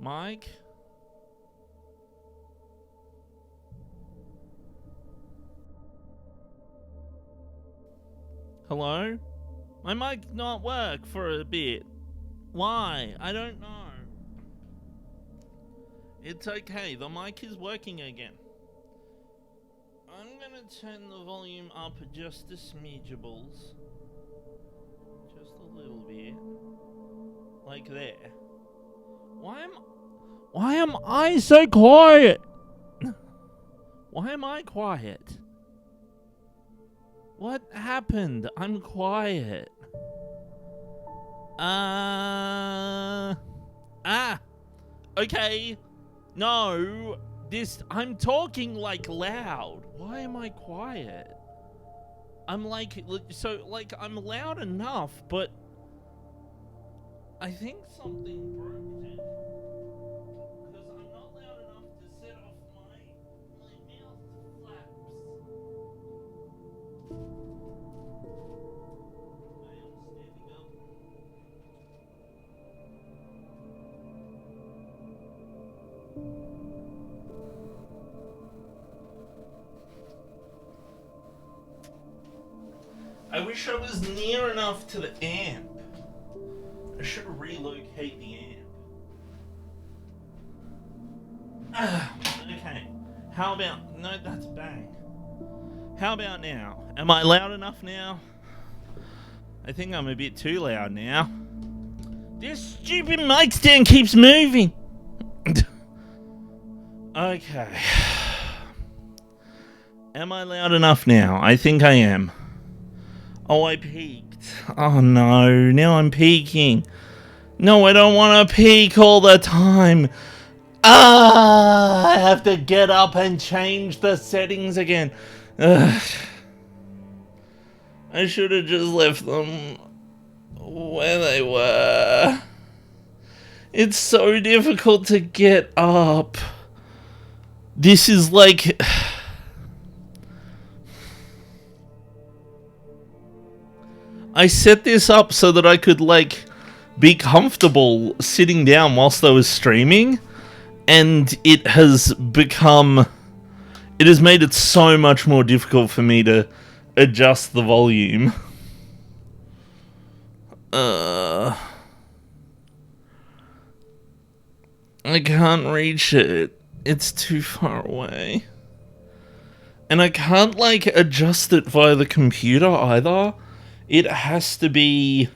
Mike? Hello? My mic not work for a bit. Why? I don't know. It's okay, the mic is working again. I'm gonna turn the volume up just a smidgeables. Just a little bit. Like there. Why am I so quiet? Why am I quiet? What happened? I'm quiet. Okay. No. I'm talking like loud. Why am I quiet? I'm like, I'm loud enough, but I think something broke it. Because I'm not loud enough to set off my mouth flaps. I am standing up. I wish I was near enough to the amp. I should relocate the amp. Okay. How about... No, that's bang. How about now? Am I loud enough now? I think I'm a bit too loud now. This stupid mic stand keeps moving. Okay. Am I loud enough now? I think I am. Oh, I peaked. Oh no, now I'm peaking. No, I don't want to peak all the time. I have to get up and change the settings again. Ugh. I should have just left them where they were. It's so difficult to get up. This is like... I set this up so that I could, be comfortable sitting down whilst I was streaming, and it has become... It has made it so much more difficult for me to adjust the volume. I can't reach it. It's too far away. And I can't, adjust it via the computer either. It has to be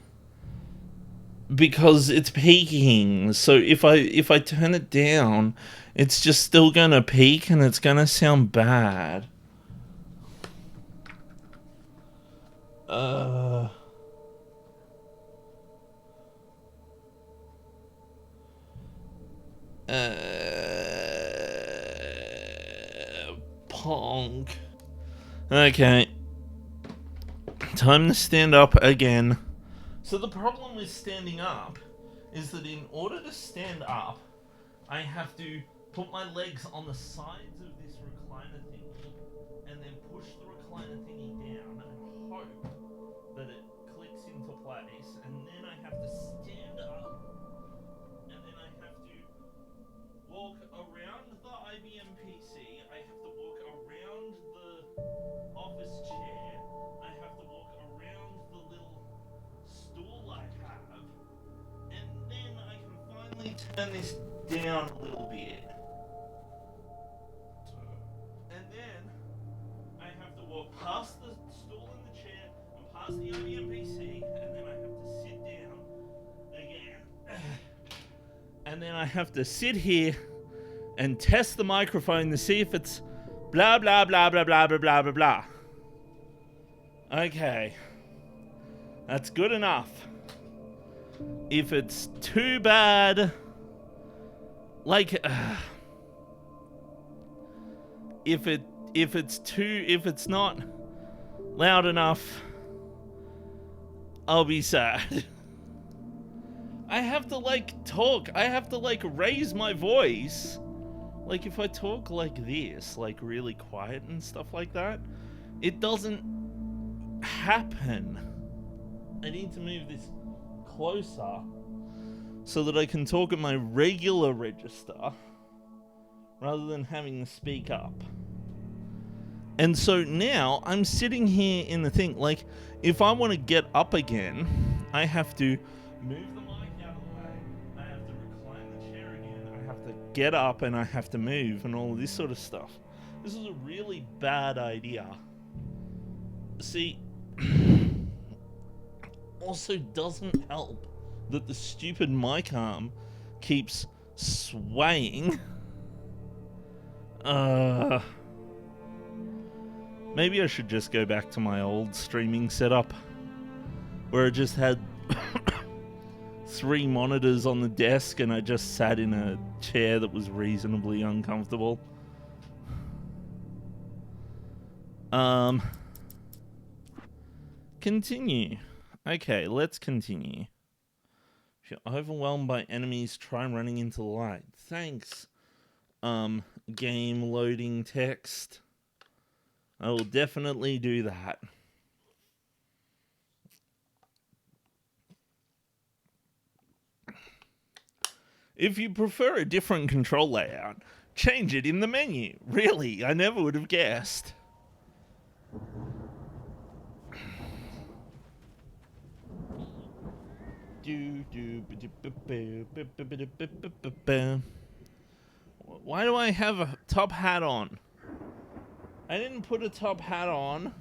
because it's peaking. So if I turn it down, it's just still gonna peak and it's gonna sound bad. Pong. Okay. Time to stand up again. So the problem with standing up is that in order to stand up, I have to put my legs on the sides of this recliner thingy and then push the recliner thingy down and hope that it clicks into place, and then I have to stand up, and then I have to walk around the IBM PC, I have to walk around the office chair, I have to walk around the little stool I have, and then I can finally turn this down a little bit. And then I have to walk past the stool and the chair and past the IBM PC, and then I have to sit down again. And then I have to sit here and test the microphone to see if it's blah blah blah blah blah blah blah blah blah. Okay. That's good enough. If it's too bad, if it's not loud enough, I'll be sad. I have to talk. I have to raise my voice. If I talk like this, really quiet and stuff like that, it doesn't happen. I need to move this closer so that I can talk at my regular register rather than having to speak up. And so now I'm sitting here in the thing, like, if I want to get up again, I have to move the mic out of the way, I have to recline the chair again, I have to get up and I have to move and all of this sort of stuff. This is a really bad idea. See, also doesn't help that the stupid mic arm keeps swaying. Maybe I should just go back to my old streaming setup, where I just had 3 monitors on the desk and I just sat in a chair that was reasonably uncomfortable. Continue. Okay, let's continue. If you're overwhelmed by enemies, try running into the light. Thanks, game loading text. I will definitely do that. If you prefer a different control layout, change it in the menu. Really, I never would have guessed. Why do I have a top hat on? I didn't put a top hat on.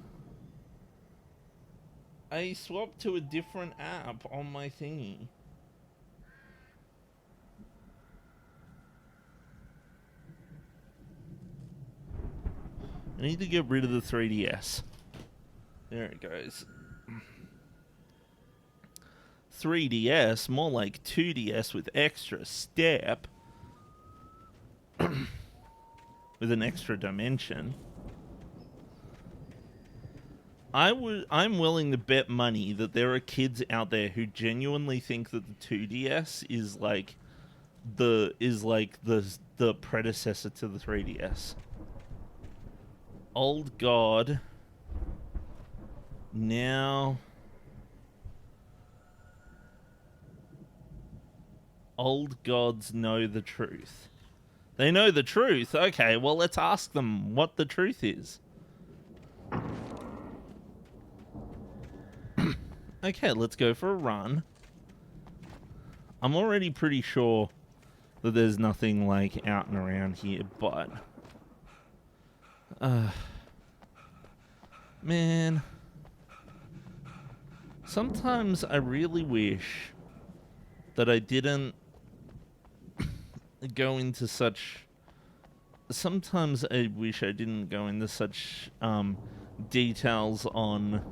I swapped to a different app on my thingy. I need to get rid of the 3DS. There it goes. 3DS, more like 2DS with extra step. With an extra dimension. I'm willing to bet money that there are kids out there who genuinely think that the 2DS is like the predecessor to the 3DS. Old God. Now old gods know the truth. They know the truth. Okay, well, let's ask them what the truth is. Okay, let's go for a run. I'm already pretty sure that there's nothing, like, out and around here, but... man... sometimes I really wish that I didn't go into such... sometimes I wish I didn't go into such details on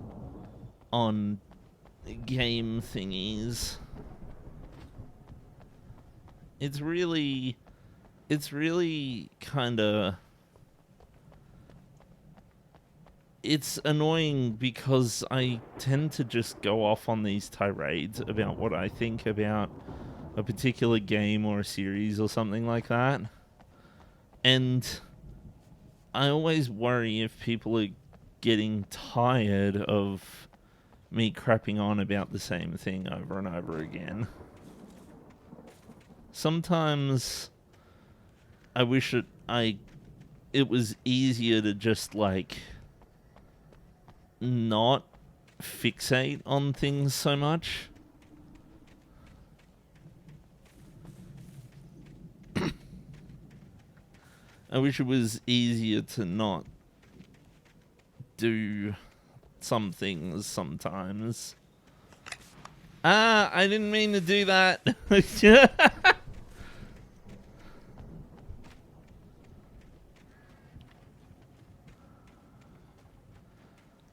game thingies. It's really kind of... it's annoying because I tend to just go off on these tirades about what I think about a particular game or a series or something like that. And I always worry if people are getting tired of me crapping on about the same thing over and over again. Sometimes I wish it was easier to just, like, not fixate on things so much. I wish it was easier to not do some things sometimes. I didn't mean to do that.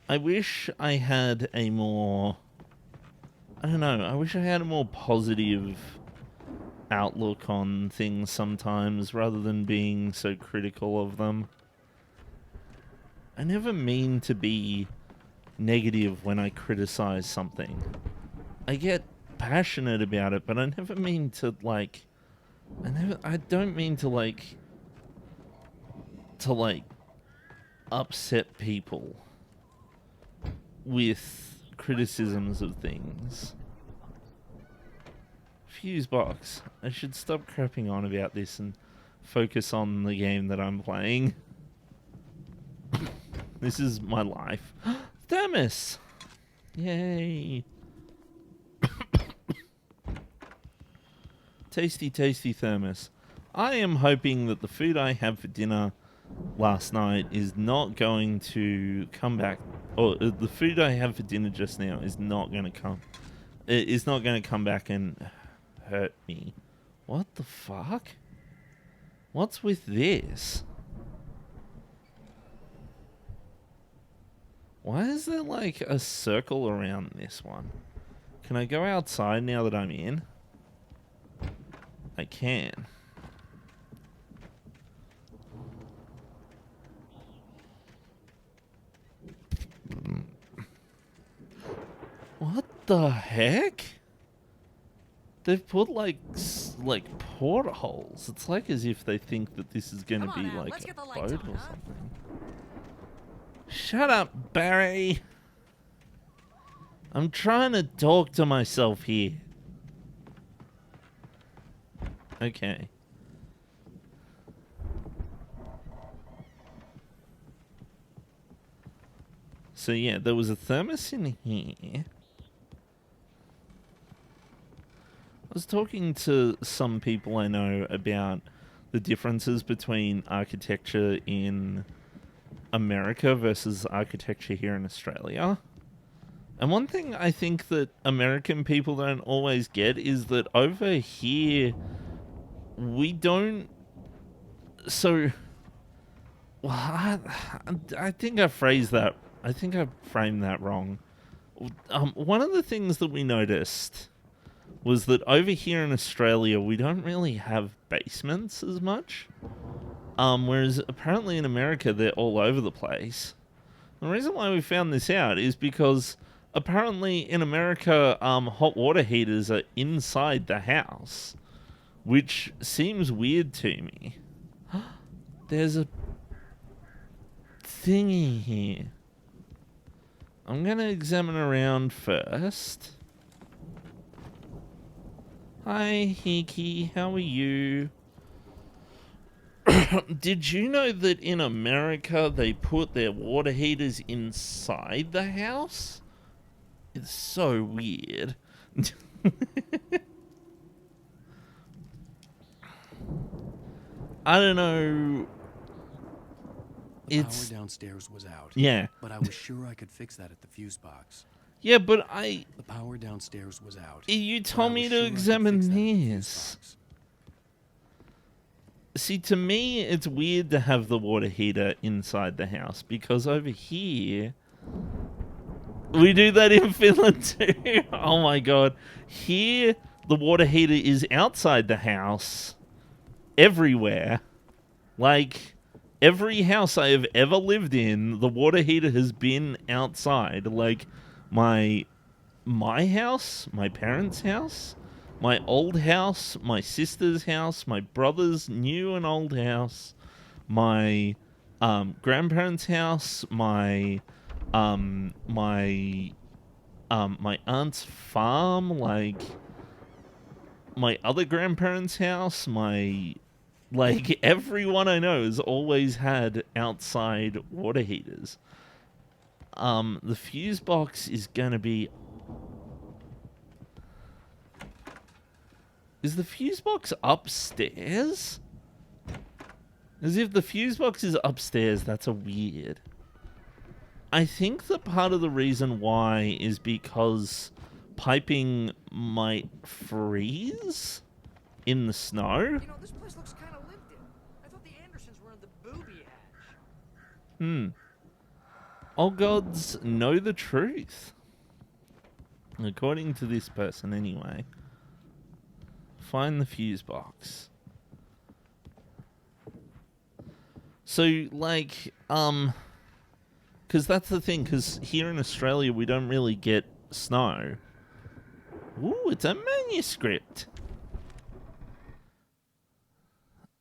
I wish I had a more... I don't know, I wish I had a more positive outlook on things sometimes, rather than being so critical of them. I never mean to be negative when I criticize something. I get passionate about it, but I never mean to, like... I don't mean to, like... upset people with criticisms of things. Fuse box. I should stop crapping on about this and focus on the game that I'm playing. This is my life. Thermos! Yay! Tasty, tasty thermos. I am hoping that the food I had for dinner last night is not going to come back, or the food I had for dinner just now is not going to come. It is not going to come back and hurt me. What the fuck? What's with this? Why is there like a circle around this one? Can I go outside now that I'm in? I can. What the heck? They've put like portholes. It's like as if they think that this is going to be like a boat or something. Shut up, Barry. I'm trying to talk to myself here. Okay. So yeah, there was a thermos in here. I was talking to some people I know about the differences between architecture in America versus architecture here in Australia. And one thing I think that American people don't always get is that over here, we don't... So... Well, I think I phrased that... I think I framed that wrong. One of the things that we noticed was that over here in Australia, we don't really have basements as much. Whereas apparently in America, they're all over the place. The reason why we found this out is because apparently in America, hot water heaters are inside the house, which seems weird to me. There's a thingy here. I'm going to examine around first. Hi, Hiki. How are you? Did you know that in America they put their water heaters inside the house? It's so weird. I don't know. The power downstairs was out. Yeah. But I was sure I could fix that at the fuse box. Yeah, but The power downstairs was out. You told me to examine this. See, to me, it's weird to have the water heater inside the house because over here, we do that in Finland too. Oh my god. Here, the water heater is outside the house everywhere. Like, every house I have ever lived in, the water heater has been outside. Like, my house, my parents' house, my old house, my sister's house, my brother's new and old house, my grandparents' house, my aunt's farm, like my other grandparents' house, like everyone I know has always had outside water heaters. The fuse box is gonna be... Is the fuse box upstairs? As if the fuse box is upstairs, that's a weird. I think that part of the reason why is because piping might freeze in the snow. You know, this place looks kind of lived in. I thought the Andersons were in the booby hatch. All gods know the truth. According to this person, anyway. Find the fuse box. So, like, because that's the thing, because here in Australia we don't really get snow. Ooh, it's a manuscript.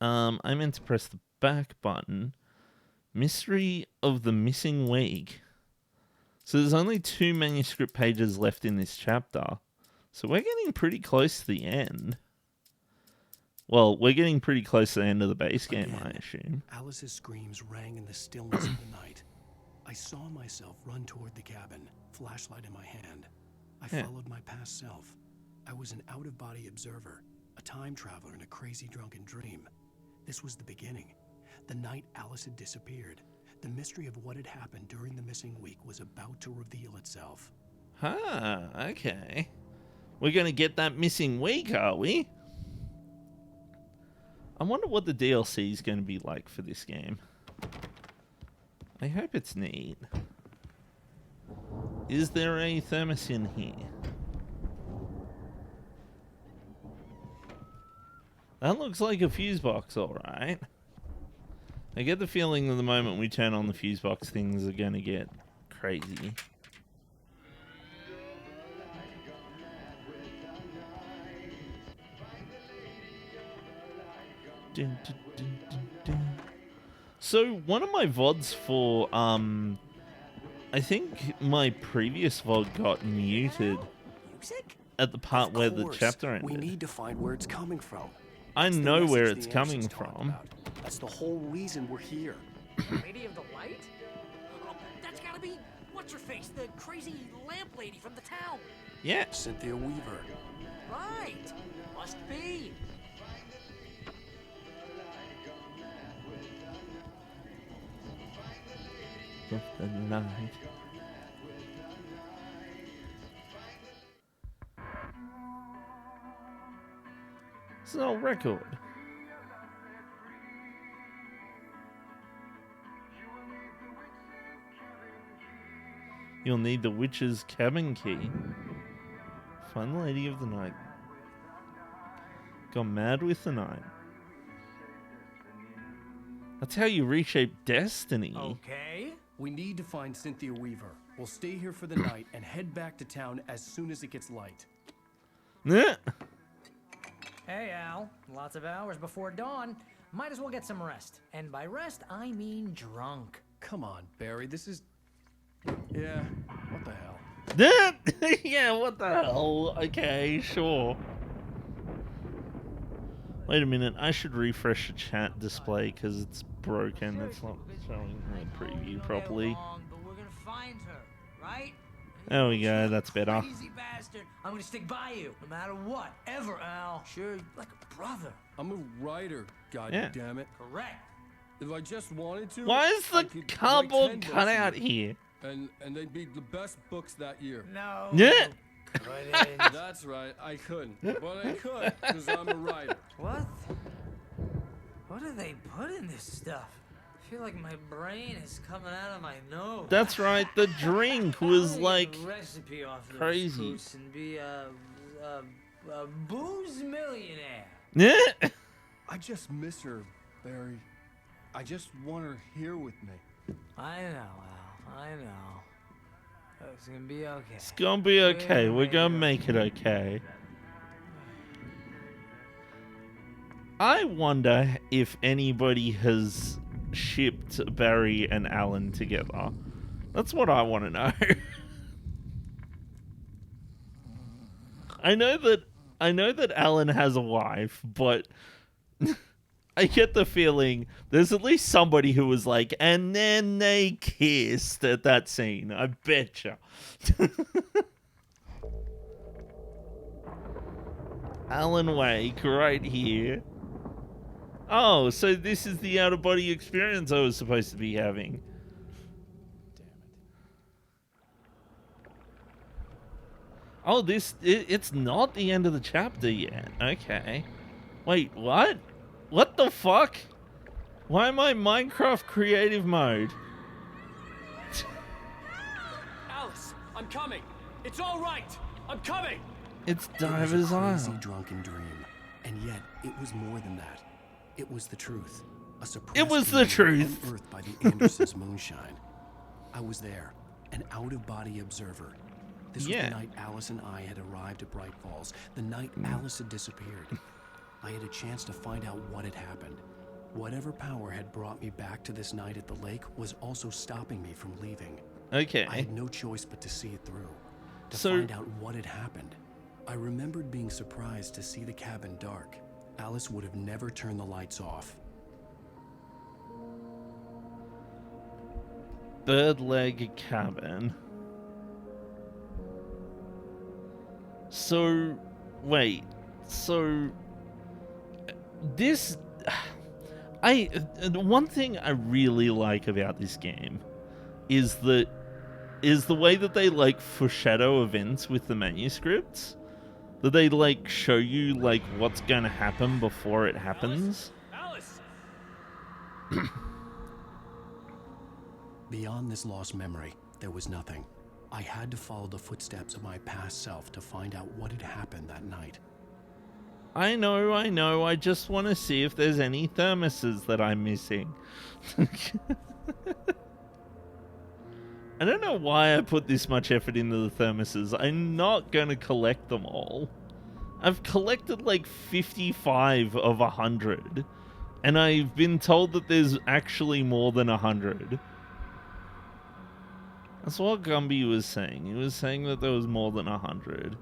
I meant to press the back button. Mystery of the Missing Week. So there's only 2 manuscript pages left in this chapter. So we're getting pretty close to the end. Well, we're getting pretty close to the end of the base game, I assume. Alice's screams rang in the stillness of the night. I saw myself run toward the cabin, flashlight in my hand. I followed my past self. I was an out-of-body observer, a time traveler in a crazy drunken dream. This was the beginning. The night Alice had disappeared. The mystery of what had happened during the missing week was about to reveal itself. Okay. We're going to get that missing week, are we? I wonder what the DLC is going to be like for this game. I hope it's neat. Is there a thermos in here? That looks like a fuse box, alright. I get the feeling that the moment we turn on the fuse box, things are going to get crazy. Dun, dun, dun, dun, dun. So one of my VODs for I think my previous VOD got muted Music? at the part where the chapter We ended. need to find where it's coming from. I That's the know where message it's the coming Andersons talk from. about. That's the whole reason we're here. Lady of the Light? Oh, that's gotta be what's her face, the crazy lamp lady from the town. Yeah. Cynthia Weaver. Right. Must be. Of the night. It's an old record. You'll need the witch's cabin key. Find the lady of the night. Gone mad with the night. That's how you reshape destiny. Okay. We need to find Cynthia Weaver. We'll stay here for the night and head back to town as soon as it gets light. Yeah. Hey, Al. Lots of hours before dawn. Might as well get some rest. And by rest, I mean drunk. Come on, Barry, this is... Yeah, what the hell? Yeah, what the hell? Okay, sure. Wait a minute, I should refresh the chat display because it's broken. It's not showing the preview properly. But we're gonna find her, right? There we go, that's better. Crazy bastard. I'm gonna stick by you, no matter what, ever, Al. Sure, like a brother. I'm a writer, god Yeah. damn it. Correct. If I just wanted to... Why is I the could cardboard write 10 cut books out a year. here? And they'd be the best books that year. No. Yeah. Couldn't. That's right, I couldn't. But I could, because I'm a writer. What? What do they put in this stuff? I feel like my brain is coming out of my nose. That's right, the drink was like recipe off this crazy. booze and be a booze millionaire. Yeah. I just miss her, Barry. I just want her here with me. I know, Al. I know. It's gonna be okay. It's gonna be okay. We're gonna make it okay. I wonder if anybody has shipped Barry and Alan together. That's what I want to know. I know that Alan has a wife, but I get the feeling there's at least somebody who was like, and then they kissed at that scene. I betcha. Alan Wake right here. Oh, so this is the out-of-body experience I was supposed to be having. Damn it. Oh, it's not the end of the chapter yet. Okay. Wait, what? What the fuck? Why am I Minecraft creative mode? Alice, I'm coming. It's all right. I'm coming. It's It was Diver's a crazy Isle. drunken dream, and yet it was more than that. It was the truth. A suppressed It was the dream truth. unearthed by the Andersons' moonshine. I was there, an out-of-body observer. This was Yeah. the night Alice and I had arrived at Bright Falls, the night Alice had disappeared. I had a chance to find out what had happened. Whatever power had brought me back to this night at the lake was also stopping me from leaving. I Okay. had no choice but to see it through, to So- find out what had happened. I remembered being surprised to see the cabin dark. Alice would have never turned the lights off. Bird leg cabin. So, wait. So, this... one thing I really like about this game is the way that they, like, foreshadow events with the manuscripts. That they, like, show you, like, what's going to happen before it happens. Alice! Beyond this lost memory, there was nothing. I had to follow the footsteps of my past self to find out what had happened that night. I know. I just want to see if there's any thermoses that I'm missing. I don't know why I put this much effort into the thermoses. I'm not going to collect them all. I've collected like 55 of 100. And I've been told that there's actually more than 100. That's what Gumby was saying. He was saying that there was more than 100.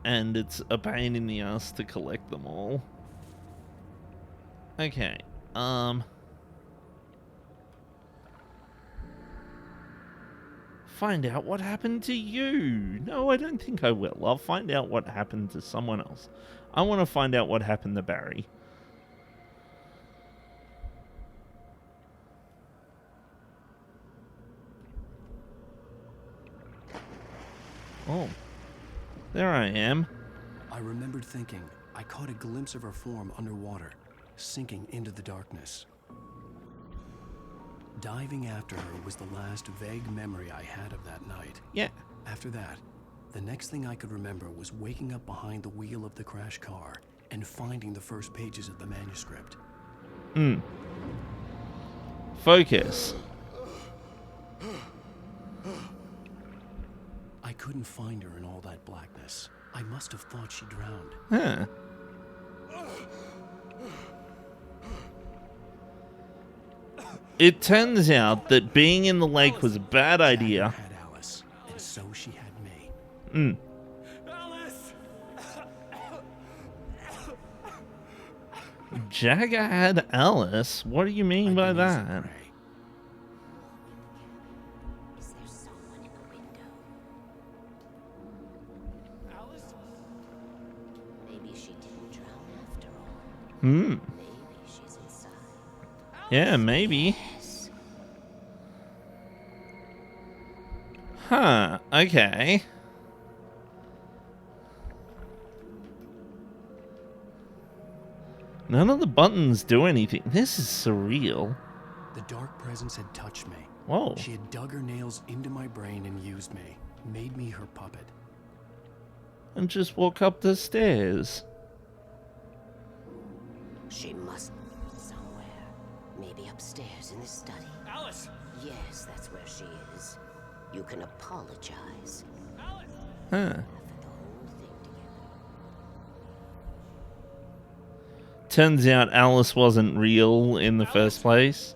And it's a pain in the ass to collect them all. Okay. Find out what happened to you. No, I don't think I will. I'll find out what happened to someone else. I want to find out what happened to Barry. Oh. There I am. I remembered thinking I caught a glimpse of her form underwater, sinking into the darkness. Diving after her was the last vague memory I had of that night. Yeah. After that, the next thing I could remember was waking up behind the wheel of the crash car and finding the first pages of the manuscript. Focus. I couldn't find her in all that blackness. I must have thought she drowned. Huh. It turns out that being in the lake was a bad idea. Jagger had Alice, and so she had me. Alice! Jagger had Alice? What do you mean by I'd been easy that? prey. Is there someone in the window? Alice? Maybe she didn't drown after all. Hmm. Maybe she's inside. Yeah, maybe. Yes. Huh. Okay. None of the buttons do anything. This is surreal. The dark presence had touched me. Whoa. She had dug her nails into my brain and used me, made me her puppet. And just walk up the stairs. She must be somewhere. Maybe upstairs in the study. Alice! Yes, that's where she is. You can apologize. Alice! Huh. Laugh at the whole thing together. Turns out Alice wasn't real in the first place.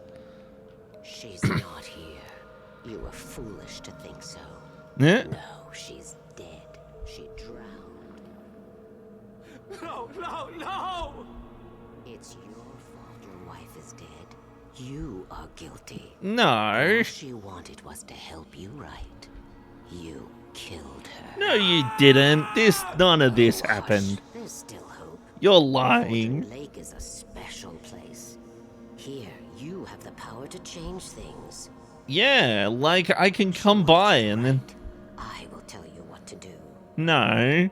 She's not here. You were foolish to think so. Yeah. No, she's dead. She drowned. No, no, no! It's your fault your wife is dead. You are guilty. No. All she wanted was to help you right. You killed her. No, you didn't. None of this Hush, happened. There's still hope. You're lying. Fortune Lake is a special place. Here, you have the power to change things. Yeah, like I can come by and then... I will tell you what to do. No.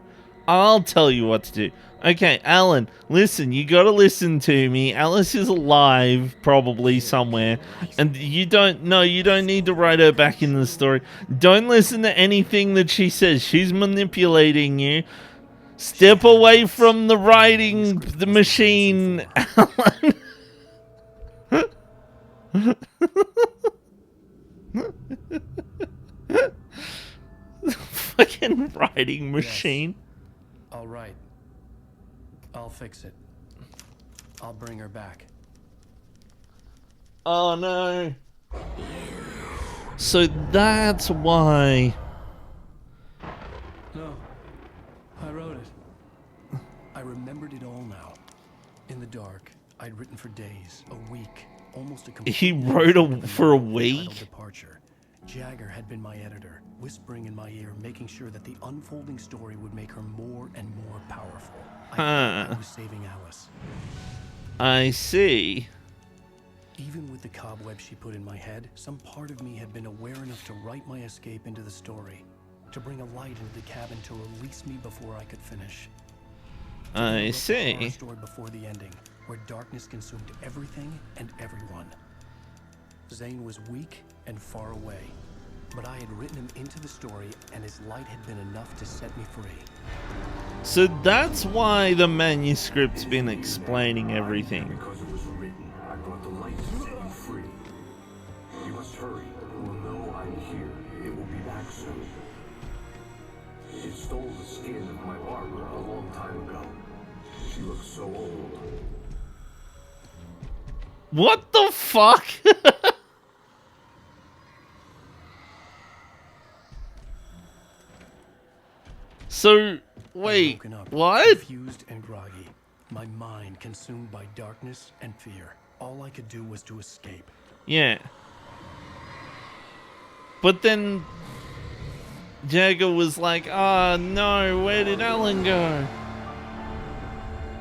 I'll tell you what to do. Okay, Alan, listen, you gotta listen to me. Alice is alive, probably somewhere. And you don't need to write her back in the story. Don't listen to anything that she says. She's manipulating you. Step away from the writing the machine, Alan. Fucking writing machine. All right. I'll fix it. I'll bring her back. Oh no. So that's why. No. for days, a week, almost a He complete wrote of the for a title week? departure. Jagger had been my editor, whispering in my ear, making sure that the unfolding story would make her more and more powerful. I thought I was saving Alice. I see. Even with the cobweb she put in my head, some part of me had been aware enough to write my escape into the story, to bring a light into the cabin to release me before I could finish. I A see. story before the ending, where darkness consumed everything and everyone. Zane was weak and far away, but I had written him into the story, and his light had been enough to set me free. So that's why the manuscript's been explaining everything. Because it was written, I brought the light to set you free. You must hurry. It will know I'm here. It will be back soon. It stole the skin of my Barbara a long time ago. She looks so old. What the fuck? So, wait, Woken up, what? confused and groggy, my mind consumed by darkness and fear. All I could do was to escape. Yeah. But then Jagger was like, "Ah, no, where did Alan go?"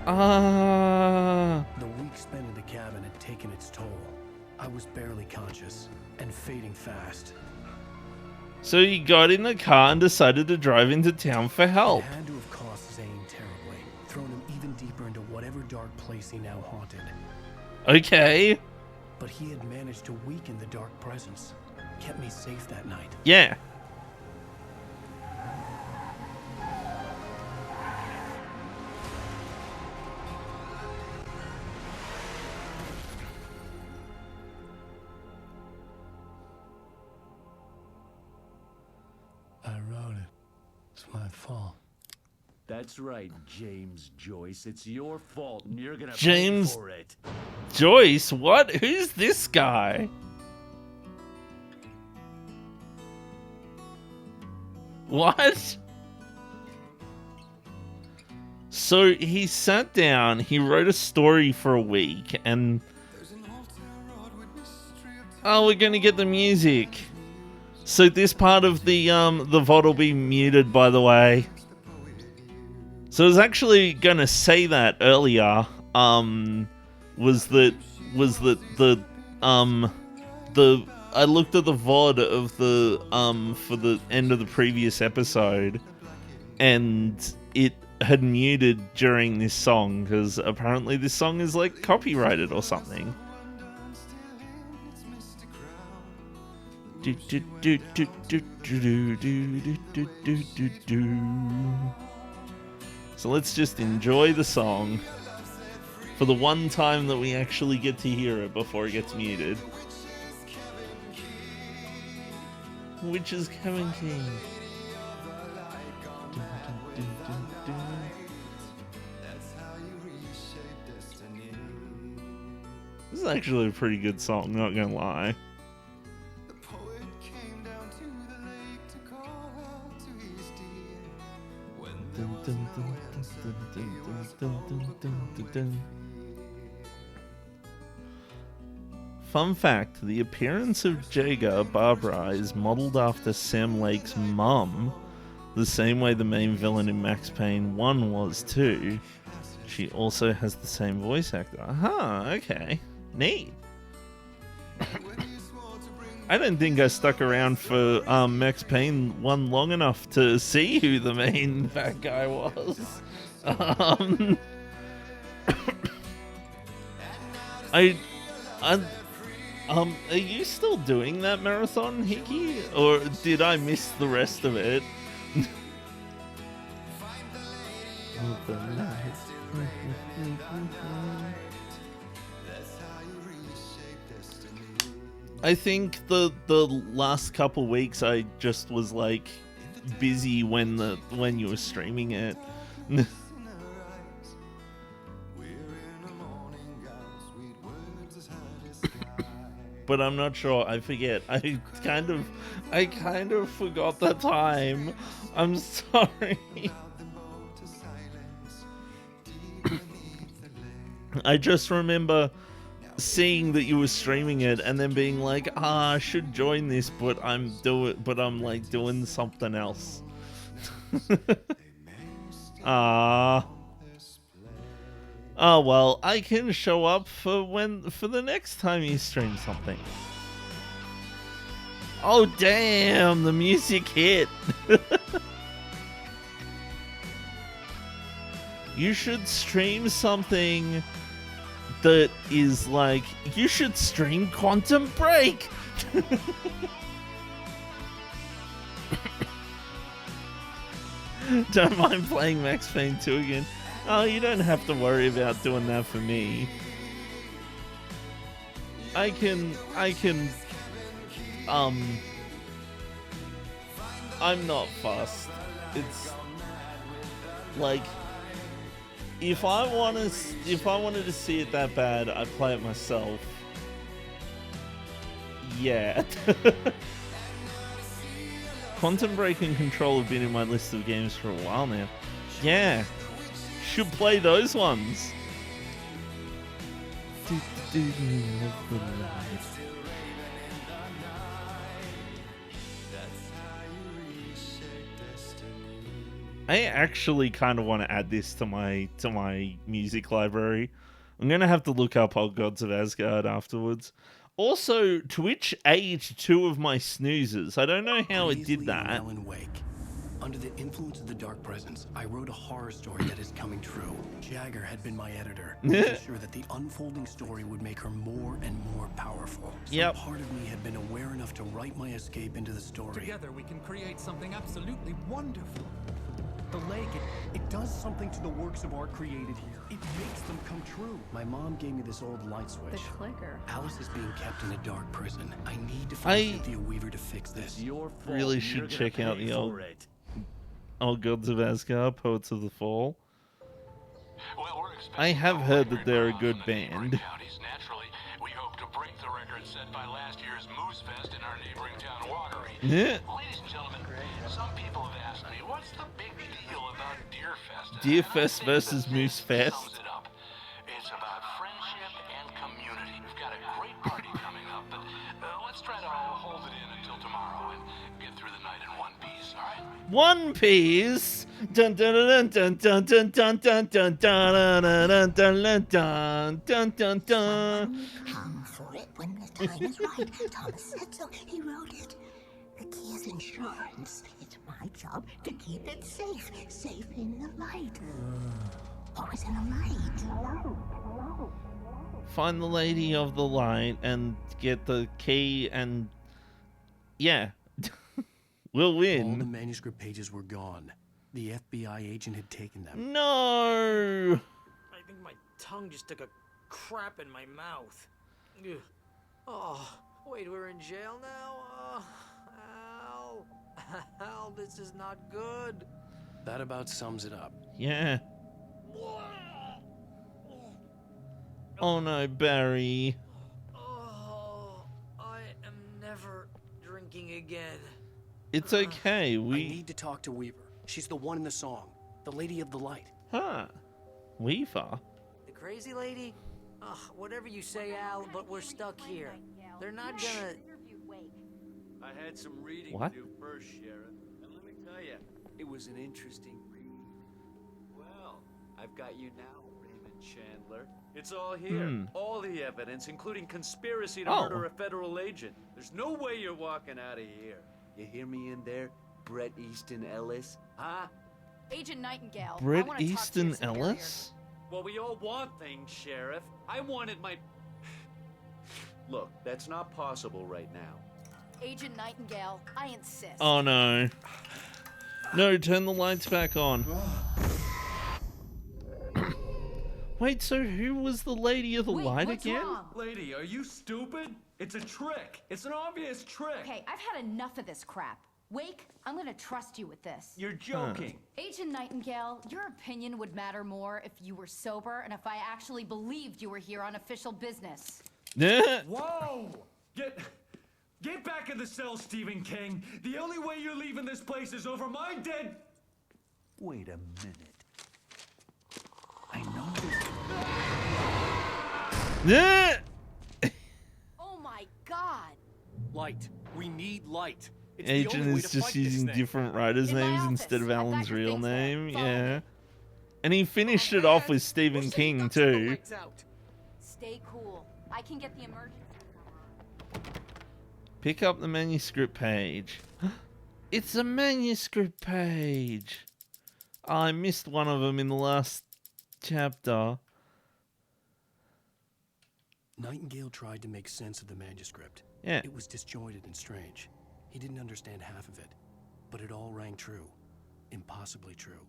Ah. The week spent in the cabin had taken its toll. I was barely conscious and fading fast. So he got in the car and decided to drive into town for help. It had to have cost Zane terribly, thrown him even deeper into whatever dark place he now haunted. Okay. But he had managed to weaken the dark presence, kept me safe that night. Yeah. I wrote it. It's my fault. That's right, James Joyce. It's your fault, and you're gonna James- pay for it. Joyce, what? Who's this guy? What? So he sat down, he wrote a story for a week, and... Oh, we're gonna get the music. So this part of the VOD will be muted, by the way. So I was actually gonna say that earlier, was that I looked at the VOD of the for the end of the previous episode, and it had muted during this song because apparently this song is like copyrighted or something. So let's just enjoy the song for the one time that we actually get to hear it before it gets muted. Which is Kevin King. This is actually a pretty good song, not gonna lie. Fun fact, the appearance of Jaeger Barbara is modeled after Sam Lake's mum, the same way the main villain in Max Payne 1 was too. She also has the same voice actor. Aha, okay. Neat. I don't think I stuck around for Max Payne 1 long enough to see who the main bad guy was. Are you still doing that marathon, Hickey? Or did I miss the rest of it? I think the last couple weeks I just was like busy when you were streaming it. But I'm not sure. I forget. I kind of forgot the time. I'm sorry. I just remember seeing that you were streaming it and then being like, I should join this, but I'm like doing something else. Ah. Oh well, I can show up for the next time you stream something. Oh damn, the music hit. You should stream something that is like, you should stream Quantum Break. Don't mind playing Max Payne 2 again. Oh, you don't have to worry about doing that for me. I can, I'm not fussed. It's like, if I wanted to see it that bad, I'd play it myself. Yeah. Quantum Break and Control have been in my list of games for a while now. Yeah. Should play those ones. I actually kind of want to add this to my music library. I'm gonna have to look up Old Gods of Asgard afterwards. Also, Twitch aged 2 of my snoozes. I don't know how it did that. Alan Wake. Under the influence of the dark presence, I wrote a horror story that is coming true. Jagger had been my editor, making sure that the unfolding story would make her more and more powerful. Some part of me had been aware enough to write my escape into the story. Together we can create something absolutely wonderful. The lake, it does something to the works of art created here. It makes them come true. My mom gave me this old light switch. The clicker. Alice is being kept in a dark prison. I need to find Cynthia Weaver to fix this. Your fault. Really should check out the Old Gods of Asgard, Poets of the Fall. Well, I have heard that they're a good band. Naturally, we hope to break the record set by last year's Moose Fest in our neighboring town, Watery. Yeah. Ladies and gentlemen, some people have asked me, what's the big deal about Deerfest? Deerfest versus Moose Fest. Sums it up. It's about friendship and community. We've got a great party coming up, but let's try to hold it in until tomorrow and get through the night in one piece, all right? One Piece. Dun dun dun dun dun dun dun dun dun dun dun dun dun dun dun dun. Hung for it when the time is right. Thomas said so. He wrote it. The key is insurance. It's my job to keep it safe. Safe in the light. Always in the light. Find the Lady of the Light and get the key and... yeah. We'll win. All the manuscript pages were gone. The FBI agent had taken them. No! I think my tongue just took a crap in my mouth. Ugh. Oh, wait, we're in jail now? Al. Al, this is not good. That about sums it up. Yeah. Oh no, Barry. Oh, I am never drinking again. It's okay, I we... need to talk to Weaver. She's the one in the song. The Lady of the Light. Huh. Weaver? The crazy lady? Ugh, whatever you say, Al, but we're stuck here. They're not gonna... I had some reading What? to do first, Sheriff. And let me tell you, it was an interesting read. Well, I've got you now, Raymond Chandler. It's all here. All the evidence, including conspiracy to murder a federal agent. There's no way you're walking out of here. You hear me in there, Bret Easton Ellis? Huh? Agent Nightingale. Bret Easton Ellis? Well, we all want things, Sheriff. I wanted my... Look, that's not possible right now. Agent Nightingale, I insist. Oh no. No, turn the lights back on. Wait, so who was the Lady of the Light what's again? wrong? Lady, are you stupid? It's a trick. It's an obvious trick. Okay, I've had enough of this crap. Wake, I'm gonna trust you with this. You're joking. Agent Nightingale, your opinion would matter more if you were sober and if I actually believed you were here on official business. Whoa! Get back in the cell, Stephen King. The only way you're leaving this place is over my dead... Wait a minute. I know this... my god! Light. We need light. It's the Agent only way is to just fight this using thing. different writers' In my names office. instead of I've got Alan's your real things there. name. Follow Yeah. me. And he finished it off with Stephen King too. Stay cool. I can get the emergency. Pick up the manuscript page. It's a manuscript page. I missed one of them in the last chapter. Nightingale tried to make sense of the manuscript. Yeah. It was disjointed and strange. He didn't understand half of it, but it all rang true. Impossibly true.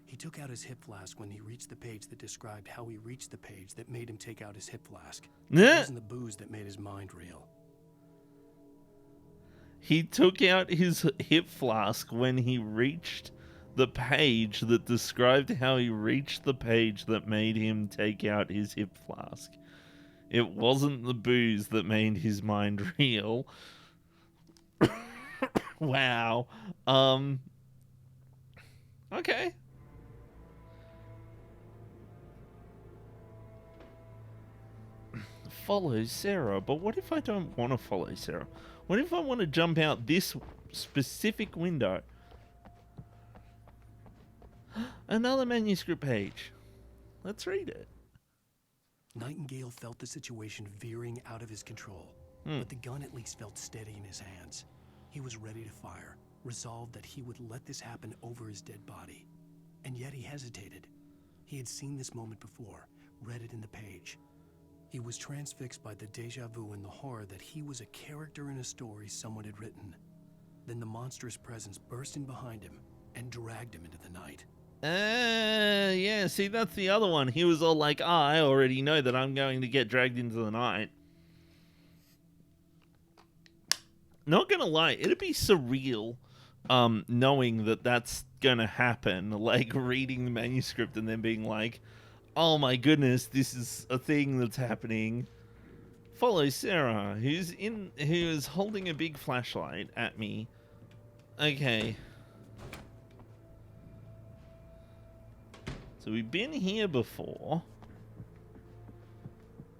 He took out his hip flask when he reached the page that described how he reached the page that made him take out his hip flask. It wasn't the booze that made his mind reel. He took out his hip flask when he reached the page that described how he reached the page that made him take out his hip flask. It wasn't the booze that made his mind reel. Wow. Okay. Follow Sarah, but what if I don't want to follow Sarah? What if I want to jump out this specific window? Another manuscript page. Let's read it. Nightingale felt the situation veering out of his control, but the gun at least felt steady in his hands. He was ready to fire, resolved that he would let this happen over his dead body. And yet he hesitated. He had seen this moment before, read it in the page. He was transfixed by the deja vu and the horror that he was a character in a story someone had written. Then the monstrous presence burst in behind him and dragged him into the night. Yeah, see, that's the other one. He was all like, I already know that I'm going to get dragged into the night. Not gonna lie, it'd be surreal knowing that that's gonna happen. Like, reading the manuscript and then being like, oh my goodness, this is a thing that's happening. Follow Sarah, who is holding a big flashlight at me. Okay. So we've been here before.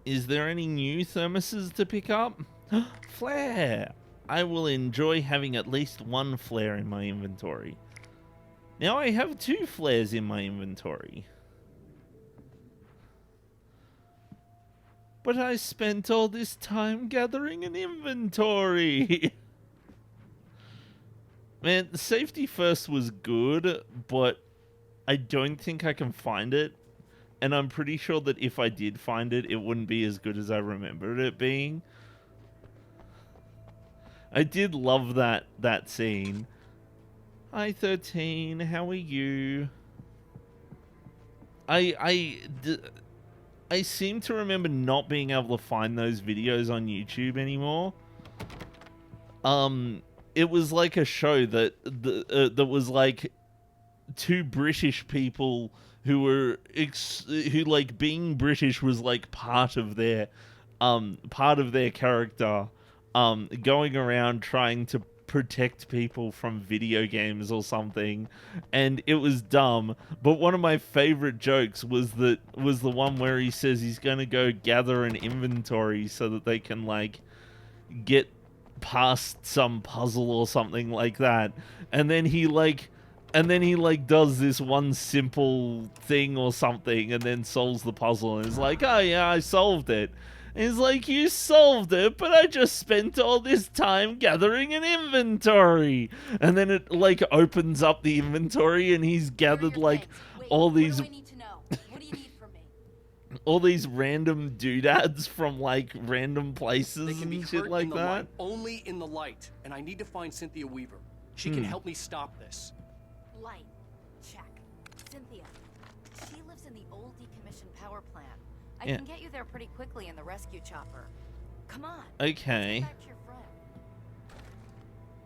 Is there any new thermoses to pick up? Flare! I will enjoy having at least one flare in my inventory. Now I have 2 flares in my inventory. But I spent all this time gathering an inventory. Man, safety first was good, but I don't think I can find it. And I'm pretty sure that if I did find it, it wouldn't be as good as I remembered it being. I did love that scene. Hi 13, how are you? I seem to remember not being able to find those videos on YouTube anymore. It was like a show that that was like 2 British people who were who like being British was like part of their character, going around trying to protect people from video games or something, and it was dumb. But one of my favorite jokes was the one where he says he's gonna go gather an inventory so that they can like get past some puzzle or something like that, and then he does this one simple thing or something and then solves the puzzle and is like, oh yeah, I solved it. And he's like, you solved it, but I just spent all this time gathering an inventory. And then it like opens up the inventory and he's gathered like all these all these random doodads from like random places They can be and shit hurt like in the that. light, only in the light, and I need to find Cynthia Weaver. She can help me stop this. Light. Check. Cynthia. She lives in the old decommissioned power plant. I Yeah. can get you there pretty quickly in the rescue chopper. Come on. Okay. Get back to your friend.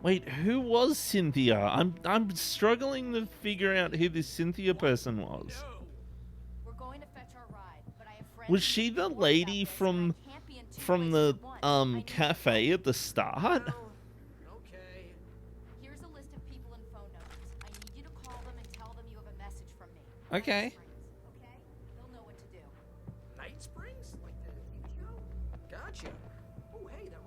Wait, who was Cynthia? I'm struggling to figure out who this Cynthia person was. We're going to fetch our ride, but I have friends. Was she the lady from the cafe at the start? Okay. Here's a list of people and phone numbers. I need you to call them and tell them you have a message from me. Okay. Okay? They'll know what to do. Night Springs? Like the TV show? Gotcha. Oh, hey, that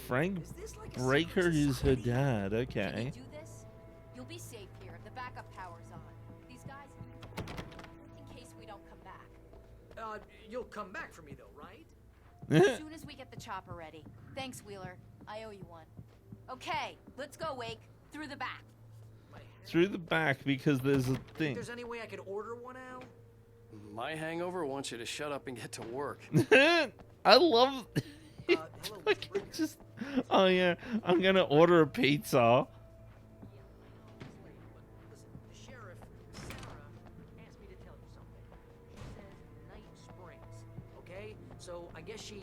Frank Is this like a Breaker secret is her society? dad. Can Okay. you do this? You'll be safe here if the backup power's on. These guys, in case we don't come back. You'll come back for me though, right? As soon as we get the chopper ready. Thanks, Wheeler. I owe you one. Okay, let's go, Wake. Through the back. Through the back because there's a Think thing. there's any way I could order one, Al? My hangover wants you to shut up and get to work. I love. Hello, Like, Mr. Breaker. it just. Oh yeah, I'm gonna order a pizza. Yeah, I know it's late, but listen, the sheriff, Sarah, asked me to tell you something. She says Night Springs, okay? So I guess she...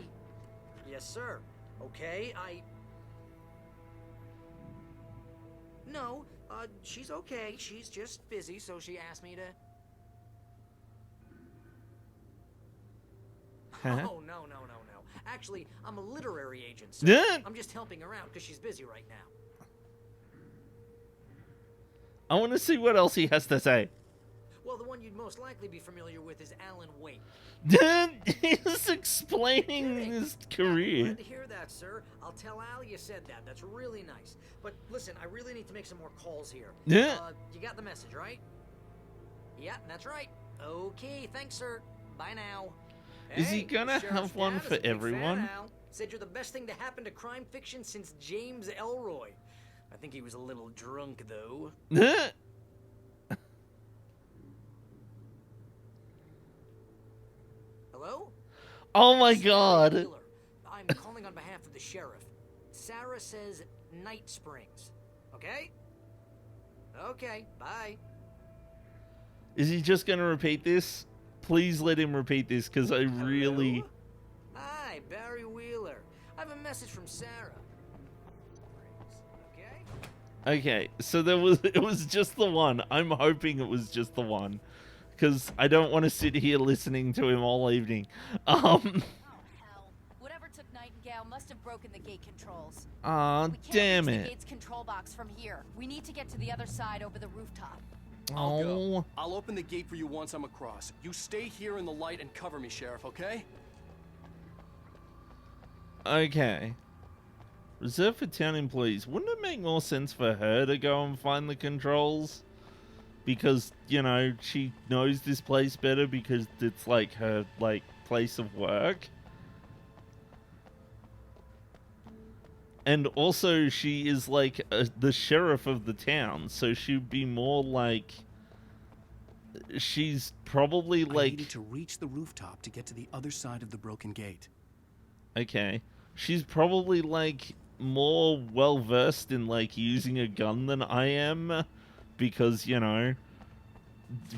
Yes, sir. Okay, No, she's okay. She's just busy, so she asked me to... Huh? Oh, no. Actually, I'm a literary agent, so Yeah. I'm just helping her out because she's busy right now. I want to see what else he has to say. Well, the one you'd most likely be familiar with is Alan Wake. He's explaining his career. Glad to hear that, sir. I'll tell Al you said that. That's really nice. But listen, I really need to make some more calls here. Yeah. You got the message, right? Yeah, that's right. Okay, thanks, sir. Bye now. Is he Hey, gonna Sheriff's have one dad is for a big fan, everyone? Al. Said you're the best thing to happen to crime fiction since James Elroy. I think he was a little drunk, though. Hello? Oh my Sarah god. Wheeler. I'm calling on behalf of the sheriff. Sarah says Night Springs. Okay? Okay, bye. Is he just gonna repeat this? Please let him repeat this, because I really... Hello? Hi, Barry Wheeler. I have a message from Sarah. Okay? Okay, so it was just the one. I'm hoping it was just the one. Because I don't want to sit here listening to him all evening. Oh, hell. Whatever took Nightingale must have broken the gate controls. Aw, We can't damn reach the it. gate's control box from here. We need to get to the other side over the rooftop. I'll Oh. go. I'll open the gate for you once I'm across. You stay here in the light and cover me, Sheriff, okay? Okay. Reserved for town employees. Wouldn't it make more sense for her to go and find the controls? Because, you know, she knows this place better because it's like her, like, place of work. And also, she is like the sheriff of the town, so she'd be more like... She's probably I like... needed to reach the rooftop to get to the other side of the broken gate. Okay. She's probably like more well versed in like using a gun than I am because, you know,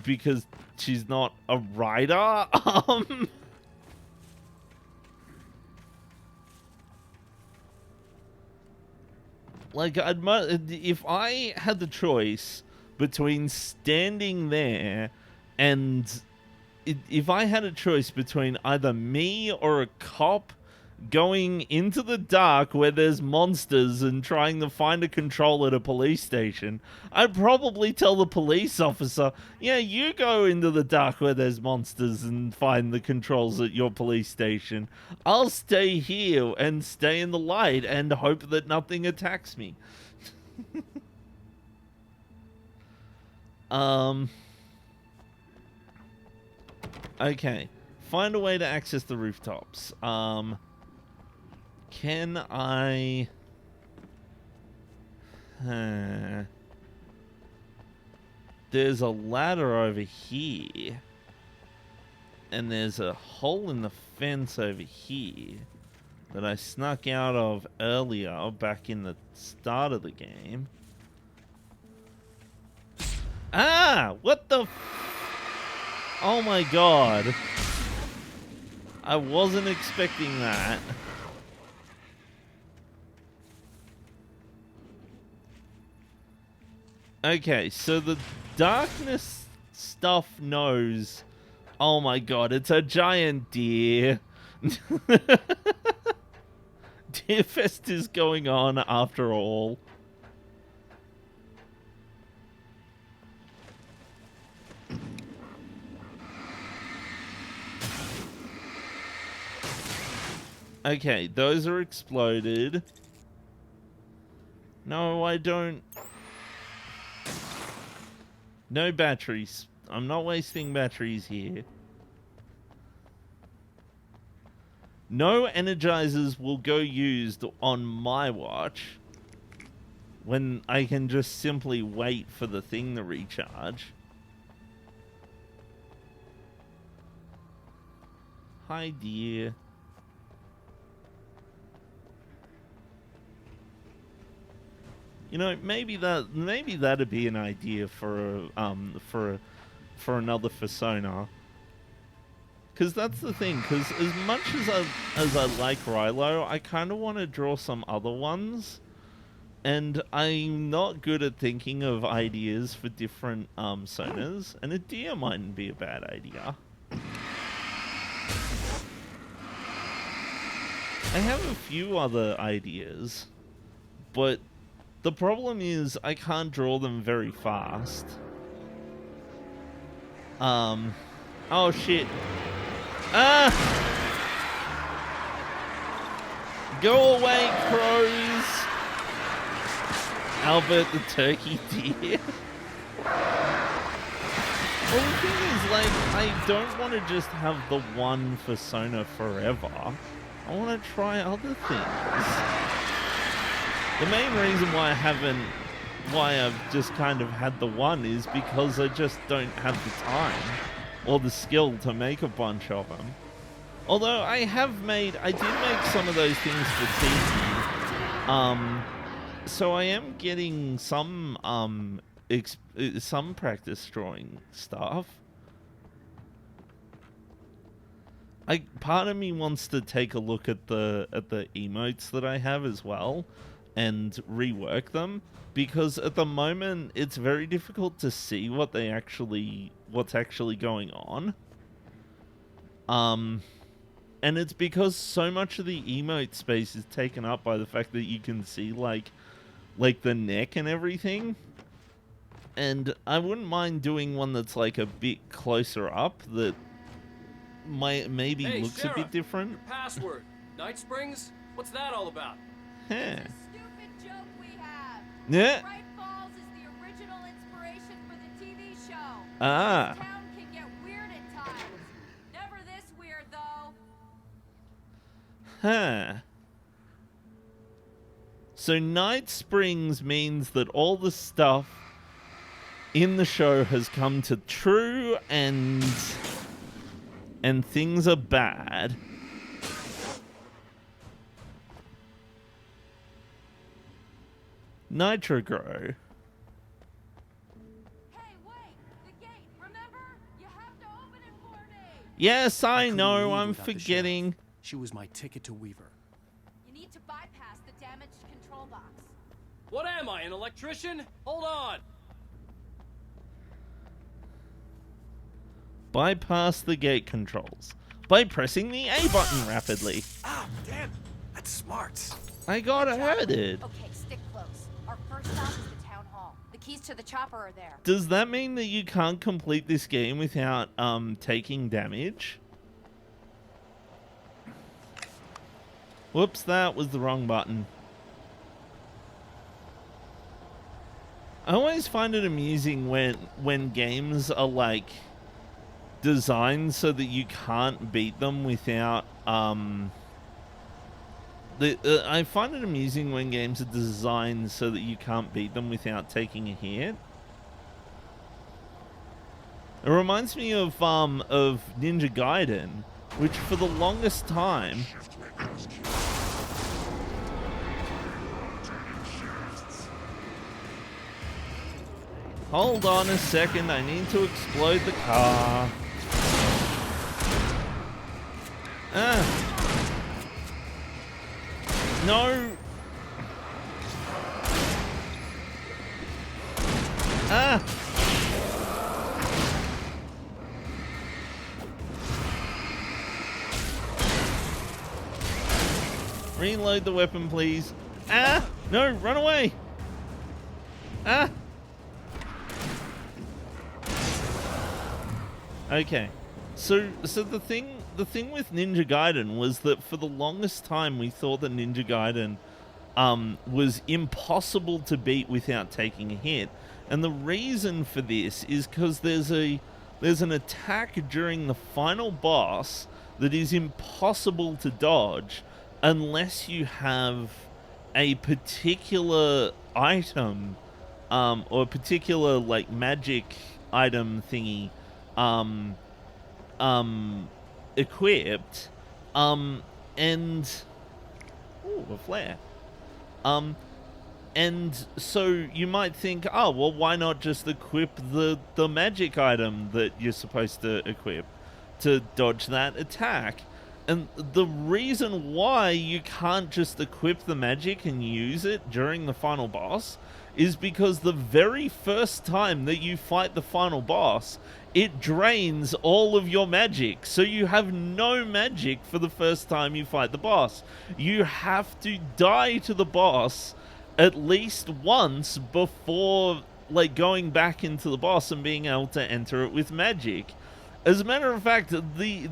because she's not a writer. Like if I had the choice between standing there and if I had a choice between either me or a cop going into the dark where there's monsters and trying to find a control at a police station, I'd probably tell the police officer, yeah, you go into the dark where there's monsters and find the controls at your police station. I'll stay here and stay in the light and hope that nothing attacks me. Okay. Find a way to access the rooftops. Can I... There's a ladder over here. And there's a hole in the fence over here that I snuck out of earlier back in the start of the game. Ah! What the... Oh my god. I wasn't expecting that. Okay, so the darkness stuff knows... Oh my god, it's a giant deer. Deerfest is going on after all. Okay, those are exploded. No, I don't. No batteries. I'm not wasting batteries here. No energizers will go used on my watch when I can just simply wait for the thing to recharge. Hi, dear. You know, maybe that'd be an idea for another Persona. Because that's the thing. Because as much as I like Rilo, I kind of want to draw some other ones, and I'm not good at thinking of ideas for different Sonas. And a deer mightn't be a bad idea. I have a few other ideas, but the problem is I can't draw them very fast. Oh shit. Ah! Go away, crows! Albert the turkey deer. Well, the thing is, like, I don't want to just have the one Persona forever. I want to try other things. The main reason why I've just kind of had the one is because I just don't have the time or the skill to make a bunch of them. Although I did make some of those things for TV. So I am getting some practice drawing stuff. Part of me wants to take a look at the emotes that I have as well and rework them, because at the moment it's very difficult to see what's actually going on. And it's because so much of the emote space is taken up by the fact that you can see like the neck and everything. And I wouldn't mind doing one that's like a bit closer up that maybe looks Sheriff, a bit different. Your password. Night Springs? What's that all about? Huh. Stupid joke we have. Yeah. Bright Falls is the original inspiration for the TV show. Ah. This town can get weird at times. Never this weird though. Huh. So Night Springs means that all the stuff in the show has come to true and things are bad. Nitrogro. Hey, wait! The gate, remember? You have to open it for me! Yes, I couldn't know, leave I'm without the forgetting. sheriff. She was my ticket to Weaver. You need to bypass the damaged control box. What am I, an electrician? Hold on. Bypass the gate controls by pressing the A button rapidly. Ah, damn! That's smart. I got it. Okay, stick close. Our first stop is the town hall. The keys to the chopper are there. Does that mean that you can't complete this game without taking damage? Whoops, that was the wrong button. I always find it amusing when games are like designed so that you can't beat them without I find it amusing when games are designed so that you can't beat them without taking a hit. It reminds me of Ninja Gaiden, which for the longest time hold on a second, I need to explode the car. No. Reload the weapon, please. No, run away. Okay. So the thing with Ninja Gaiden was that for the longest time we thought that Ninja Gaiden was impossible to beat without taking a hit. And the reason for this is because there's an attack during the final boss that is impossible to dodge unless you have a particular item, or a particular like magic item thingy equipped, and ooh, a flare. And so you might think, oh, well, why not just equip the magic item that you're supposed to equip to dodge that attack? And the reason why you can't just equip the magic and use it during the final boss is because the very first time that you fight the final boss, it drains all of your magic. So you have no magic for the first time you fight the boss. You have to die to the boss at least once before like going back into the boss and being able to enter it with magic. As a matter of fact, the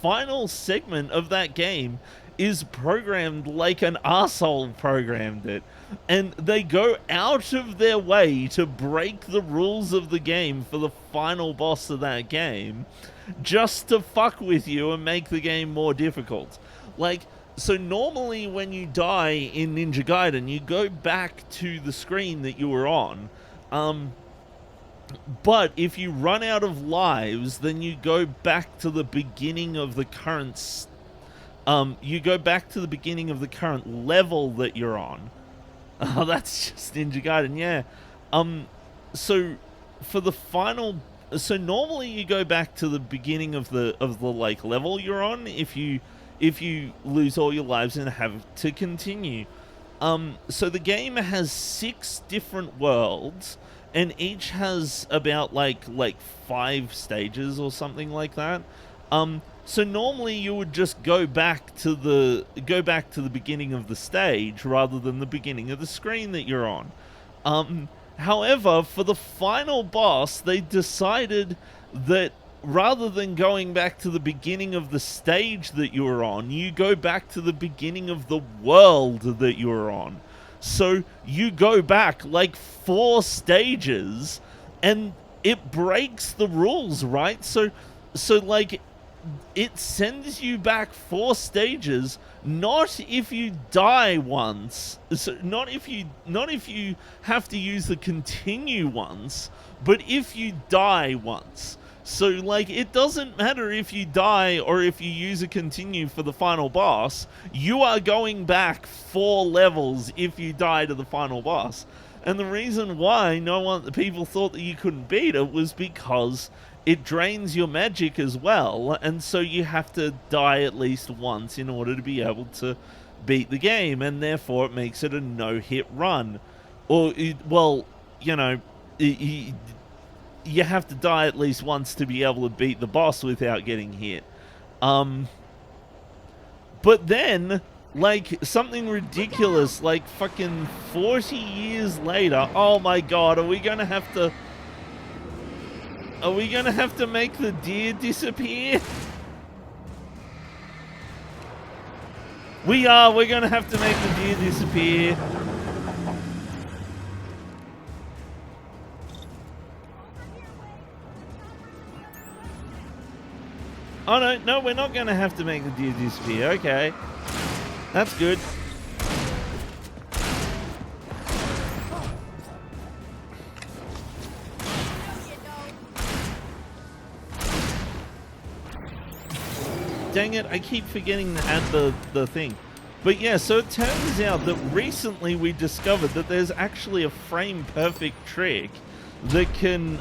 final segment of that game is programmed like an arsehole programmed it. And they go out of their way to break the rules of the game for the final boss of that game just to fuck with you and make the game more difficult. Like, so normally when you die in Ninja Gaiden, you go back to the screen that you were on. But if you run out of lives, then you go back to the beginning of the current level that you're on. Oh, that's just Ninja Gaiden, yeah. So for the final, so normally you go back to the beginning of the like level you're on if you lose all your lives and have to continue. So the game has 6 different worlds, and each has about like 5 stages or something like that. So normally you would just go back to the beginning of the stage rather than the beginning of the screen that you're on. However, for the final boss, they decided that rather than going back to the beginning of the stage that you were on, you go back to the beginning of the world that you were on. So you go back like 4 stages, and it breaks the rules, right? So like, it sends you back 4 stages, not if you die once, so not if you have to use the continue once, but if you die once. So like, it doesn't matter if you die or if you use a continue for the final boss, you are going back 4 levels if you die to the final boss. And the reason why people thought that you couldn't beat it was because it drains your magic as well, and so you have to die at least once in order to be able to beat the game, and therefore it makes it a no-hit run. Or, well, you know, you have to die at least once to be able to beat the boss without getting hit. But then, like, something ridiculous, like fucking 40 years later, oh my god, are we gonna have to make the deer disappear? We're gonna have to make the deer disappear. Oh no, we're not gonna have to make the deer disappear, okay. That's good. Dang it, I keep forgetting to add the thing. But yeah, so it turns out that recently we discovered that there's actually a frame-perfect trick that can,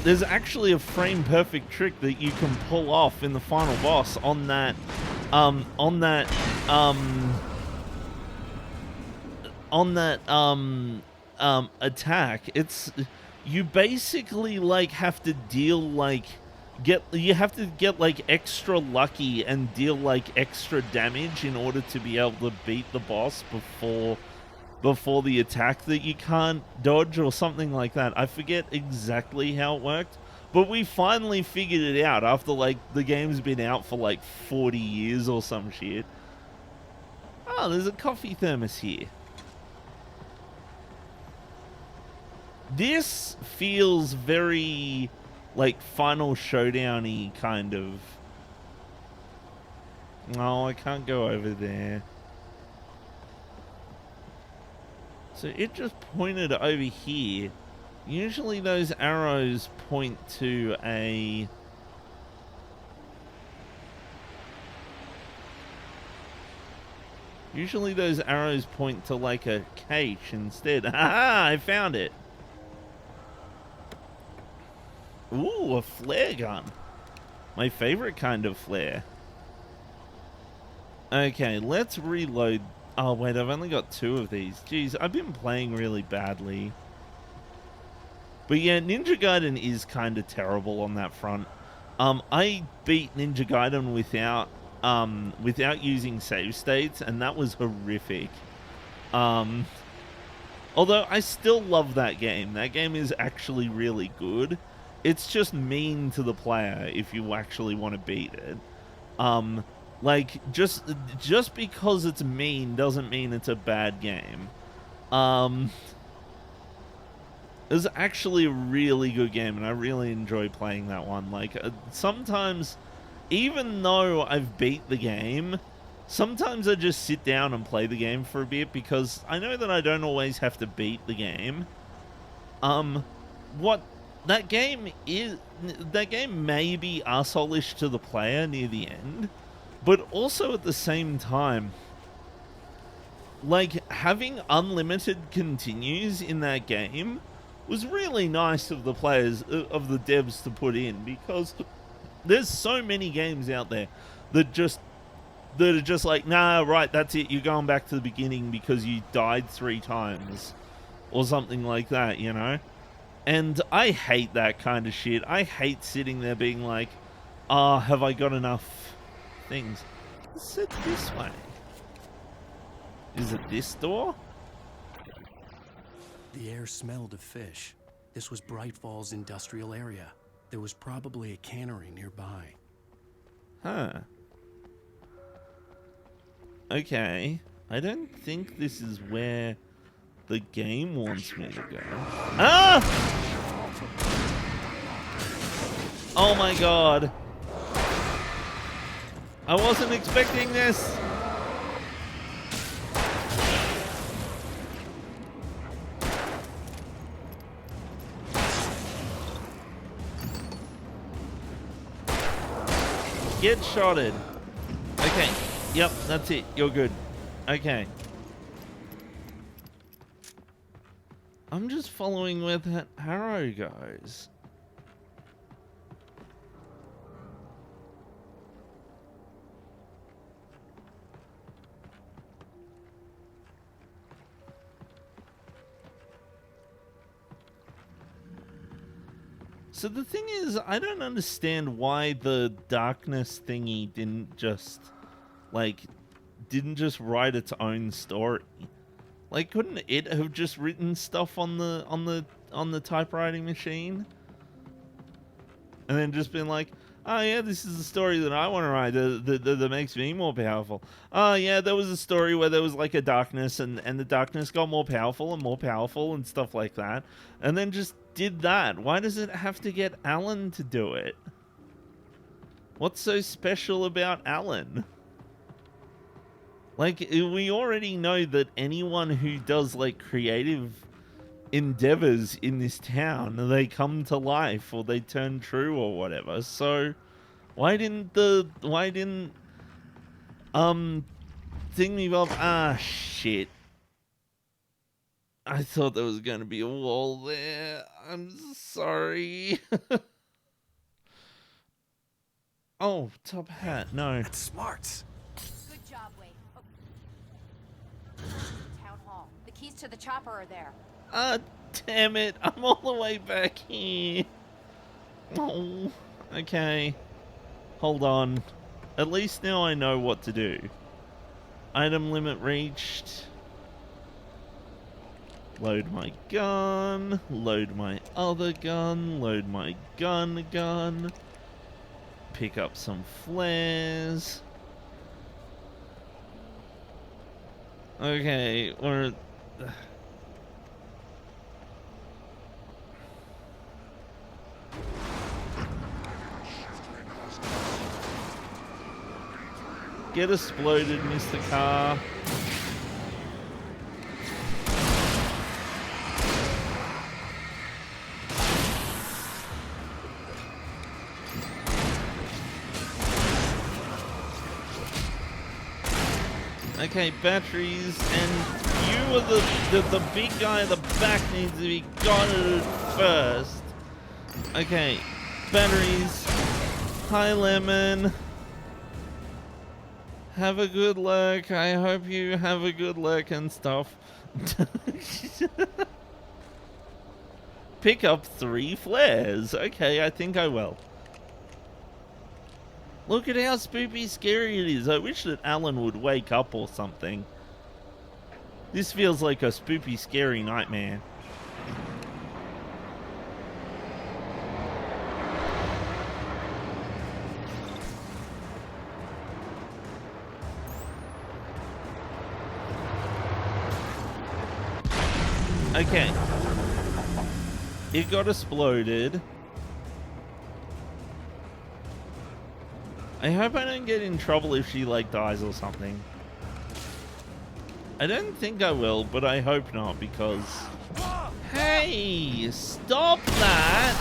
there's actually a frame-perfect trick that you can pull off in the final boss on that attack. It's, you basically like have to deal like, you have to get like extra lucky and deal like extra damage in order to be able to beat the boss before the attack that you can't dodge or something like that. I forget exactly how it worked, but we finally figured it out after like the game's been out for like 40 years or some shit. Oh, there's a coffee thermos here. This feels very, like, Final Showdown-y kind of. No, I can't go over there. So it just pointed over here. Usually those arrows point to a... Usually those arrows point to like a cache instead. Aha! I found it! Ooh, a flare gun. My favorite kind of flare. Okay, let's reload. Oh wait, I've only got 2 of these. Jeez, I've been playing really badly. But yeah, Ninja Gaiden is kind of terrible on that front. I beat Ninja Gaiden without using save states, and that was horrific. Although I still love that game. That game is actually really good. It's just mean to the player if you actually want to beat it. Like, just because it's mean doesn't mean it's a bad game. It's actually a really good game, and I really enjoy playing that one. Like, sometimes, even though I've beat the game, sometimes I just sit down and play the game for a bit, because I know that I don't always have to beat the game. That game may be arseholeish to the player near the end, but also at the same time, like, having unlimited continues in that game was really nice of the players, of the devs to put in, because there's so many games out there that are just like, nah, right, that's it, you're going back to the beginning because you died 3 times, or something like that, you know? And I hate that kind of shit. I hate sitting there being like, have I got enough things? Let's sit this way. Is it this door? The air smelled of fish. This was Bright Falls industrial area. There was probably a cannery nearby. Huh. Okay. I don't think this is where the game wants me to go. Ah! Oh my god. I wasn't expecting this. Get shotted. Okay. Yep, that's it. You're good. Okay. I'm just following where that arrow goes. So the thing is, I don't understand why the darkness thingy didn't just write its own story. Like, couldn't it have just written stuff on the typewriting machine? And then just been like, oh yeah, this is the story that I want to write that makes me more powerful. Oh yeah, there was a story where there was like a darkness and the darkness got more powerful and stuff like that. And then just did that. Why does it have to get Alan to do it? What's so special about Alan? Like, we already know that anyone who does, like, creative endeavors in this town, they come to life or they turn true or whatever. So, why didn't Thingy Bob... Ah, shit. I thought there was going to be a wall there. I'm sorry. Oh, top hat. No. That's smart. Good job, Wade. Town hall. The keys to the chopper are there. Ah, damn it. I'm all the way back here. Oh, okay. Hold on. At least now I know what to do. Item limit reached. Load my gun. Load my other gun. Load my gun. Pick up some flares. Okay, or... Get exploded, Mr. Car. Okay, batteries, and you are the big guy at the back needs to be got first. Okay, batteries. Hi, Lemon. Have a good look. I hope you have a good look and stuff. Pick up 3 flares. Okay, I think I will. Look at how spoopy scary it is. I wish that Alan would wake up or something. This feels like a spoopy scary nightmare. Okay. It got exploded. I hope I don't get in trouble if she, like, dies or something. I don't think I will, but I hope not, because... Hey! Stop that!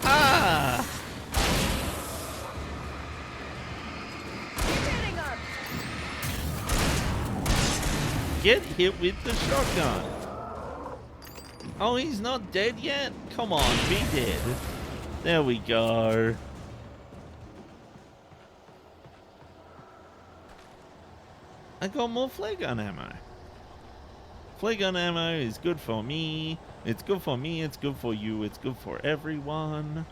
Ah! Get hit with the shotgun. Oh, he's not dead yet? Come on, be dead. There we go. I got more flare gun ammo. Flare gun ammo is good for me. It's good for me. It's good for you. It's good for everyone.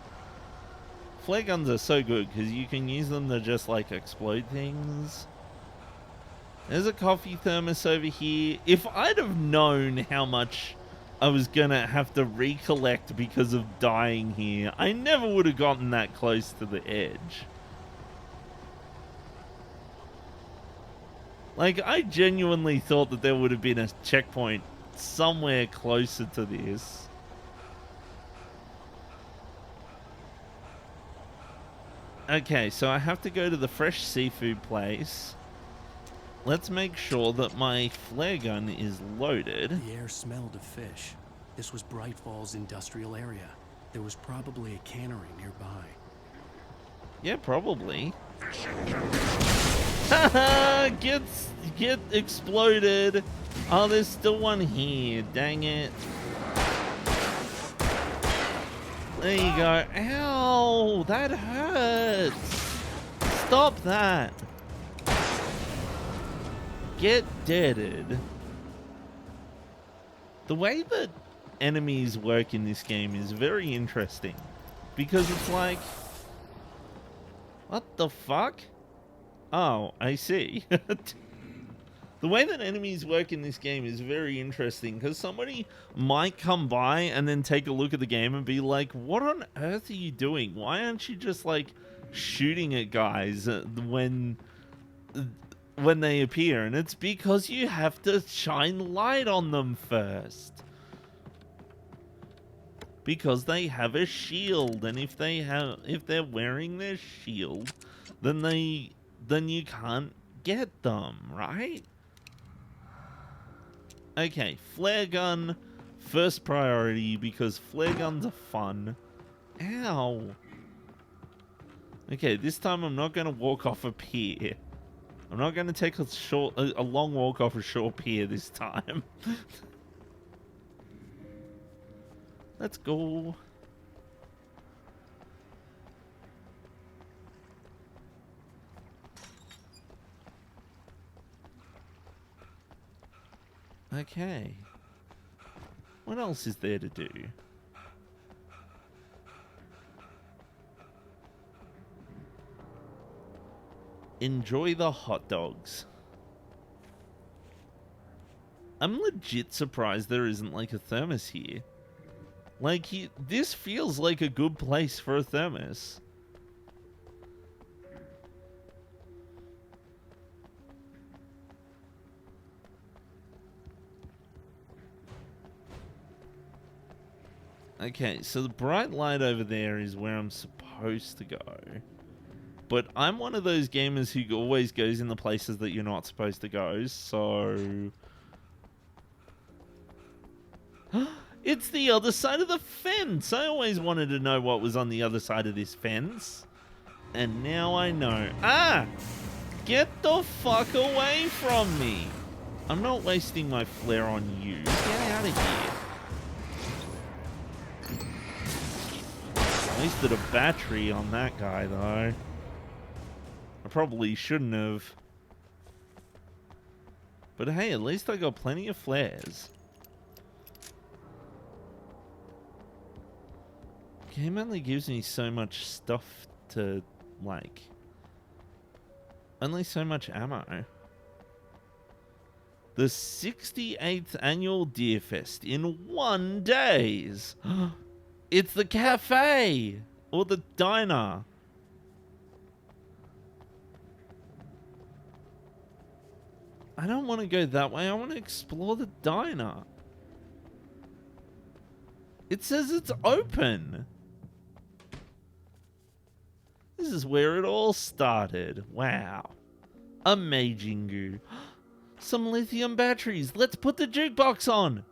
Flare guns are so good because you can use them to just like explode things. There's a coffee thermos over here. If I'd have known how much I was gonna have to recollect because of dying here, I never would have gotten that close to the edge. Like, I genuinely thought that there would have been a checkpoint somewhere closer to this. Okay, so I have to go to the fresh seafood place. Let's make sure that my flare gun is loaded. The air smelled of fish. This was Bright Falls industrial area. There was probably a cannery nearby. Yeah, probably. Haha! Get exploded. Oh, there's still one here. Dang it. There you go. Ow! That hurts. Stop that. Get deaded. The way that enemies work in this game is very interesting. Because it's like... What the fuck? Oh, I see. The way that enemies work in this game is very interesting. Because somebody might come by and then take a look at the game and be like, what on earth are you doing? Why aren't you just like shooting at guys when they appear? And it's because you have to shine light on them first. Because they have a shield, and if they're wearing their shield, then you can't get them, right? Okay, flare gun first priority because flare guns are fun. Ow. Okay, this time I'm not going to walk off a pier. I'm not going to take a long walk off a short pier this time. Let's go. Okay. What else is there to do? Enjoy the hot dogs. I'm legit surprised there isn't like a thermos here. Like, this feels like a good place for a thermos. Okay, so the bright light over there is where I'm supposed to go. But I'm one of those gamers who always goes in the places that you're not supposed to go, so... It's the other side of the fence! I always wanted to know what was on the other side of this fence. And now I know. Ah! Get the fuck away from me! I'm not wasting my flare on you. Get out of here. Wasted a battery on that guy, though. I probably shouldn't have. But hey, at least I got plenty of flares. Game only gives me so much stuff to, like... Only so much ammo. The 68th Annual Deer Fest in 1 day. It's the cafe! Or the diner. I don't want to go that way. I want to explore the diner. It says it's open. This is where it all started. Wow. Amazing goo. Some lithium batteries. Let's put the jukebox on.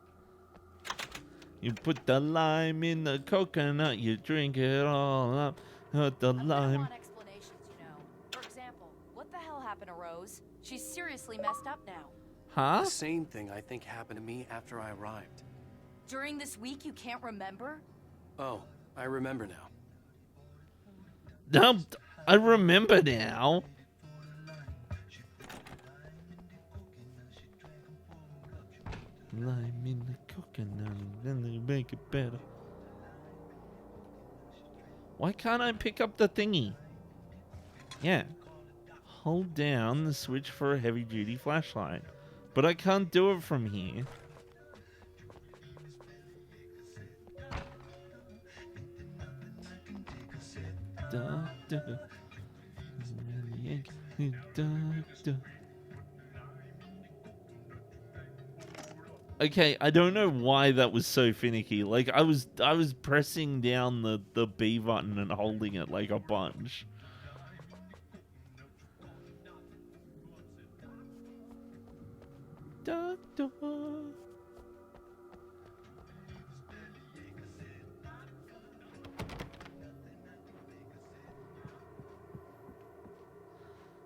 You put the lime in the coconut, you drink it all up. Put the lime. Want explanations, you know. For example, what the hell happened to Rose? She's seriously messed up now. Huh? The same thing I think happened to me after I arrived. During this week, you can't remember? Oh, I remember now. No, I remember now. Lime in the coconut, then they make it better. Why can't I pick up the thingy? Yeah. Hold down the switch for a heavy duty flashlight. But I can't do it from here. Okay, I don't know why that was so finicky. Like I was pressing down the B button and holding it like a bunch.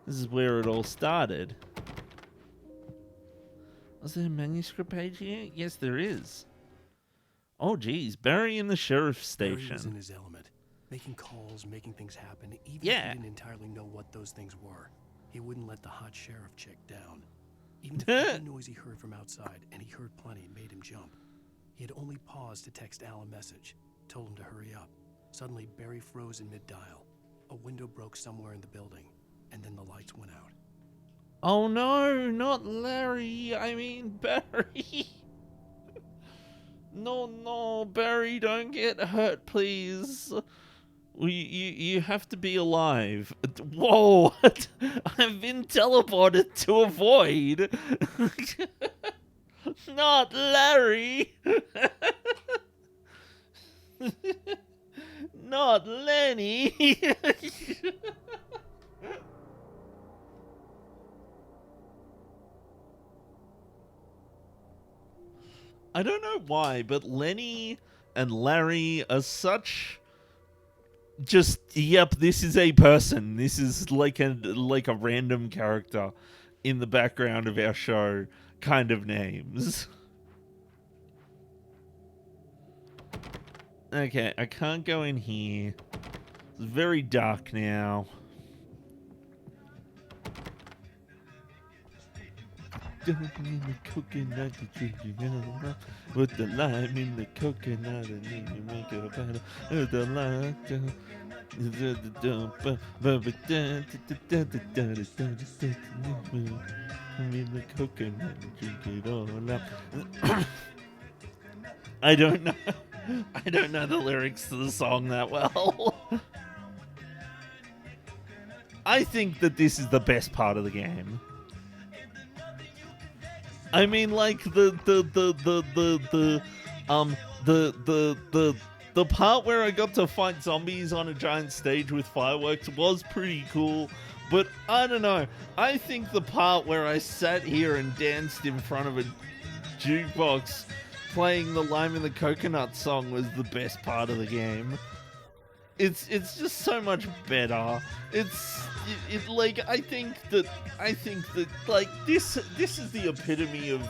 This is where it all started. Was there a manuscript page here? Yes, there is. Oh, geez. Barry in the sheriff's station. Barry was in his element, making calls, making things happen, even if he didn't entirely know what those things were. He wouldn't let the hot sheriff chick down. Even if every noise he heard from outside, and he heard plenty, made him jump. He had only paused to text Al a message, told him to hurry up. Suddenly, Barry froze in mid-dial. A window broke somewhere in the building, and then the lights went out. Oh no, not Larry. I mean Barry. No, Barry, don't get hurt, please. You have to be alive. Whoa, I've been teleported to avoid. Not Larry. Not Lenny. I don't know why, but Lenny and Larry are such just, yep, this is a person. This is like a random character in the background of our show kind of names. Okay, I can't go in here. It's very dark now. In the coconut, you drink it up. With the lime in the coconut, and then you make it better. With the lime, in the coconut, drink it all up. I don't know. I don't know the lyrics to the song that well. I think that this is the best part of the game. I mean, like the The part where I got to fight zombies on a giant stage with fireworks was pretty cool, but I don't know. I think the part where I sat here and danced in front of a jukebox playing the Lime and the Coconut song was the best part of the game. It's just so much better. It's like I think that like this is the epitome of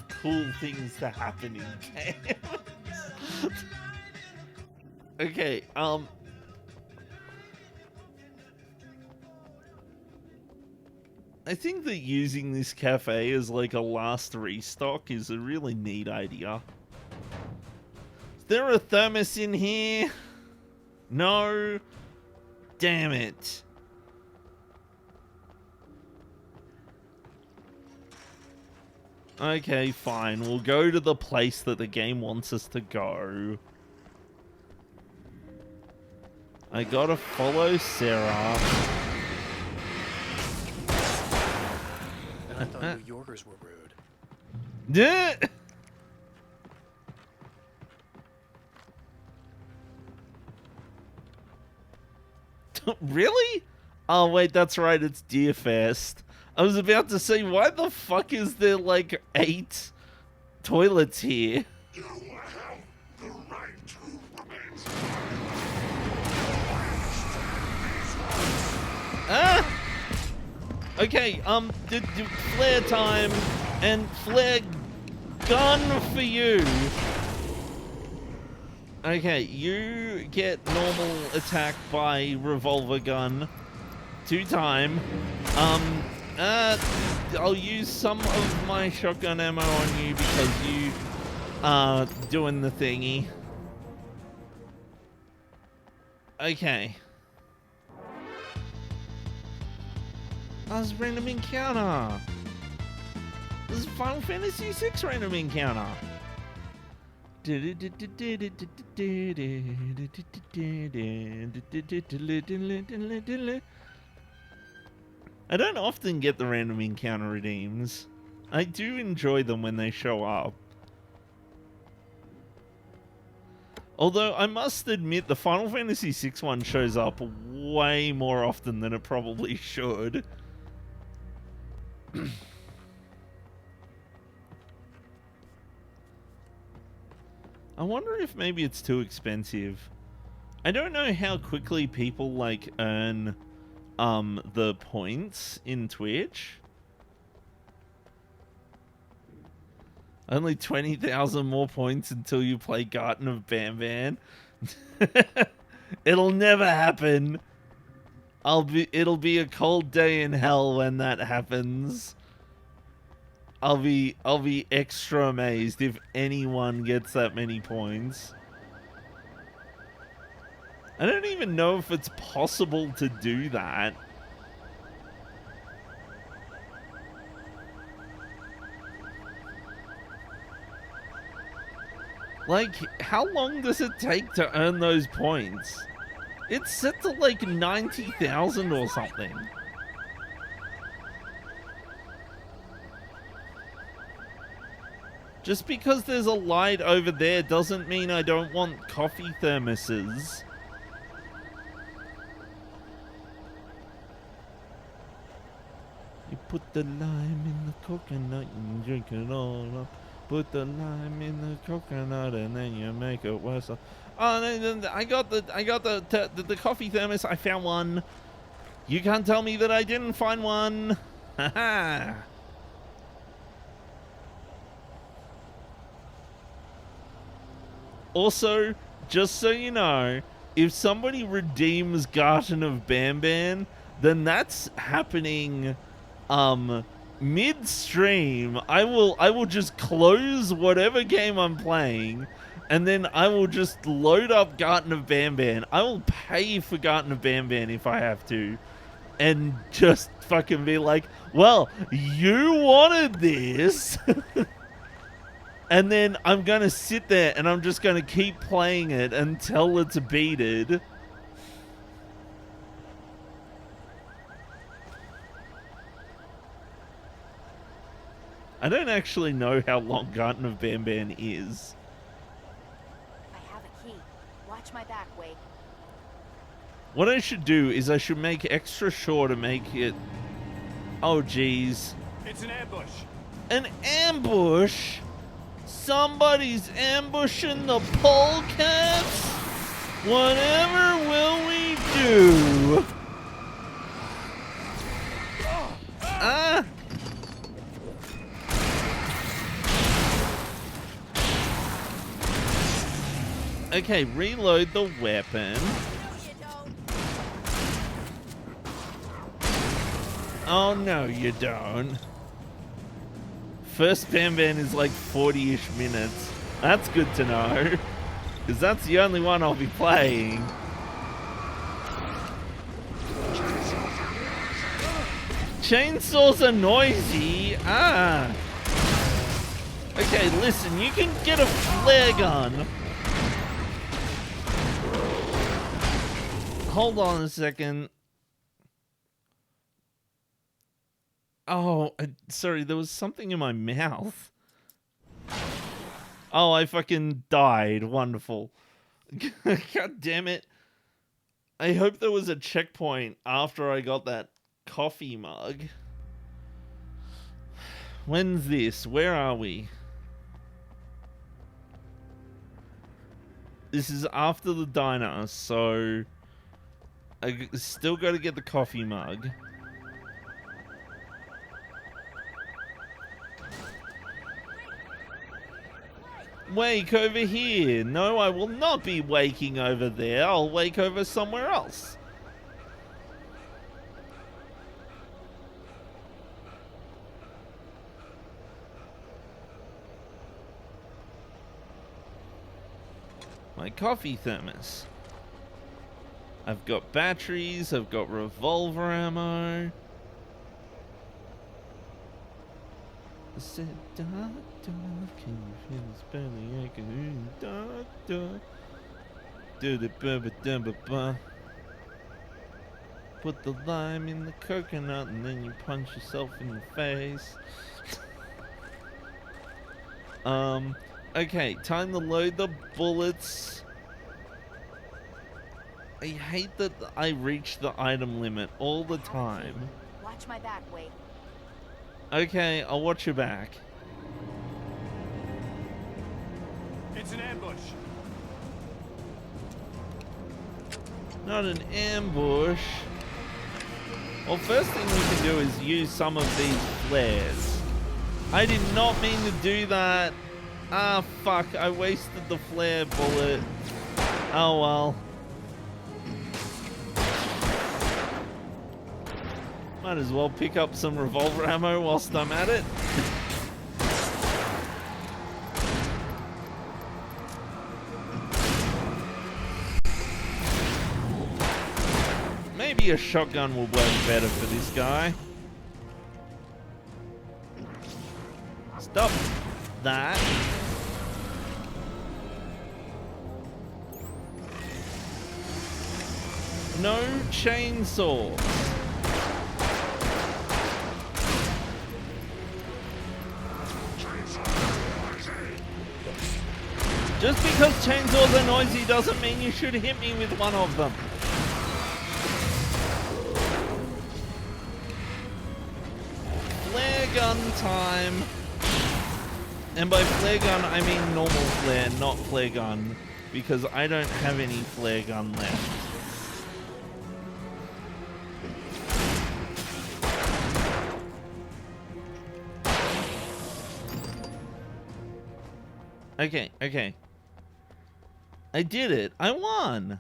cool things to happen in games. Okay, I think that using this cafe as like a last restock is a really neat idea. Is there a thermos in here? No. Damn it. Okay, fine. We'll go to the place that the game wants us to go. I gotta follow Sarah. And I thought New Yorkers were rude. Yeah. Really? Oh wait, that's right, it's Deerfest. I was about to say, why the fuck is there like 8 toilets here? You have the right to remain. Ah! Okay, flare time and flare gun for you. Okay, you get normal attack by revolver gun 2 time. I'll use some of my shotgun ammo on you because you are doing the thingy. Okay. That was a random encounter. This is Final Fantasy VI random encounter. I don't often get the random encounter redeems. I do enjoy them when they show up. Although I must admit the Final Fantasy VI one shows up way more often than it probably should. I wonder if maybe it's too expensive. I don't know how quickly people like earn the points in Twitch. Only 20,000 more points until you play Garten of Banban. It'll never happen. It'll be a cold day in hell when that happens. I'll be extra amazed if anyone gets that many points. I don't even know if it's possible to do that. Like, how long does it take to earn those points? It's set to like 90,000 or something. Just because there's a light over there doesn't mean I don't want coffee thermoses. You put the lime in the coconut and drink it all up. Put the lime in the coconut and then you make it worse. Oh, I got the coffee thermos. I found one. You can't tell me that I didn't find one. Haha. Also, just so you know, if somebody redeems Garten of Banban, then that's happening midstream. I will just close whatever game I'm playing, and then I will just load up Garten of Banban. I will pay for Garten of Banban if I have to, and just fucking be like, well, you wanted this. And then I'm going to sit there and I'm just going to keep playing it until it's beated. I don't actually know how long Garten of Banban is. I have a key. Watch Watch my back, Wake. What I should do is I should make extra sure to make it... Oh, jeez. It's an ambush. An ambush? Somebody's ambushing the polecats? Whatever will we do? Ah! Okay, reload the weapon. Oh, no, you don't. First Bam Bam is like 40-ish minutes. That's good to know. Because that's the only one I'll be playing. Chainsaws are noisy. Ah. Okay, listen, you can get a flare gun. Hold on a second. Oh, sorry, there was something in my mouth. Oh, I fucking died. Wonderful. God damn it. I hope there was a checkpoint after I got that coffee mug. When's this? Where are we? This is after the diner, so I still got to get the coffee mug. Wake over here. No, I will not be waking over there. I'll wake over somewhere else. My coffee thermos. I've got batteries. I've got revolver ammo. I said, doctor, can you feel this belly aching? Doctor, do the ba-ba-da-ba-ba. Put the lime in the coconut and then you punch yourself in the face. Okay, time to load the bullets. I hate that I reach the item limit all the time. Watch my back, Wake. Okay, I'll watch your back. It's an ambush. Not an ambush. Well, first thing we can do is use some of these flares. I did not mean to do that. Ah, fuck. I wasted the flare bullet. Oh, well. Might as well pick up some revolver ammo whilst I'm at it. Maybe a shotgun will work better for this guy. Stop that. No chainsaw. Just because chainsaws are noisy doesn't mean you should hit me with one of them. Flare gun time. And by flare gun, I mean normal flare, not flare gun. Because I don't have any flare gun left. Okay, okay. I did it. I won.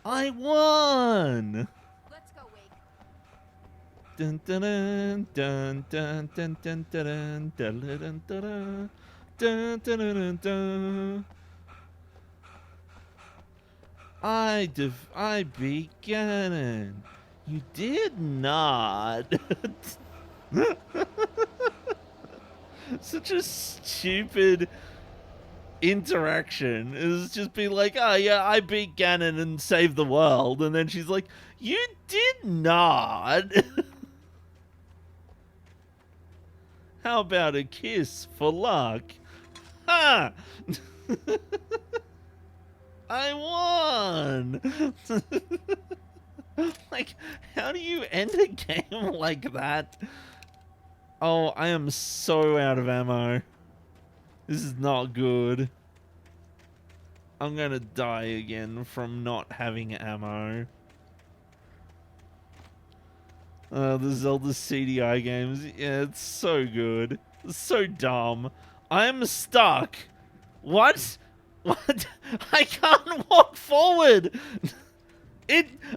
I won. Let's go, Wake. Dun dun dun dun dun dun dun dun dun dun dun dun dun. I beat Ganon. You did not. Such a stupid interaction. It was just be like, oh yeah, I beat Ganon and saved the world. And then she's like, you did not. How about a kiss for luck? Ha! I won! Like, how do you end a game like that? Oh, I am so out of ammo. This is not good. I'm gonna die again from not having ammo. The Zelda CDI games. Yeah, it's so good. It's so dumb. I'm stuck. What? What? I can't walk forward.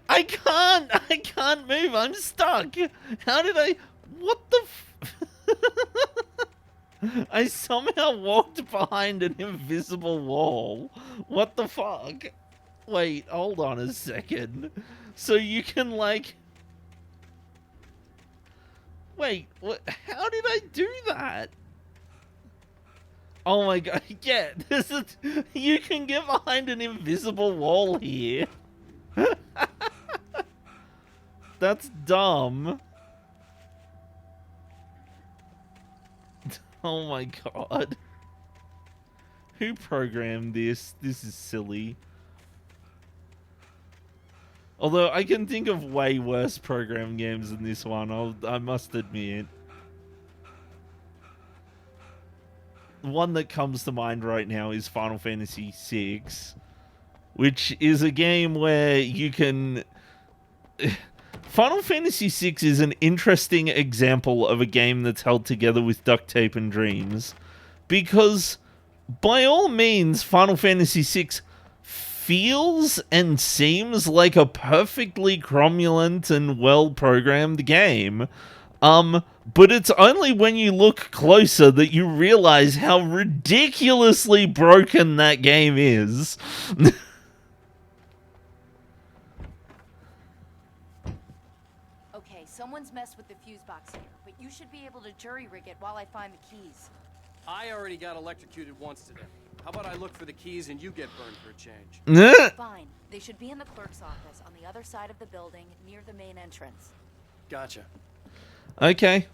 I can't move. I'm stuck. How did I? What the? I somehow walked behind an invisible wall. What the fuck? Wait, hold on a second. So you can like... Wait, what? How did I do that? Oh my god, yeah, this is... You can get behind an invisible wall here. That's dumb. Oh my god. Who programmed this? This is silly. Although I can think of way worse programming games than this one, I must admit. The one that comes to mind right now is Final Fantasy VI, which is a game where you can... Final Fantasy VI is an interesting example of a game that's held together with duct tape and dreams, because by all means Final Fantasy VI feels and seems like a perfectly cromulent and well-programmed game, but it's only when you look closer that you realize how ridiculously broken that game is. Someone's messed with the fuse box here, but you should be able to jury-rig it while I find the keys. I already got electrocuted once today. How about I look for the keys and you get burned for a change? Fine. They should be in the clerk's office on the other side of the building, near the main entrance. Gotcha. Okay.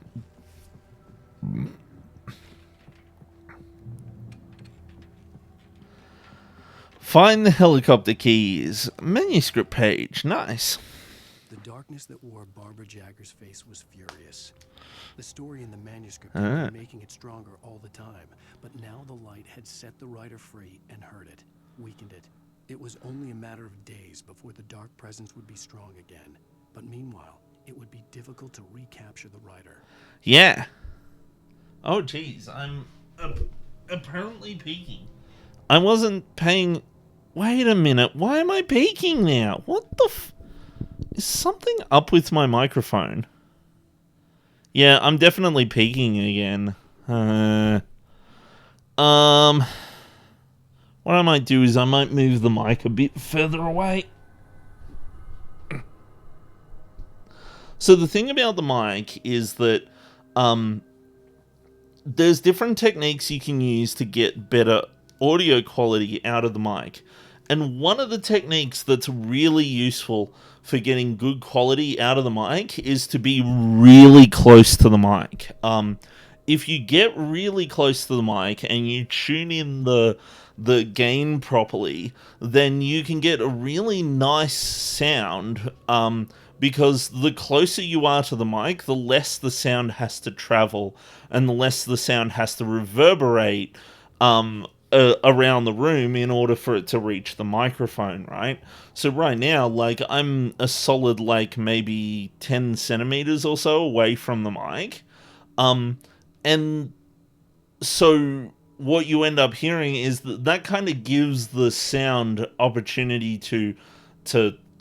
Find the helicopter keys. Manuscript page. Nice. The darkness that wore Barbara Jagger's face was furious. The story in the manuscript had been making it stronger all the time, but now the light had set the writer free and hurt it, weakened it. It was only a matter of days before the dark presence would be strong again. But meanwhile, it would be difficult to recapture the writer. Yeah. Oh, geez. I'm apparently peeking. I wasn't paying... Wait a minute. Why am I peeking now? What the f... Is something up with my microphone? Yeah, I'm definitely peeking again. What I might do is I might move the mic a bit further away. So the thing about the mic is that there's different techniques you can use to get better audio quality out of the mic. And one of the techniques that's really useful for getting good quality out of the mic is to be really close to the mic. If you get really close to the mic and you tune in the gain properly, then you can get a really nice sound, because the closer you are to the mic, the less the sound has to travel and the less the sound has to reverberate around the room in order for it to reach the microphone, right? So right now, like, I'm a solid, like, maybe 10 centimeters or so away from the mic. And so what you end up hearing is that kind of gives the sound opportunity to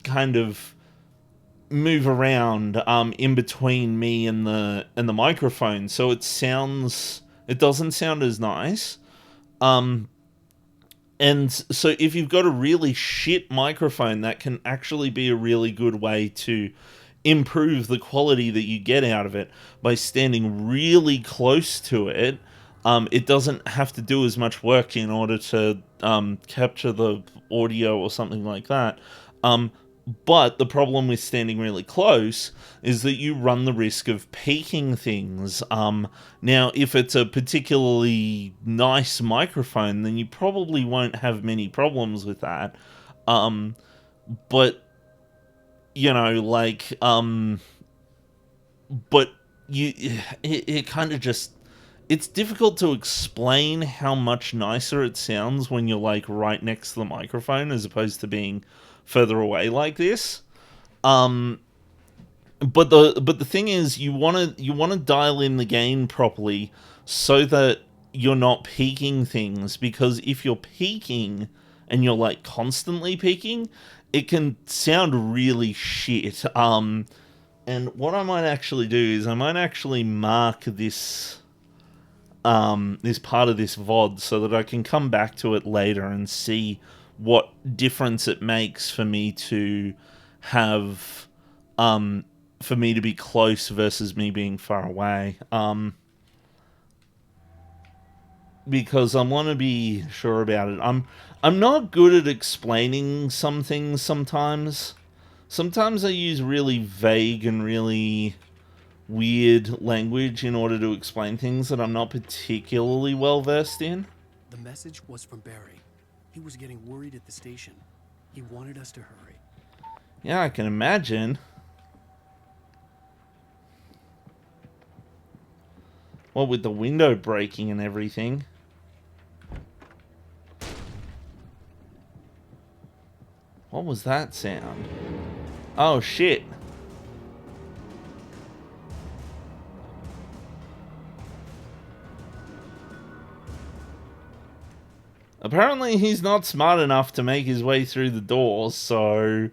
kind of move around in between me and the microphone. So it doesn't sound as nice. And so if you've got a really shit microphone, that can actually be a really good way to improve the quality that you get out of it by standing really close to it. It doesn't have to do as much work in order to capture the audio or something like that. But the problem with standing really close is that you run the risk of peaking things. Now, if it's a particularly nice microphone, then you probably won't have many problems with that. But, you know, like, but it kind of just, it's difficult to explain how much nicer it sounds when you're, like, right next to the microphone as opposed to being further away like this. But the thing is, you want to dial in the gain properly so that you're not peaking things, because if you're peaking and you're like constantly peaking, it can sound really shit. And what I might actually do is I might actually mark this this part of this VOD so that I can come back to it later and see what difference it makes for me to have, for me to be close versus me being far away. Because I want to be sure about it. I'm not good at explaining some things sometimes. Sometimes I use really vague and really weird language in order to explain things that I'm not particularly well versed in. The message was from Barry. He was getting worried at the station. He wanted us to hurry. Yeah, I can imagine. Well, with the window breaking and everything. What was that sound? Oh, shit. Apparently he's not smart enough to make his way through the doors, so...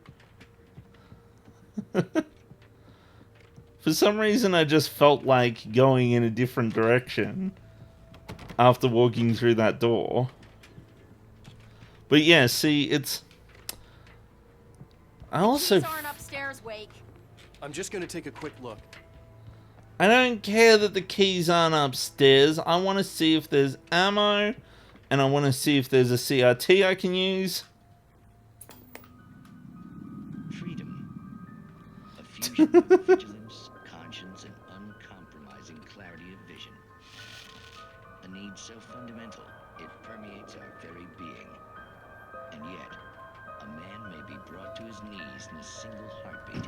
For some reason I just felt like going in a different direction after walking through that door. But yeah, see, it's... I also... Keys aren't upstairs, Wake. I'm just gonna take a quick look. I don't care that the keys aren't upstairs. I want to see if there's ammo, and I want to see if there's a CRT I can use. Freedom. A fusion of vigilance, conscience, and uncompromising clarity of vision. A need so fundamental, it permeates our very being. And yet, a man may be brought to his knees in a single heartbeat.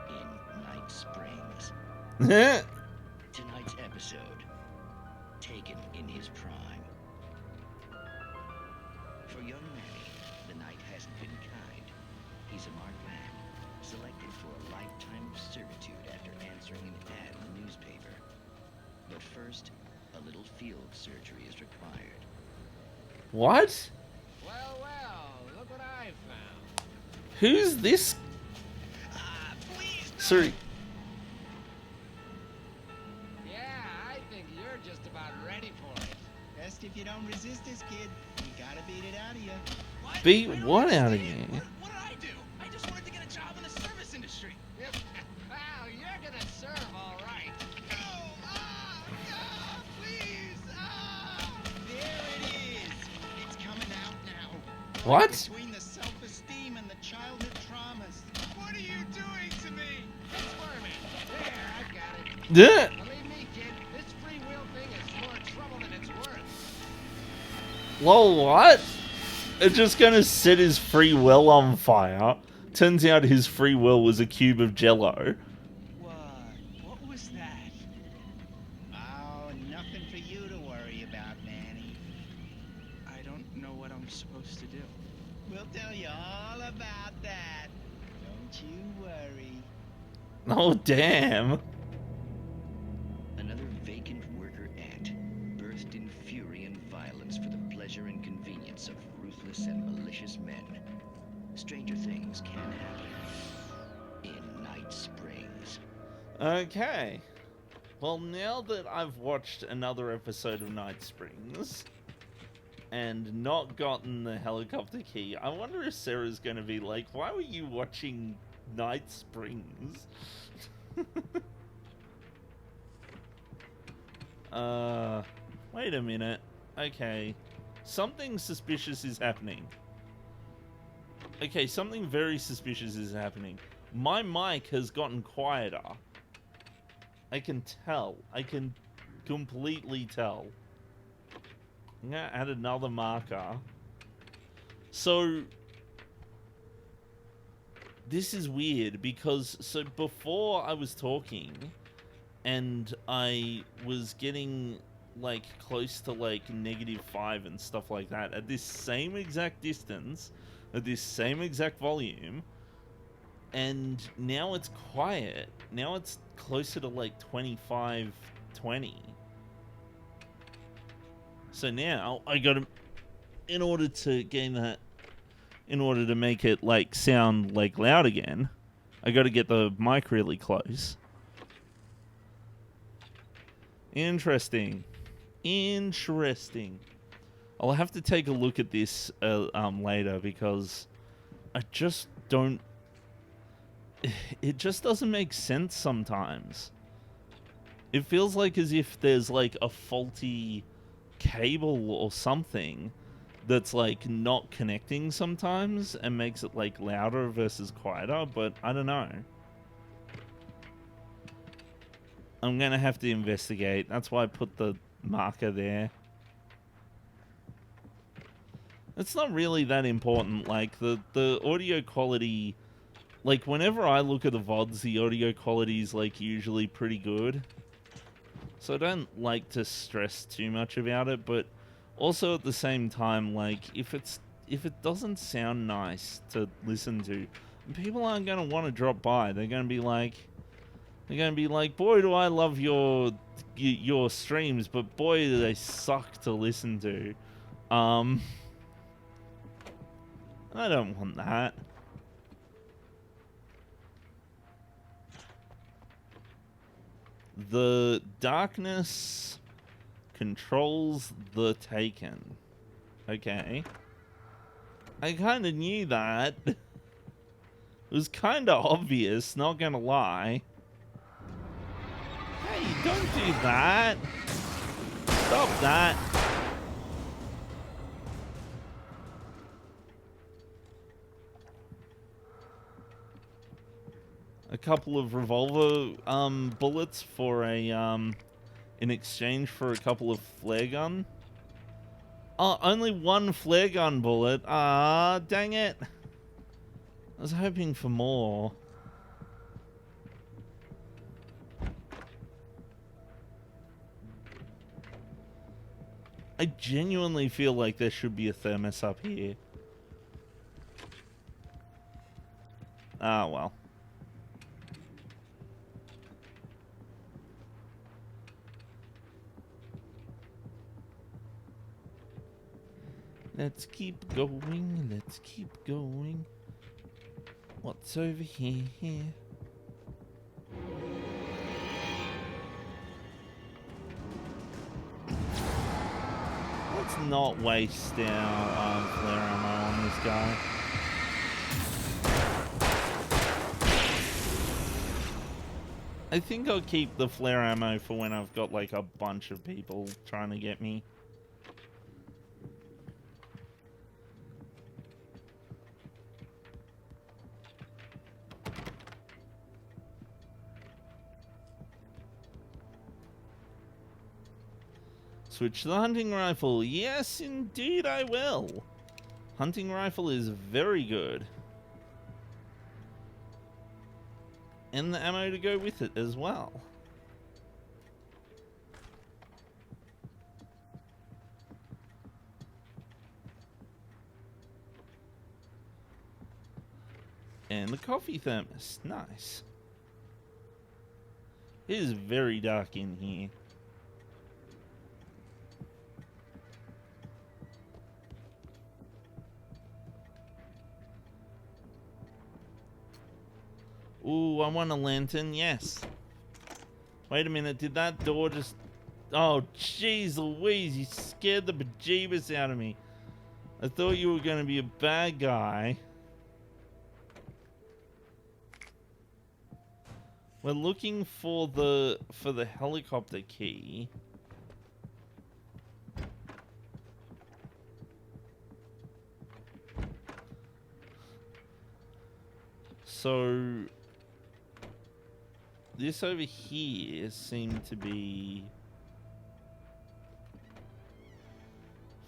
In Night Springs. Tonight's episode, taken in his prime. For young Manny, the night hasn't been kind. He's a marked man, selected for a lifetime of servitude after answering an ad in the newspaper. But first, a little field surgery is required. What? Well, look what I found. Who's this? Sorry. Yeah, I think you're just about ready for it. Best if you don't resist this, kid. You gotta beat it out of you. Beat what out of you? What did I do? I just wanted to get a job in the service industry. Wow, you're gonna serve all right. Please! There it is. It's coming out now. What? Between the self-esteem and the childhood traumas. What are you doing to me? It's squirming. There, I've got it. Yeah. Believe me, kid, this free will thing is more trouble than it's worth. Lol, what? It's just gonna set his free will on fire. Turns out his free will was a cube of jello. What was that? Oh, nothing for you to worry about, Manny. I don't know what I'm supposed to do. We'll tell you all about that. Don't you worry. Oh, damn. Another vacant worker ant, birthed in fury and violence for the pleasure and convenience of ruthless and malicious men. Stranger things can happen in Night Springs. Okay. Well, now that I've watched another episode of Night Springs and not gotten the helicopter key, I wonder if Sarah's going to be like, why were you watching Night Springs? Wait a minute. Okay. Something suspicious is happening. Okay, something very suspicious is happening. My mic has gotten quieter. I can tell. I can completely tell. I'm gonna add another marker. So this is weird because so before I was talking and I was getting like close to like -5 and stuff like that at this same exact distance, at this same exact volume, and now it's quiet. Now it's closer to like 25, 20. So now I gotta, in order to gain that, in order to make it like sound like loud again, I gotta get the mic really close. Interesting. Interesting. I'll have to take a look at this later because I just don't... It just doesn't make sense sometimes. It feels like as if there's like a faulty cable or something that's like not connecting sometimes and makes it like louder versus quieter, but I don't know. I'm gonna have to investigate. That's why I put the marker there. It's not really that important. Like the audio quality, like whenever I look at the VODs, the audio quality is like usually pretty good. So I don't like to stress too much about it, but also at the same time, like if it doesn't sound nice to listen to, people aren't gonna want to drop by. They're gonna be like, boy, do I love your streams, but boy, do they suck to listen to. I don't want that. The darkness controls the Taken. Okay. I kind of knew that. It was kind of obvious, not gonna lie. Hey, don't do that. Stop that. A couple of revolver bullets for a in exchange for a couple of flare gun. Oh, only one flare gun bullet. Ah, dang it. I was hoping for more. I genuinely feel like there should be a thermos up here. Ah, well. Let's keep going, let's keep going. What's over here? Let's not waste our flare ammo on this guy. I think I'll keep the flare ammo for when I've got like a bunch of people trying to get me. Switch to the hunting rifle. Yes, indeed I will. Hunting rifle is very good. And the ammo to go with it as well. And the coffee thermos. Nice. It is very dark in here. Ooh, I want a lantern, yes. Wait a minute, did that door just... Oh, jeez Louise, you scared the bejeebus out of me. I thought you were going to be a bad guy. We're looking for the helicopter key. So this over here seemed to be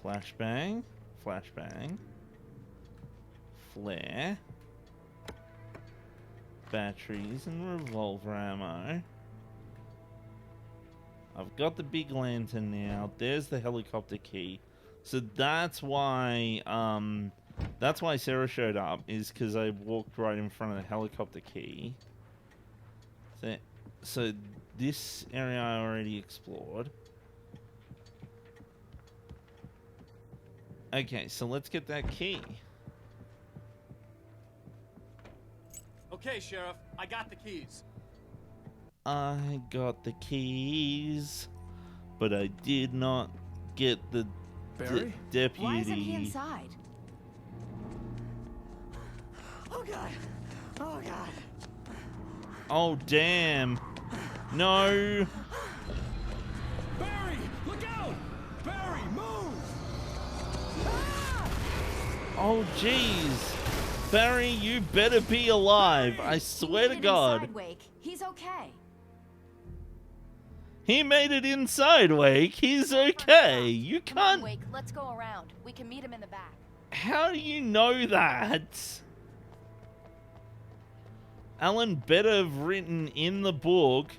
flashbang, flashbang, flare, batteries and revolver ammo. I've got the big lantern now. There's the helicopter key. So that's why Sarah showed up, is because I walked right in front of the helicopter key. So this area I already explored. Okay, so let's get that key. Okay, Sheriff, I got the keys. I got the keys, but I did not get the deputy. Why isn't he inside? Oh god! Oh god! Oh damn! No! Barry, look out! Barry, move! Oh jeez! Barry, you better be alive! I swear to God! Inside, Wake. He's okay. He made it inside, Wake. He's okay. You Come on, can't. Wake. Let's go around. We can meet him in the back. How do you know that? Alan better have written in the book,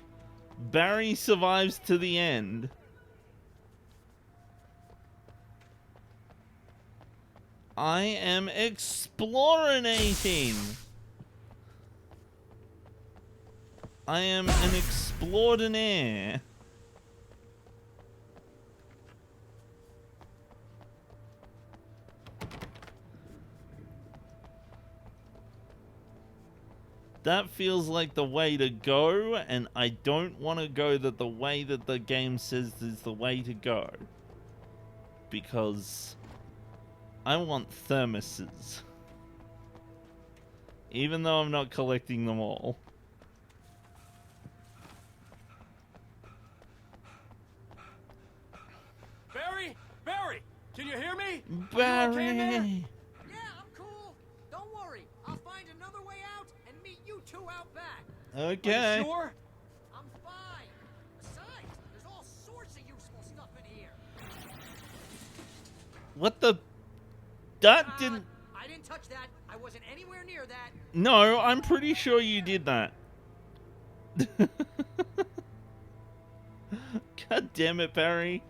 Barry survives to the end. I am explorinating. I am an explordinaire. That feels like the way to go, and I don't want to go the way that the game says is the way to go. Because I want thermoses. Even though I'm not collecting them all. Barry? Barry! Can you hear me? Barry! Are you okay in there? Yeah, I'm cool. Don't worry. I'll find another way out and meet you two out back. Okay. Are you sure? I'm fine. Besides, there's all sorts of useful stuff in here. What the? That didn't. I didn't touch that. I wasn't anywhere near that. No, I'm pretty sure you did that. God damn it, Barry.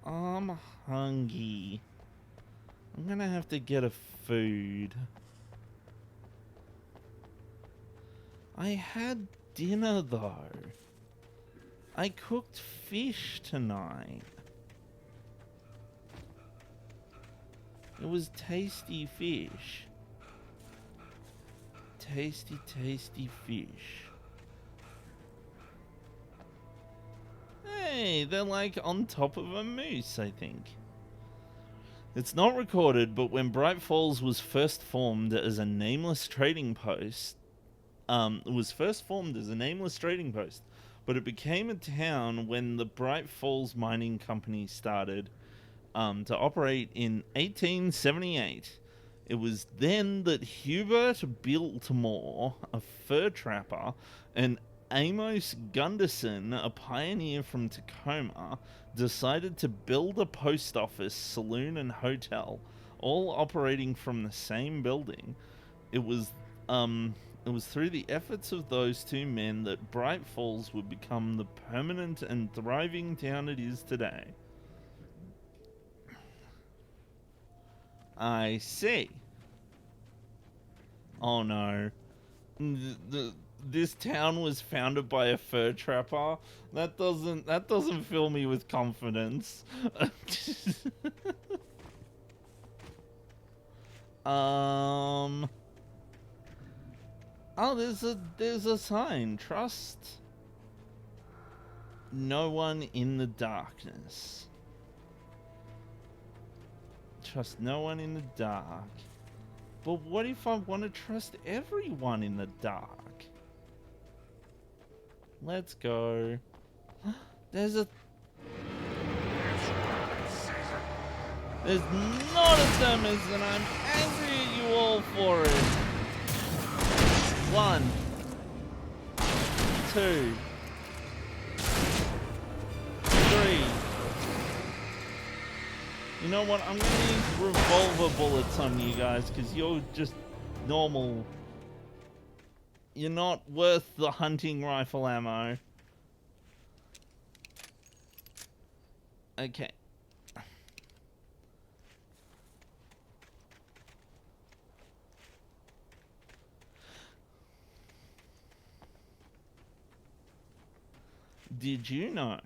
I'm hungry. I'm gonna have to get a food. I had dinner though. I cooked fish tonight. It was tasty fish. Tasty, tasty fish. Hey, they're like on top of a moose, I think. It's not recorded, but when Bright Falls was first formed as a nameless trading post, but it became a town when the Bright Falls Mining Company started to operate in 1878. It was then that Hubert Biltmore, a fur trapper, and Amos Gunderson, a pioneer from Tacoma, decided to build a post office, saloon, and hotel, all operating from the same building. It was through the efforts of those two men that Bright Falls would become the permanent and thriving town it is today. I see. Oh no. This town was founded by a fur trapper. That doesn't fill me with confidence. Oh, there's a sign. Trust no one in the darkness. Trust no one in the dark. But what if I want to trust everyone in the dark? Let's go. There's not a thermos, and I'm angry at you all for it. 1, 2, 3. You know what? I'm gonna use revolver bullets on you guys because you're just normal. You're not worth the hunting rifle ammo. Okay. Did you know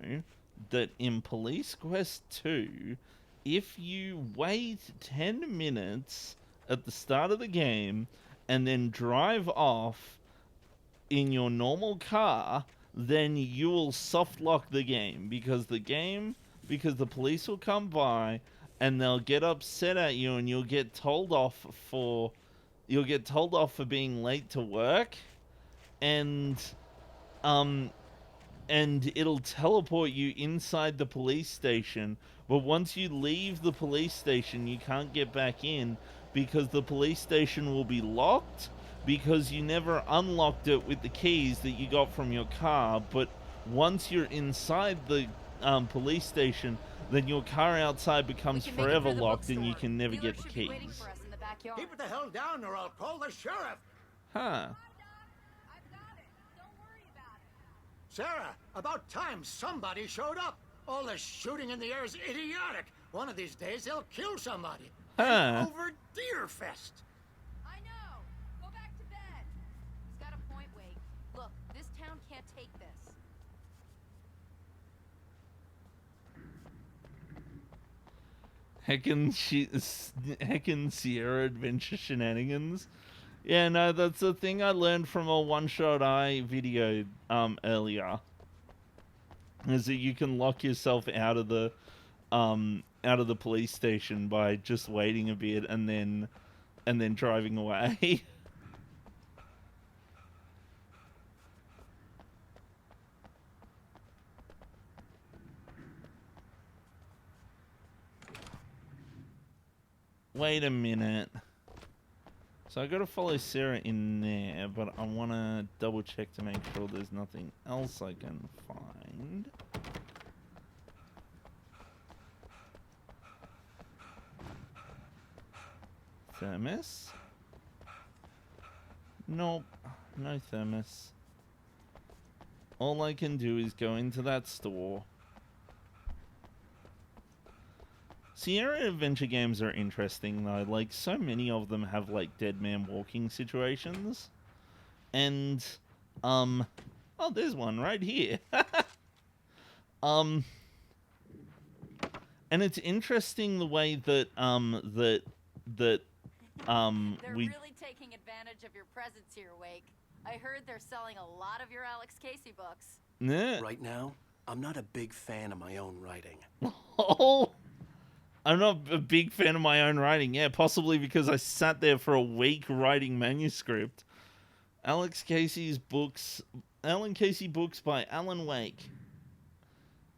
that in Police Quest 2, if you wait 10 minutes at the start of the game and then drive off in your normal car, then you will soft lock the game because the police will come by and they'll get upset at you and you'll get told off for being late to work, and it'll teleport you inside the police station. But once you leave the police station, you can't get back in because the police station will be locked because you never unlocked it with the keys that you got from your car. But once you're inside the police station, then your car outside becomes forever locked and you can never get the keys. Keep it the hell down or I'll call the sheriff. Huh. Sarah, about time somebody showed up. All this shooting in the air is idiotic. One of these days they'll kill somebody. Huh. Over Deerfest. I know. Go back to bed. He's got a point, Wake. Look, this town can't take this. Heckin' Sierra Adventure Shenanigans. Yeah, no, that's the thing I learned from a One Shot Eye video earlier. Is that you can lock yourself out of the police station by just waiting a bit and then driving away. Wait a minute. So I gotta follow Sarah in there, but I wanna double check to make sure there's nothing else I can find. Thermos? Nope, no thermos. All I can do is go into that store. Sierra Adventure games are interesting though, like so many of them have like dead man walking situations. And oh, there's one right here. And it's interesting the way that They're really taking advantage of your presence here, Wake. I heard they're selling a lot of your Alex Casey books. Nah. Right now, I'm not a big fan of my own writing. Oh, I'm not a big fan of my own writing. Yeah, possibly because I sat there for a week writing manuscript. Alan Casey books by Alan Wake.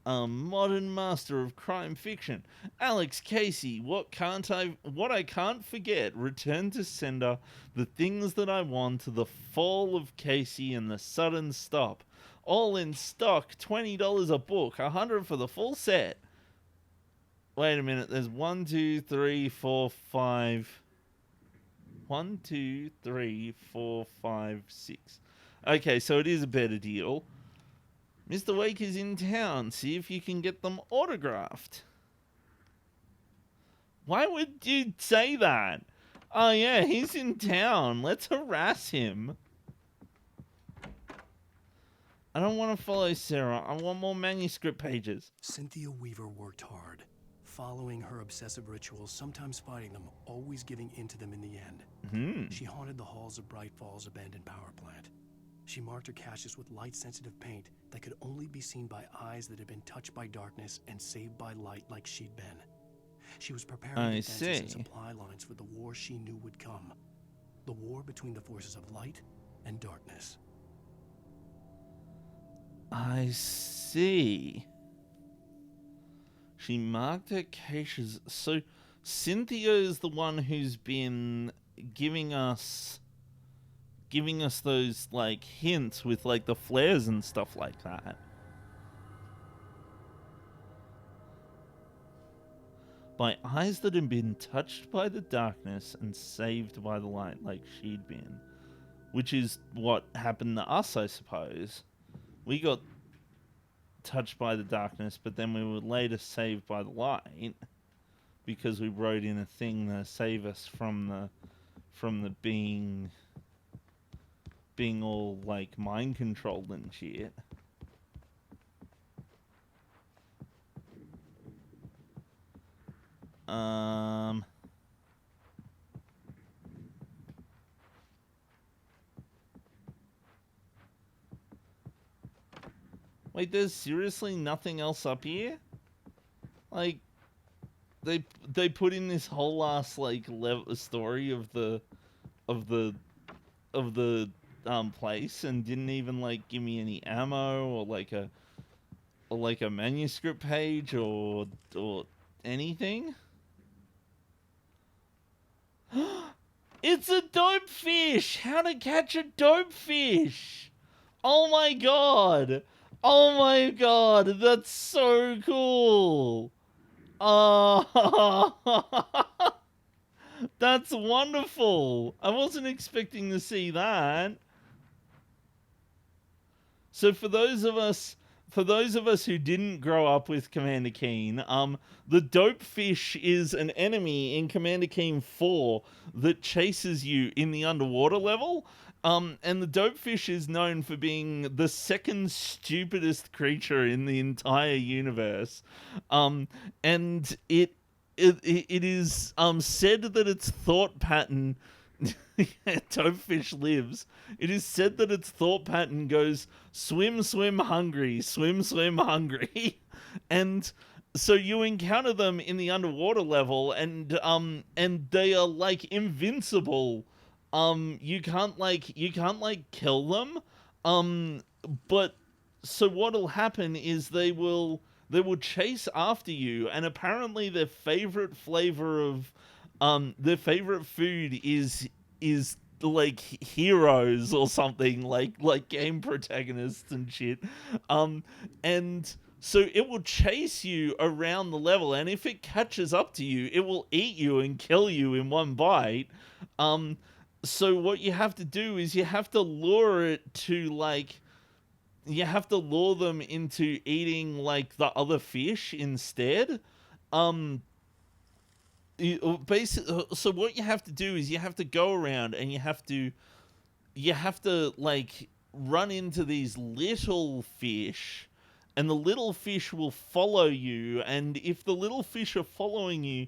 A modern master of crime fiction. Alex Casey, what I can't forget, Return to Sender, The Things That I Want, The Fall of Casey, and The Sudden Stop. All in stock, $20 a book, $100 for the full set. Wait a minute, there's 1, 2, 3, 4, 5. 1, 2, 3, 4, 5, 6. Okay, so it is a better deal. Mr. Wake is in town. See if you can get them autographed. Why would you say that? Oh yeah, he's in town. Let's harass him. I don't want to follow Sarah. I want more manuscript pages. Cynthia Weaver worked hard, following her obsessive rituals, sometimes fighting them, always giving in to them in the end. She haunted the halls of Bright Falls abandoned power plant. She marked her caches with light-sensitive paint that could only be seen by eyes that had been touched by darkness and saved by light like she'd been. She was preparing defenses and supply lines for the war she knew would come. The war between the forces of light and darkness. I see. She marked her caches. So Cynthia is the one who's been giving us those like hints with like the flares and stuff like that. By eyes that had been touched by the darkness and saved by the light, like she'd been. Which is what happened to us, I suppose. We got touched by the darkness, but then we were later saved by the light. Because we wrote in a thing to save us from the being all like mind controlled and shit. Wait, there's seriously nothing else up here? Like, they put in this whole ass like story of the place and didn't even like give me any ammo or like a manuscript page or anything. It's a dope fish! How to catch a dope fish! Oh my god! Oh my god, that's so cool! Oh, that's wonderful! I wasn't expecting to see that. So for those of us who didn't grow up with Commander Keen, the dope fish is an enemy in Commander Keen 4 that chases you in the underwater level. And the dope fish is known for being the second stupidest creature in the entire universe. And it is said that its thought pattern dope fish lives. It is said that its thought pattern goes swim, swim, hungry, swim, swim, hungry. And so you encounter them in the underwater level and they are like invincible. You can't kill them. But so what'll happen is they will chase after you, and apparently their favorite flavor of their favorite food is like heroes or something, like game protagonists and shit. And so it will chase you around the level, and if it catches up to you, it will eat you and kill you in one bite. So what you have to do is you have to lure it to you have to lure them into eating like the other fish instead. Basically, so what you have to do is you have to go around and you have to like run into these little fish, and the little fish will follow you, and if the little fish are following you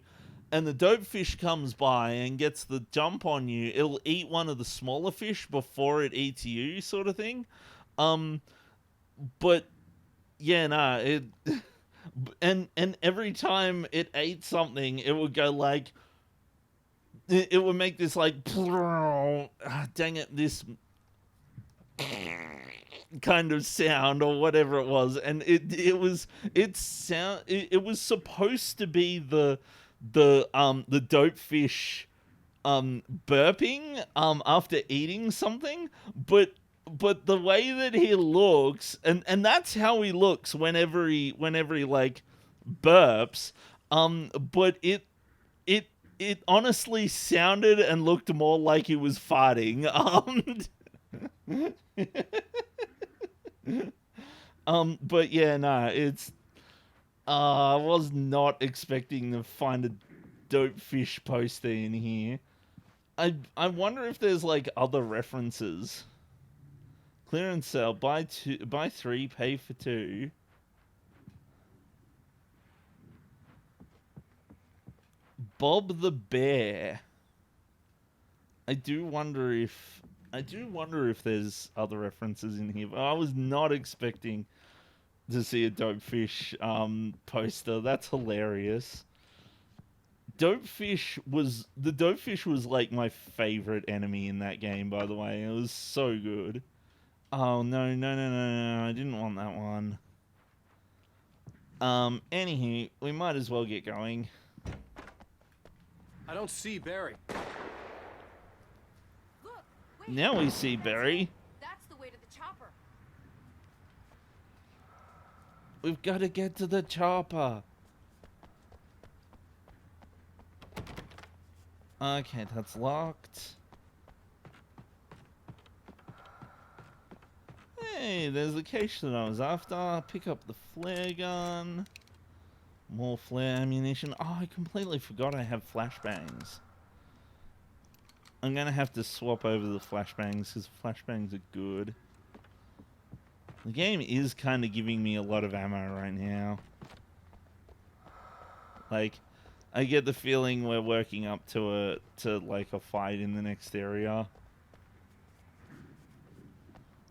and the dope fish comes by and gets the jump on you, it'll eat one of the smaller fish before it eats you, sort of thing. But yeah, nah, it and every time it ate something, it would go like it would make this like dang it, this kind of sound or whatever it was, and it was supposed to be the dope fish burping after eating something, but the way that he looks, and that's how he looks whenever he like burps, but it honestly sounded and looked more like he was farting. But yeah, no, it's I was not expecting to find a dope fish poster in here. I wonder if there's like other references. Clearance sale, buy 3, pay for 2. Bob the Bear. I do wonder if there's other references in here, but I was not expecting to see a dope fish poster. That's hilarious. The dope fish was like my favorite enemy in that game, by the way. It was so good. Oh no, I didn't want that one. Anywho, we might as well get going. I don't see Barry. Look, wait. Now we see Barry. That's the way to the chopper. We've got to get to the chopper. Okay, that's locked. Hey, there's the cache that I was after. Pick up the flare gun. More flare ammunition. Oh, I completely forgot I have flashbangs. I'm gonna have to swap over the flashbangs because flashbangs are good. The game is kind of giving me a lot of ammo right now. Like, I get the feeling we're working up to like a fight in the next area.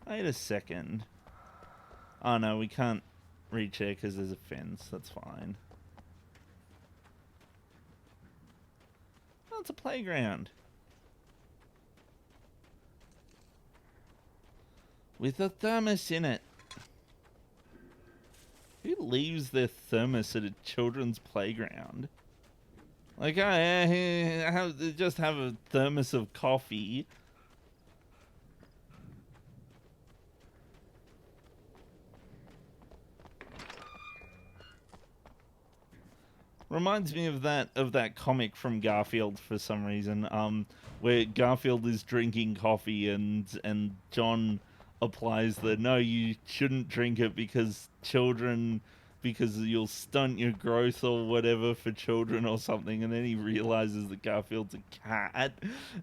Wait a second. Oh no, we can't reach there because there's a fence. That's fine. Oh, it's a playground. With a thermos in it. Who leaves their thermos at a children's playground? Like, oh yeah, just have a thermos of coffee. Reminds me of that comic from Garfield for some reason, where Garfield is drinking coffee and John applies the no, you shouldn't drink it because you'll stunt your growth or whatever for children or something, and then he realizes that Garfield's a cat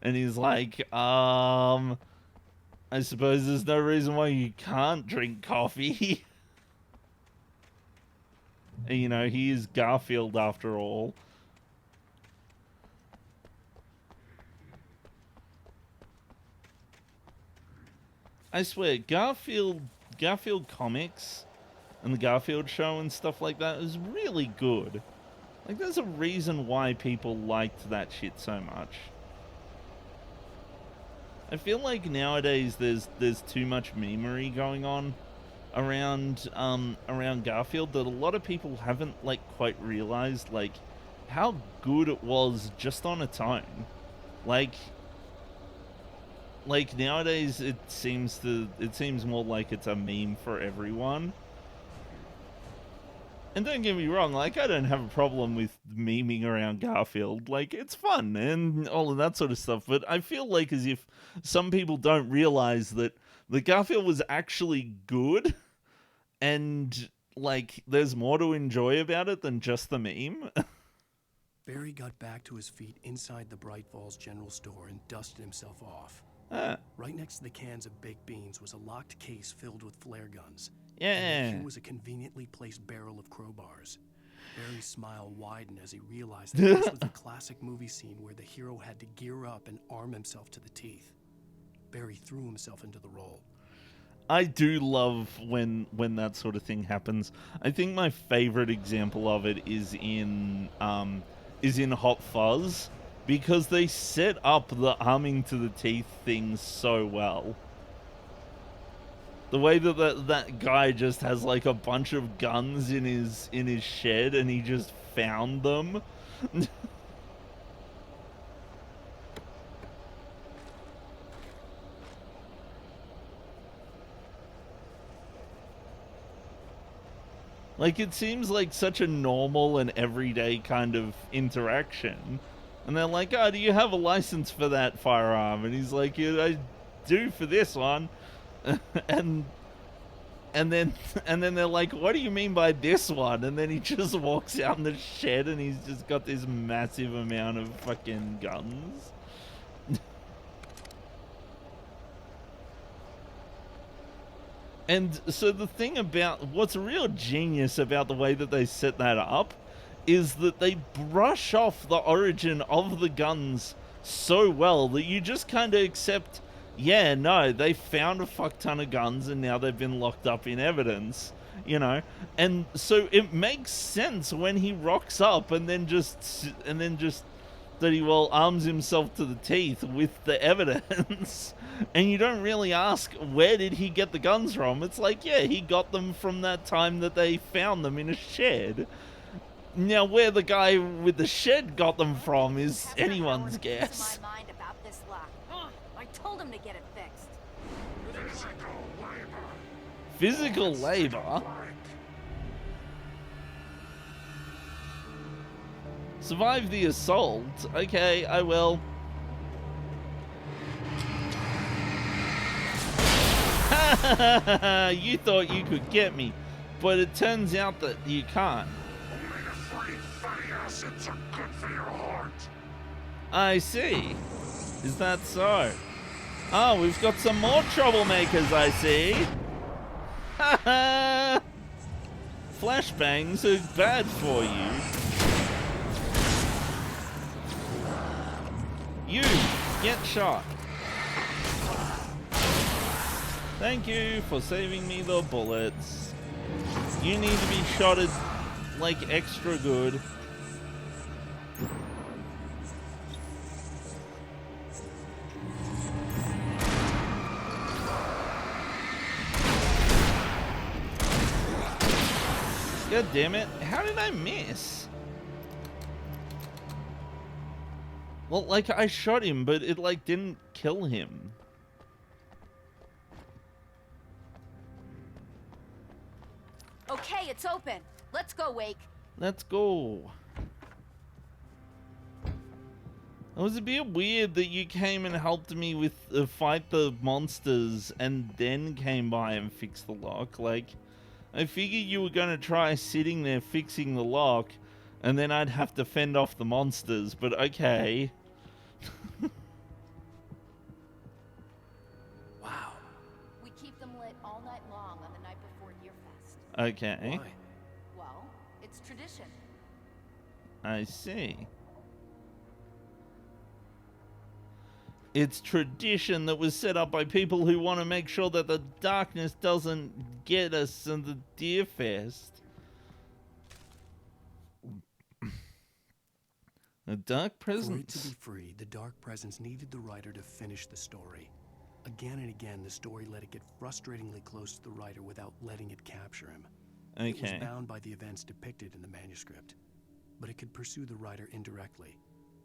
and he's like, I suppose there's no reason why you can't drink coffee. You know, he is Garfield after all. I swear, Garfield comics and the Garfield show and stuff like that is really good. Like, there's a reason why people liked that shit so much. I feel like nowadays there's too much memery going on around Garfield that a lot of people haven't like quite realized like how good it was just on its own. Like nowadays it seems more like it's a meme for everyone. And don't get me wrong, like I don't have a problem with memeing around Garfield. Like it's fun and all of that sort of stuff, but I feel like as if some people don't realize that the Garfield was actually good, and like there's more to enjoy about it than just the meme. Barry got back to his feet inside the Bright Falls General Store and dusted himself off. Right next to the cans of baked beans was a locked case filled with flare guns. Yeah. And here was a conveniently placed barrel of crowbars. Barry's smile widened as he realized that this was the classic movie scene where the hero had to gear up and arm himself to the teeth. Barry threw himself into the role. I do love when that sort of thing happens. I think my favorite example of it is in Hot Fuzz, because they set up the arming to the teeth thing so well. The way that guy just has like a bunch of guns in his shed and he just found them. Like, it seems like such a normal and everyday kind of interaction. And they're like, oh, do you have a license for that firearm? And he's like, yeah, I do for this one. and then they're like, what do you mean by this one? And then he just walks out in the shed and he's just got this massive amount of fucking guns. And so the thing about what's real genius about the way that they set that up is that they brush off the origin of the guns so well that you just kind of accept, yeah, no, they found a fuck ton of guns and now they've been locked up in evidence, you know? And so it makes sense when he rocks up and then just that he arms himself to the teeth with the evidence. And you don't really ask, where did he get the guns from? It's like, yeah, he got them from that time that they found them in a shed. Now, where the guy with the shed got them from is anyone's guess. My mind about this lock. I told him to get it fixed. Physical labor? Survive the assault? Okay, I will. You thought you could get me, but it turns out that you can't. I see. Is that so? Oh, we've got some more troublemakers, I see. Haha! Flashbangs are bad for you. You get shot. Thank you for saving me the bullets. You need to be shotted like extra good. God damn it. How did I miss? Well, like, I shot him, but it, like, didn't kill him. Okay, it's open. Let's go, Wake. Let's go. It was a bit weird that you came and helped me with fight the monsters and then came by and fixed the lock. Like, I figured you were going to try sitting there fixing the lock and then I'd have to fend off the monsters, but okay. Wow. We keep them lit all night long on the night before Deerfest. Okay. Why? Well, it's tradition. I see. It's tradition that was set up by people who want to make sure that the darkness doesn't get us in the Deerfest. A dark presence. For it to be free, the dark presence needed the writer to finish the story. Again and again, the story let it get frustratingly close to the writer without letting it capture him. It was Okay. bound by the events depicted in the manuscript, but it could pursue the writer indirectly,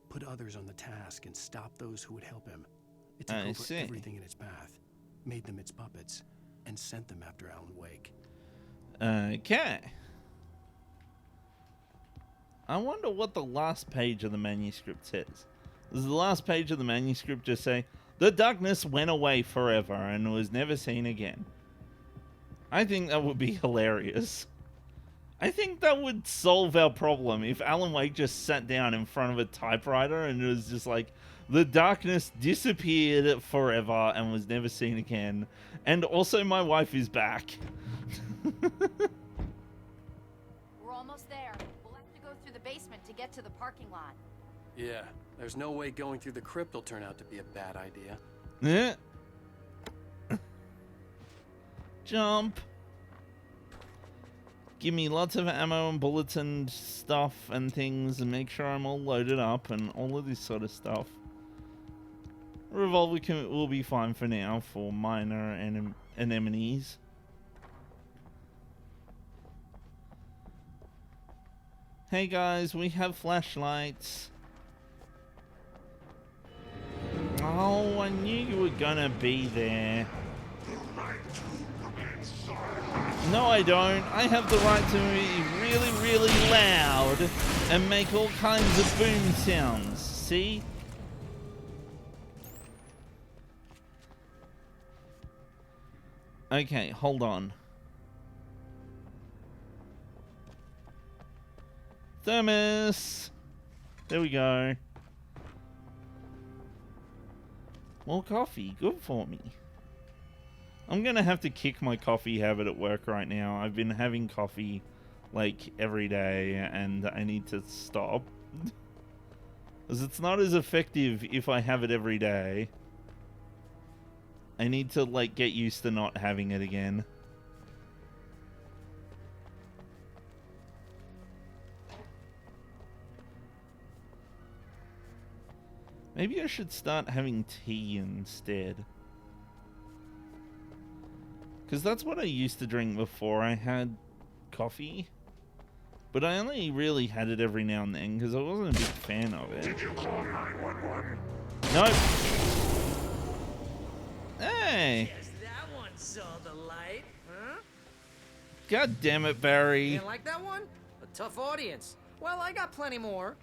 put others on the task, and stop those who would help him. It took I over see. everything in its path, made them its puppets, and sent them after Alan Wake. Okay. I wonder what the last page of the manuscript says. Does the last page of the manuscript just say, "The darkness went away forever and was never seen again"? I think that would be hilarious. I think that would solve our problem if Alan Wake just sat down in front of a typewriter and it was just like, "The darkness disappeared forever and was never seen again. And also my wife is back." We're almost there. We'll have to go through the basement to get to the parking lot. Yeah, there's no way going through the crypt will turn out to be a bad idea. Yeah. Jump. Give me lots of ammo and bullets and stuff and things and make sure I'm all loaded up and all of this sort of stuff. A revolver will be fine for now for minor anemones. Hey guys, we have flashlights. Oh, I knew you were gonna be there. No, I don't. I have the right to be really, really loud and make all kinds of boom sounds. See? Okay, hold on. Thermos! There we go. More coffee. Good for me. I'm gonna have to kick my coffee habit at work right now. I've been having coffee like every day and I need to stop. Because it's not as effective if I have it every day. I need to like get used to not having it again. Maybe I should start having tea instead. Because that's what I used to drink before I had coffee. But I only really had it every now and then because I wasn't a big fan of it. Did you call 911? Nope. Hey! Yes, that one saw the light, huh? God damn it, Barry. Didn't like that one? A tough audience. Well, I got plenty more.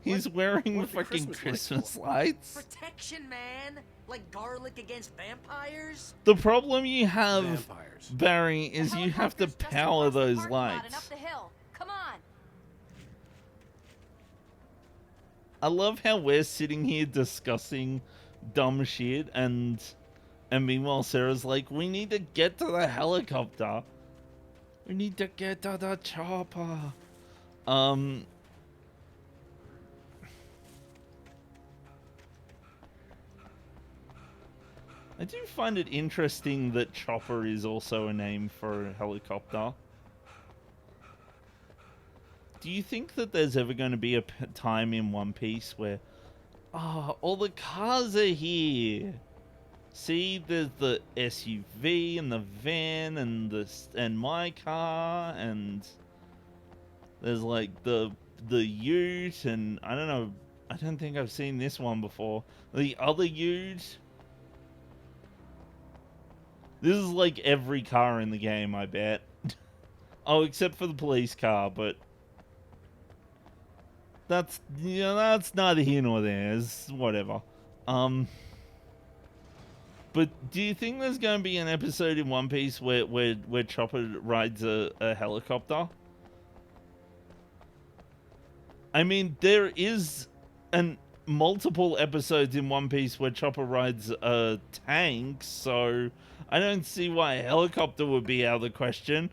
He's wearing what are the fucking Christmas lights Christmas lights. Protection, man. Like garlic against vampires. The problem you have, Barry, is you have to power those And up lights. the hill. Come on. I love how we're sitting here discussing dumb shit, and meanwhile Sarah's like, we need to get to the helicopter. We need to get to the chopper. I do find it interesting that Chopper is also a name for a helicopter. Do you think that there's ever going to be a time in One Piece where, all the cars are here? See, there's the SUV and the van and my car, and there's like the ute, and I don't know. I don't think I've seen this one before. The other ute. This is like every car in the game, I bet. Oh, except for the police car, but that's neither here nor there. It's whatever. But do you think there's going to be an episode in One Piece where Chopper rides a helicopter? I mean, there is multiple episodes in One Piece where Chopper rides a tank, so I don't see why a helicopter would be out of the question.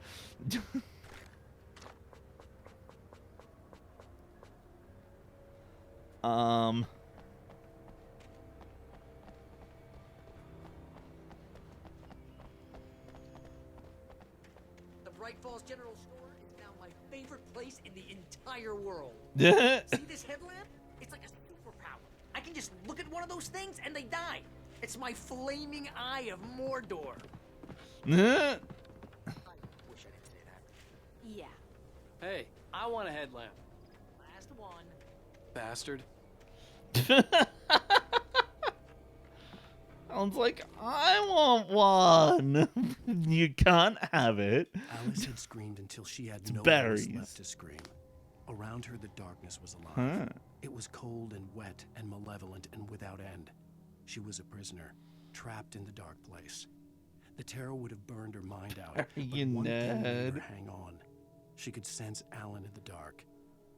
The Bright Falls General Store is now my favorite place in the entire world. Yeah. See this headlamp? It's like a superpower. I can just look at one of those things and they die. It's my flaming eye of Mordor. Yeah. Wish I didn't say that. Yeah. Hey, I want a headlamp. Last one. Bastard. Alan's like, I want one. You can't have it. Alice had screamed until she had It's no berries. voice left to scream. Around her, the darkness was alive. Huh. It was cold and wet and malevolent and without end. She was a prisoner, trapped in the dark place. The terror would have burned her mind out, but You one thing made her nerd. hang on. She could sense Alan in the dark.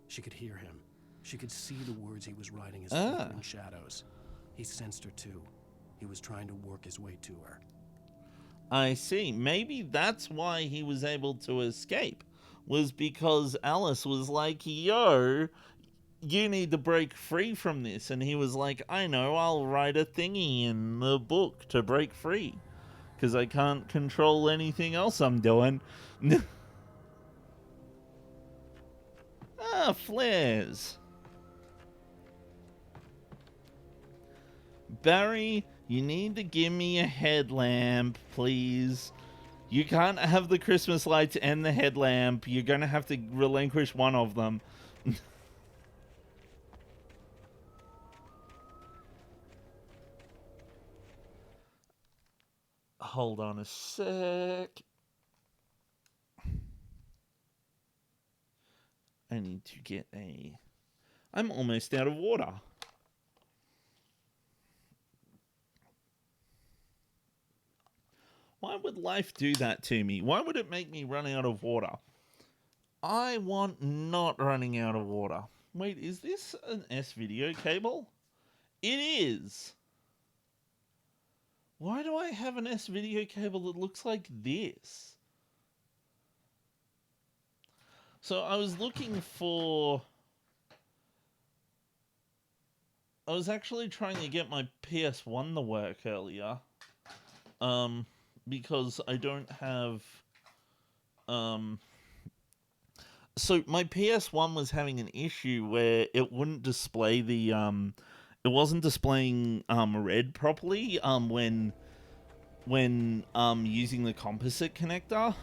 She could hear him. She could see the words he was writing as flickering shadows. He sensed her too. He was trying to work his way to her. I see. Maybe that's why he was able to escape. Was because Alice was like, yo, you need to break free from this. And he was like, I know, I'll write a thingy in the book to break free. Because I can't control anything else I'm doing. Flares. Barry, you need to give me a headlamp, please. You can't have the Christmas lights and the headlamp. You're going to have to relinquish one of them. Hold on a sec. I need to get a... I'm almost out of water. Why would life do that to me? Why would it make me run out of water? I want not running out of water. Wait, is this an S-video cable? It is. Why do I have an S-video cable that looks like this? So I was looking for... I was actually trying to get my PS1 to work earlier. Because I don't have... So my PS1 was having an issue where it wouldn't display the... It wasn't displaying red properly when using the composite connector.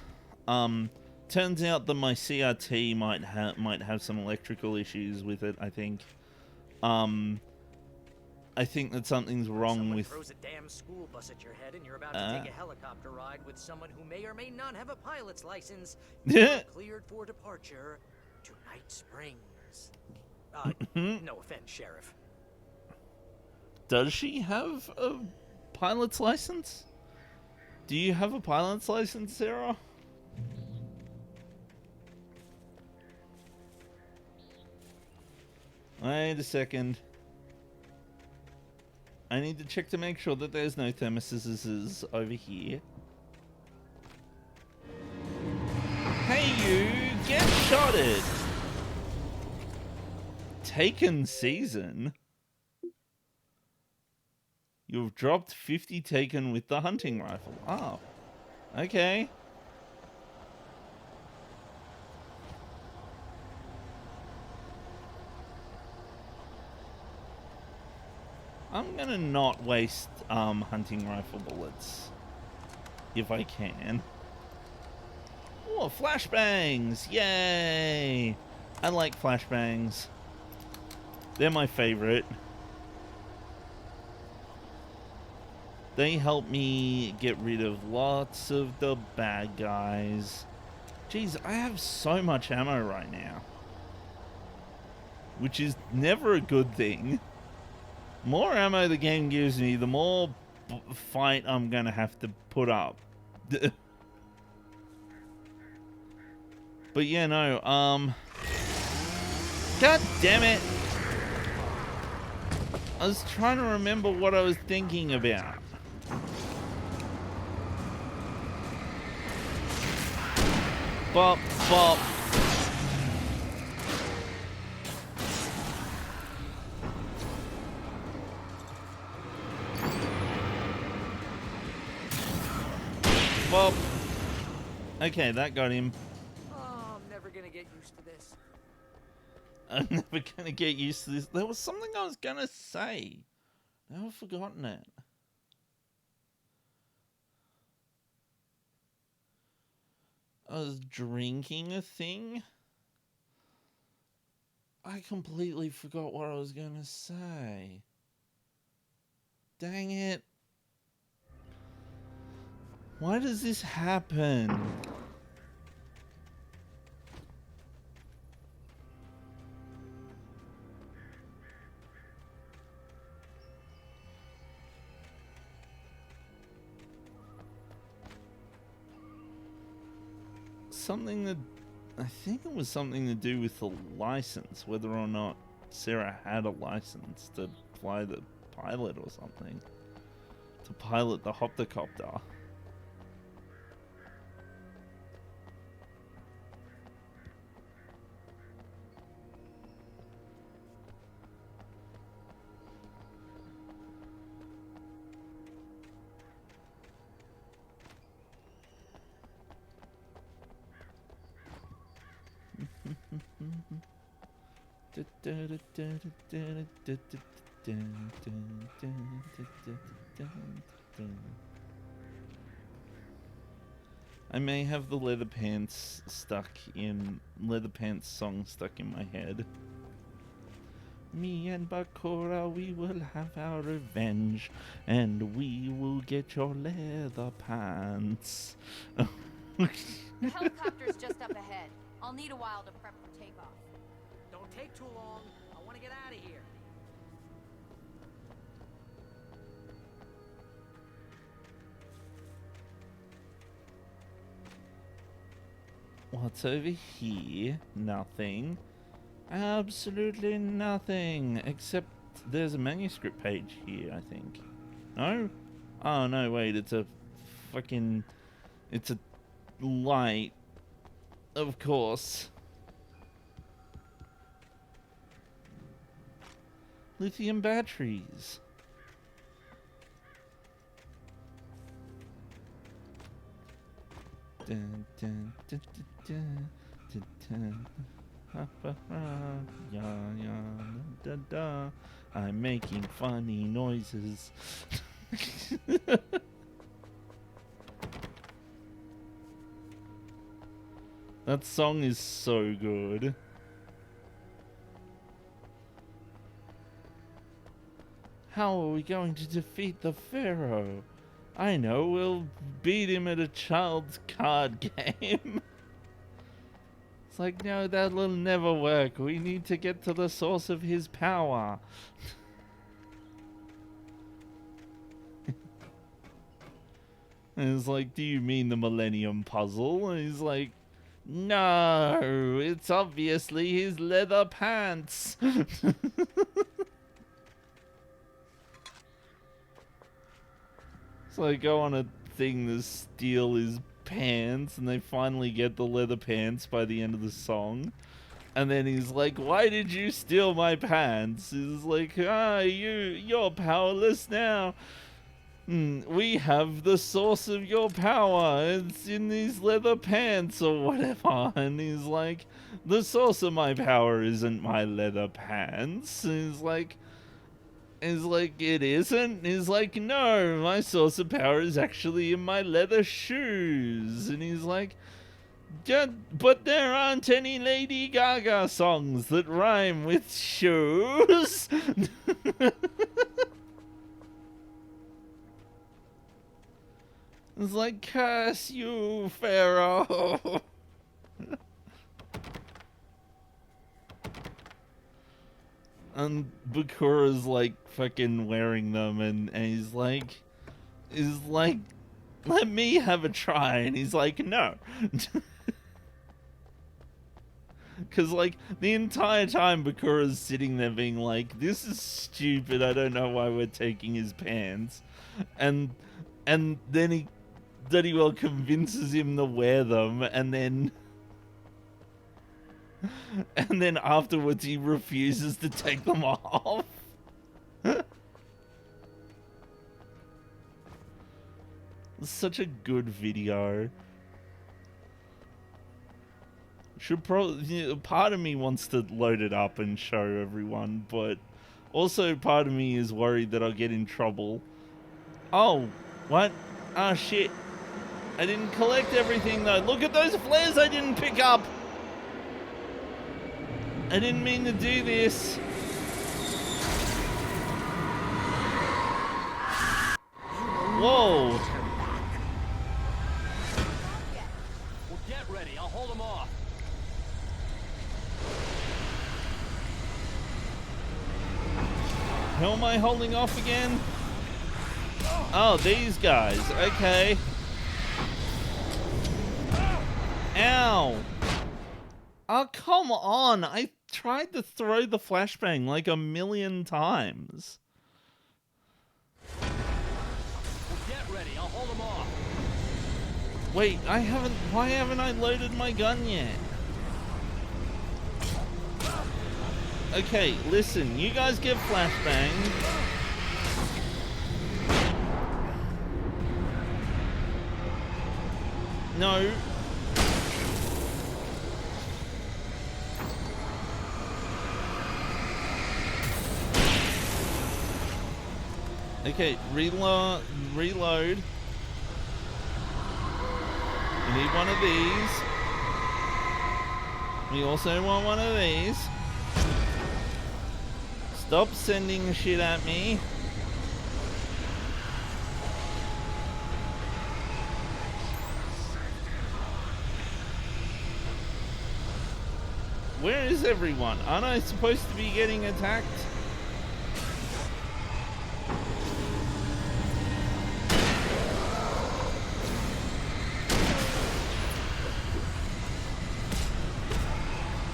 Turns out that my CRT might have some electrical issues with it. I think. I think that something's wrong Someone with. throws a damn school bus at your head, and you're about to take a helicopter ride with someone who may or may not have a pilot's license. You're cleared for departure to Night Springs. No offense, Sheriff. Does she have a pilot's license? Do you have a pilot's license, Sarah? Wait a second. I need to check to make sure that there's no thermoses over here. Hey you, get shotted! Taken season? You've dropped 50 taken with the hunting rifle. Oh, okay. I'm gonna not waste hunting rifle bullets if I can. Oh, flashbangs! Yay! I like flashbangs. They're my favorite. They help me get rid of lots of the bad guys. Jeez, I have so much ammo right now, which is never a good thing. More ammo the game gives me, the more fight I'm gonna have to put up. But yeah, no, God damn it! I was trying to remember what I was thinking about. Bop, bop. Bop. Okay, that got him. Oh, I'm never gonna get used to this. I'm never gonna get used to this. There was something I was gonna say. Now I've forgotten it. I was drinking a thing. I completely forgot what I was gonna say. Dang it. Why does this happen? Something that I think it was something to do with the license, whether or not Sarah had a license to fly the pilot or something, to pilot the hoptocopter. I may have the leather pants song stuck in my head. Me and Bakura, we will have our revenge, and we will get your leather pants. The helicopter's just up ahead. I'll need a while to prep for takeoff. Don't take too long. I want to get out of here. What's over here? Nothing. Absolutely nothing. Except there's a manuscript page here, I think. No? Oh, no, wait. It's a fucking... It's a light. Of course. Lithium batteries. Dun, dun, dun, dun, dun, dun, ha, ha, ha, ya, ya, da, da. I'm making funny noises. That song is so good. How are we going to defeat the Pharaoh? I know, we'll beat him at a child's card game. It's like, no, that'll never work. We need to get to the source of his power. And it's like, do you mean the Millennium Puzzle? And he's like, no, it's obviously his leather pants. So they go on a thing to steal his pants, and they finally get the leather pants by the end of the song. And then he's like, why did you steal my pants? He's like, you're powerless now. We have the source of your power. It's in these leather pants or whatever. And he's like, the source of my power isn't my leather pants. And he's like, it isn't? He's like, no, my source of power is actually in my leather shoes. And he's like, yeah, but there aren't any Lady Gaga songs that rhyme with shoes. It's like, curse you, Pharaoh. And Bakura's like fucking wearing them, and he's like, let me have a try. And he's like, no. Because like the entire time Bakura's sitting there being like, this is stupid, I don't know why we're taking his pants. And then he bloody well convinces him to wear them, and then afterwards he refuses to take them off. It's such a good video. Should probably, part of me wants to load it up and show everyone, but also part of me is worried that I'll get in trouble. Oh, what? Ah, shit. I didn't collect everything though. Look at those flares I didn't pick up. I didn't mean to do this. Whoa. Well, get ready. I'll hold them off. How am I holding off again? Oh, these guys. Okay. Ow. Oh, come on. I tried to throw the flashbang like a million times. Well, get ready. I'll hold them off. Wait, why haven't I loaded my gun yet? Okay, listen, you guys get flashbang. No. Okay, reload. We need one of these. We also want one of these. Stop sending shit at me. Where is everyone? Aren't I supposed to be getting attacked?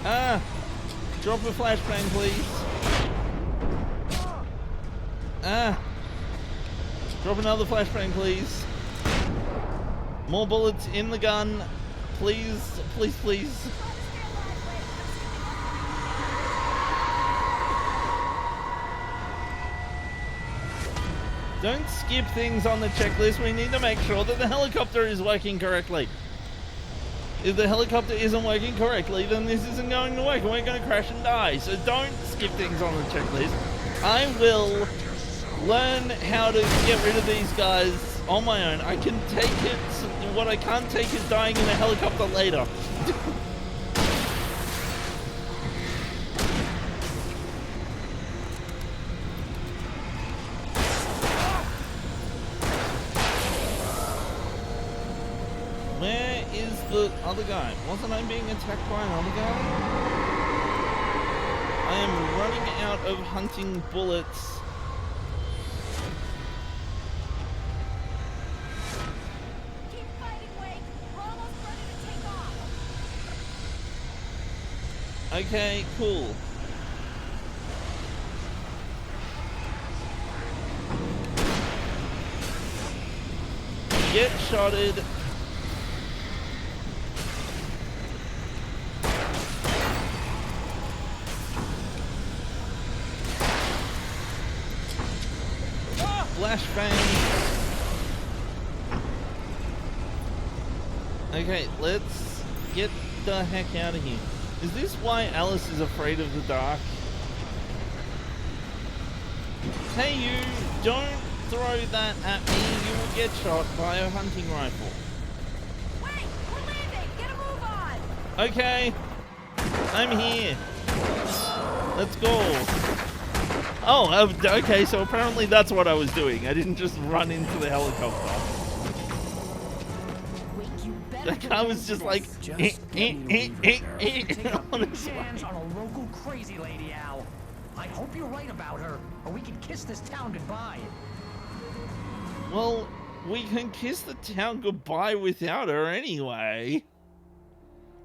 Ah! Drop a flashbang, please. Ah! Drop another flashbang, please. More bullets in the gun. Please, please, please. Don't skip things on the checklist. We need to make sure that the helicopter is working correctly. If the helicopter isn't working correctly, then this isn't going to work and we're going to crash and die. So don't skip things on the checklist. I will learn how to get rid of these guys on my own. I can take it what I can't take is dying in a helicopter later. Where is the other guy? Wasn't I being attacked by another guy? I am running out of hunting bullets. Keep fighting, Wake. We're almost ready to take off. Okay, cool. Get shotted. Flashbang. Okay, let's get the heck out of here. Is this why Alice is afraid of the dark? Hey you, don't throw that at me. You will get shot by a hunting rifle. Wait, we're leaving. Get a move on. Okay, I'm here. Let's go. Oh, okay, so apparently that's what I was doing. I didn't just run into the helicopter. The car was just like, on a local crazy lady, Al. I hope you're right about her, or we can kiss this town goodbye. Well, we can kiss the town goodbye without her anyway.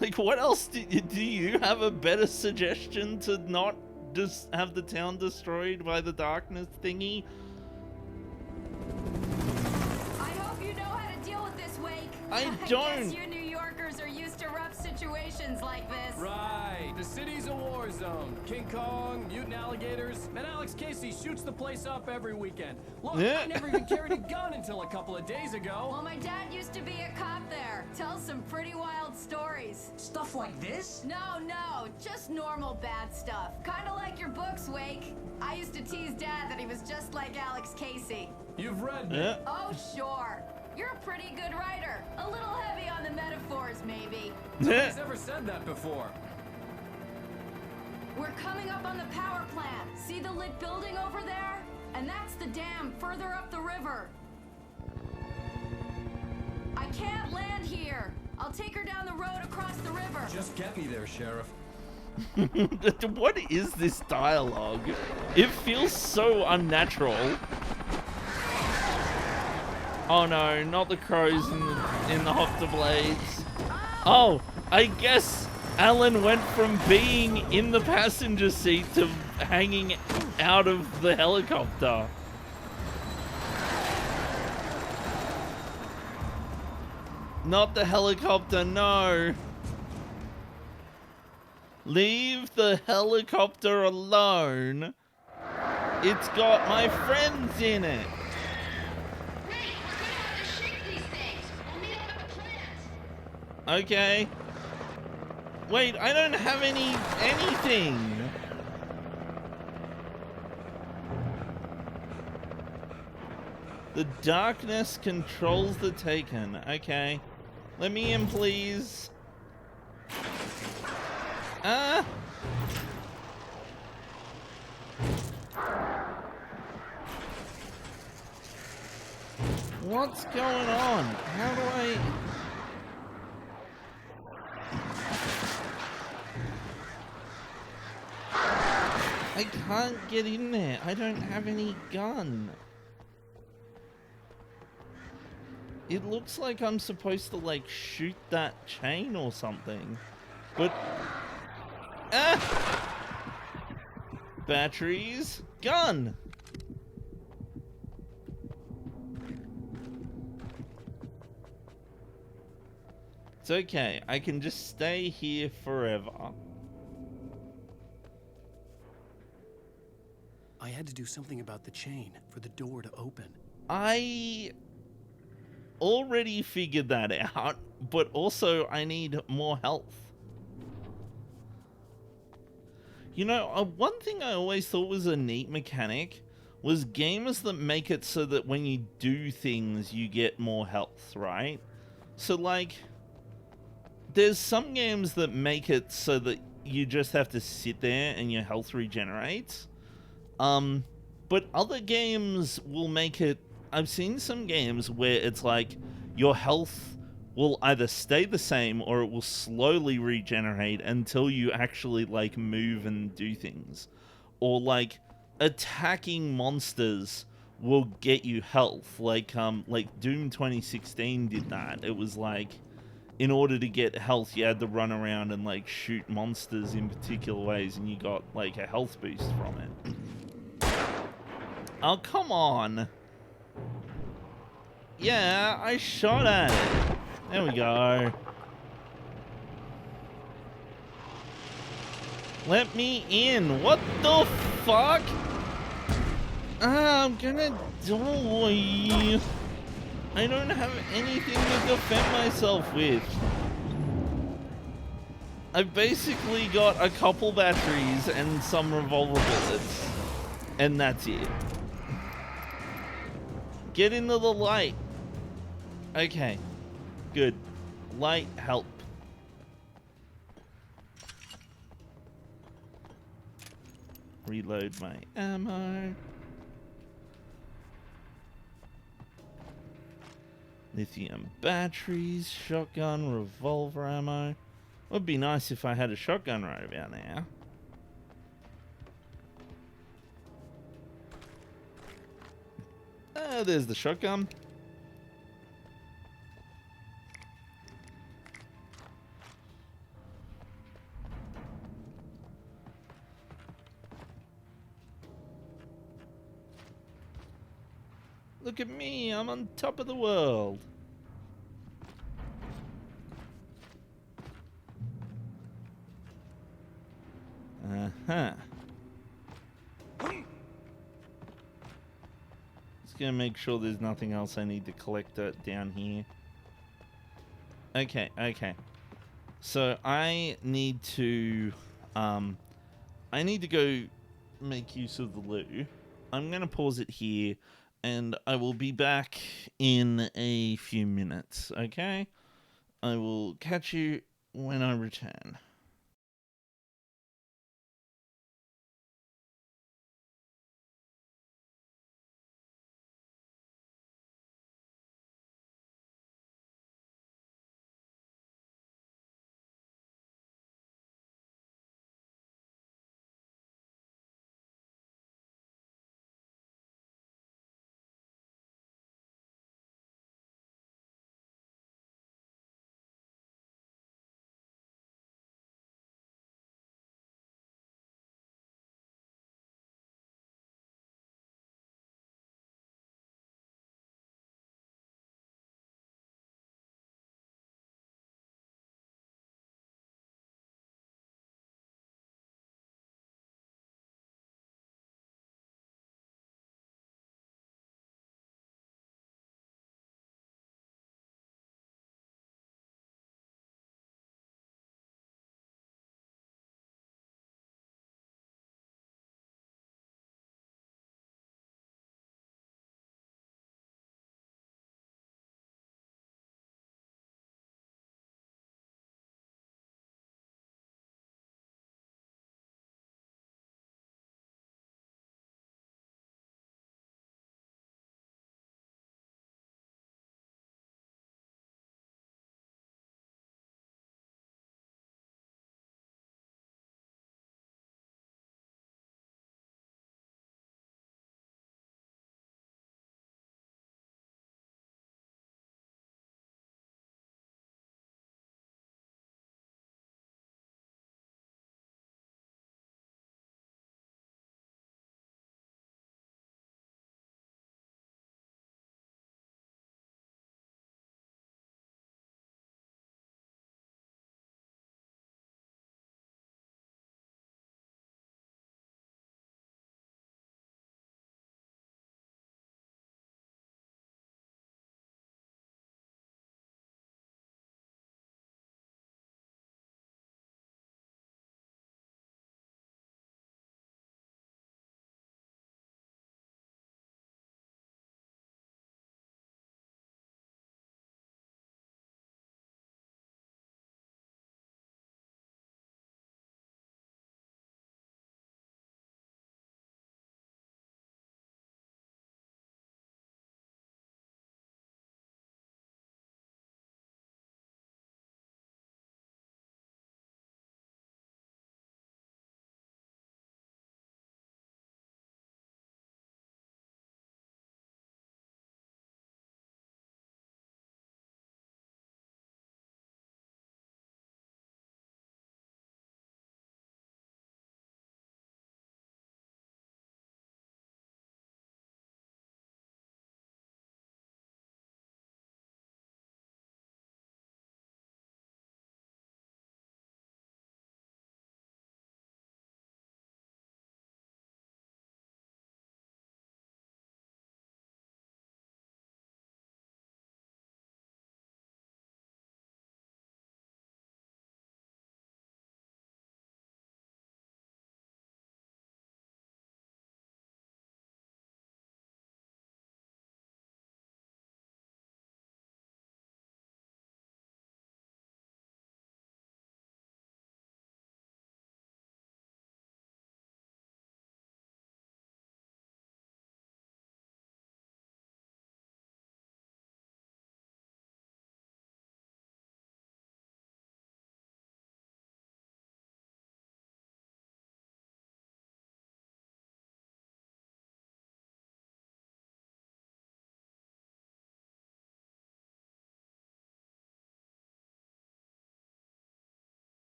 Like, what else do you have a better suggestion to not just have the town destroyed by the darkness thingy? I hope you know how to deal with this, Wake. I guess don't. you New Yorkers are used to rough situations like this. Right. The city's a war zone. King Kong, mutant alligators, and Alex Casey shoots the place up every weekend. Look, I never even carried a gun until a couple of days ago. Well, my dad used to be a cop there. Tells some pretty wild stories. Stuff like this? No, just normal bad stuff. Kind of like your books, Wake. I used to tease Dad that he was just like Alex Casey. You've read me. Yeah. Oh, sure. You're a pretty good writer. A little heavy on the metaphors, maybe. Nobody's ever said that before. We're coming up on the power plant. See the lit building over there? And that's the dam further up the river. I can't land here. I'll take her down the road across the river. Just get me there, Sheriff. What is this dialogue? It feels so unnatural. Oh no, not the crows in the Hopter blades. Oh, I guess Alan went from being in the passenger seat to hanging out of the helicopter. Not the helicopter, no. Leave the helicopter alone. It's got my friends in it. Okay. Wait, I don't have anything. The darkness controls the Taken. Okay. Let me in, please. What's going on? How do I can't get in there. I don't have any gun. It looks like I'm supposed to, like, shoot that chain or something. But... Batteries. Gun. It's okay. I can just stay here forever. I had to do something about the chain for the door to open. I already figured that out, but also I need more health. You know, one thing I always thought was a neat mechanic was games that make it so that when you do things, you get more health, right? So, like, there's some games that make it so that you just have to sit there and your health regenerates. But other games will make it... I've seen some games where it's like your health will either stay the same or it will slowly regenerate until you actually, like, move and do things. Or, like, attacking monsters will get you health. Like Doom 2016 did that. It was like, in order to get health, you had to run around and, like, shoot monsters in particular ways, and you got, like, a health boost from it. Oh, come on. Yeah, I shot at it. There we go. Let me in. What the fuck? I'm gonna die. I don't have anything to defend myself with. I've basically got a couple batteries and some revolver bullets. And that's it. Get into the light. Okay. Good. Light help. Reload my ammo. Lithium batteries, shotgun, revolver ammo. Would be nice if I had a shotgun right about now. There's the shotgun. Look at me, I'm on top of the world. Uh-huh. Just gonna make sure there's nothing else I need to collect down here. Okay, okay. So I need to go make use of the loo. I'm gonna pause it here. And I will be back in a few minutes, okay? I will catch you when I return.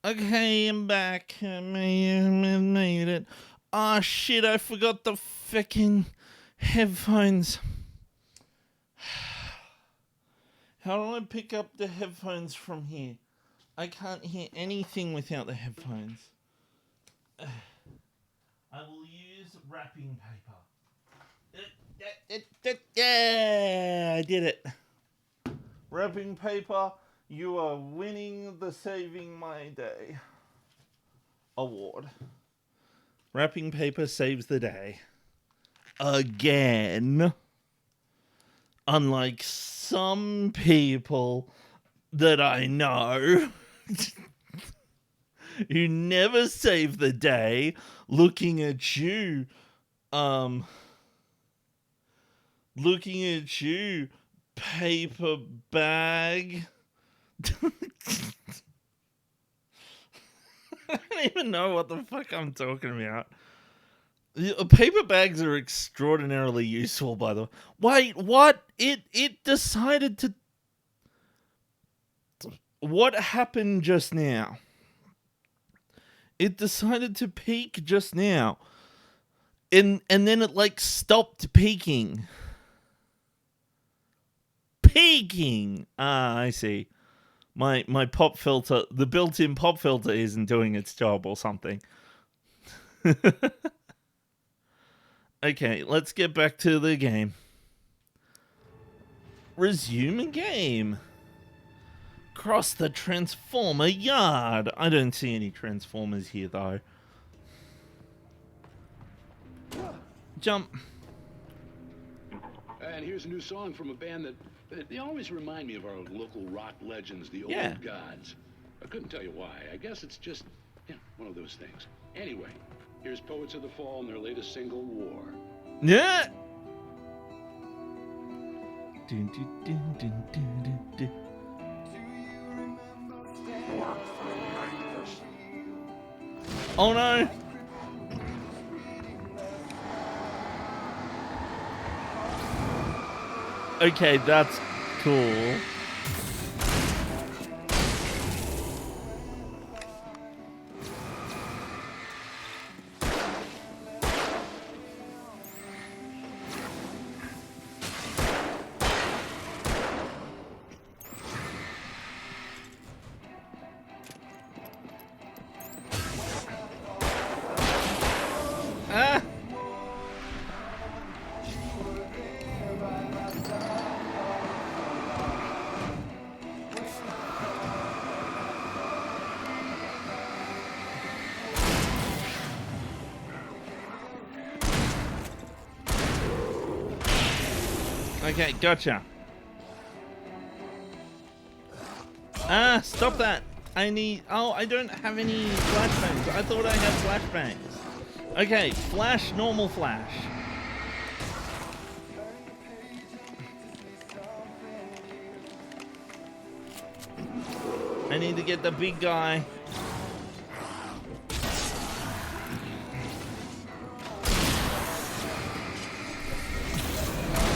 Okay, I'm back. I made it. Oh shit, I forgot the fucking headphones. How do I pick up the headphones from here? I can't hear anything without the headphones. I will use wrapping paper. Yeah, I did it. Wrapping paper, you are winning the Saving My Day award. Wrapping paper saves the day. Again. Unlike some people that I know who never save the day, looking at you, paper bag. I don't even know what the fuck I'm talking about. Paper bags are extraordinarily useful, by the way. Wait, what? It decided to... What happened just now? It decided to peak just now. And then it, like, stopped peaking. Peaking! Ah, I see. My pop filter, the built-in pop filter isn't doing its job or something. Okay, let's get back to the game. Resume a game. Cross the Transformer Yard. I don't see any Transformers here, though. Jump. And here's a new song from a band that they always remind me of our local rock legends, the Yeah. Old Gods. I couldn't tell you why. I guess it's just, one of those things. Anyway, here's Poets of the Fall and their latest single, War. Yeah. Dun, dun, dun, dun, dun, dun, dun. Oh no! Okay, that's cool. Ah! Okay, gotcha. Ah, stop that. I need... Oh, I don't have any flashbangs. I thought I had flashbangs. Okay, flash, normal flash. I need to get the big guy.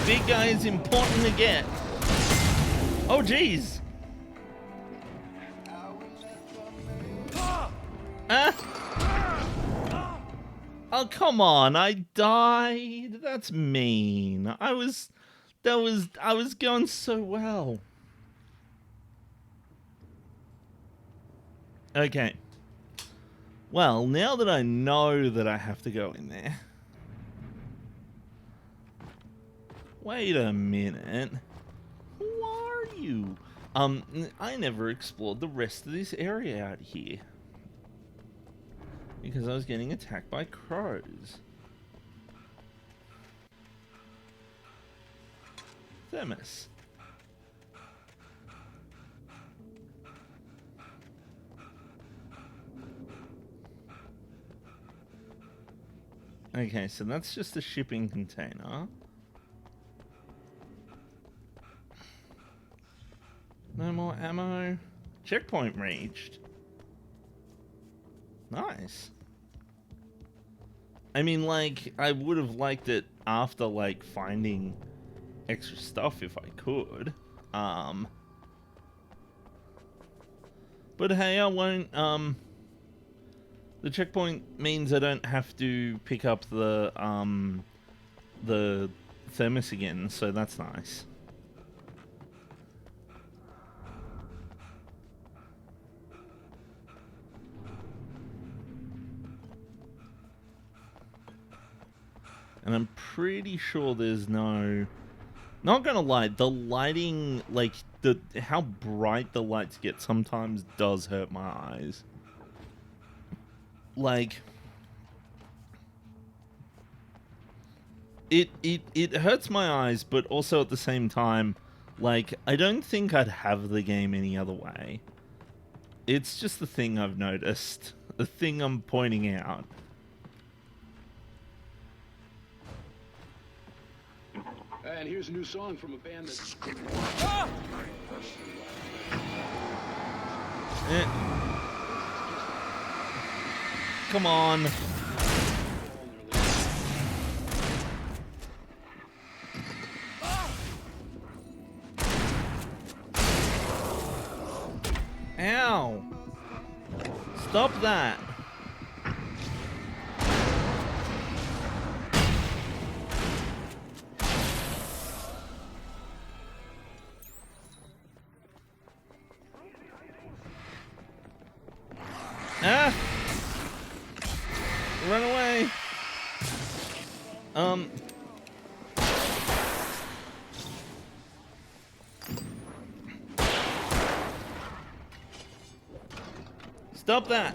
Big guy is important to get. Oh, jeez. Oh, come on. I died. That's mean. I was going so well. Okay. Well, now that I know that I have to go in there. Wait a minute. Who are you? I never explored the rest of this area out here. Because I was getting attacked by crows. Themis. Okay, so that's just a shipping container. No more ammo. Checkpoint reached. Nice. I mean, like, I would have liked it after, like, finding extra stuff if I could. But hey, I won't, the checkpoint means I don't have to pick up the thermos again, so that's nice. And I'm pretty sure there's no... Not gonna lie, the lighting, like, how bright the lights get sometimes does hurt my eyes. Like... It hurts my eyes, but also at the same time, like, I don't think I'd have the game any other way. It's just the thing I've noticed. The thing I'm pointing out. And here's a new song from a band that's... Come on. Ow. Stop that. Ah! Run away! Stop that!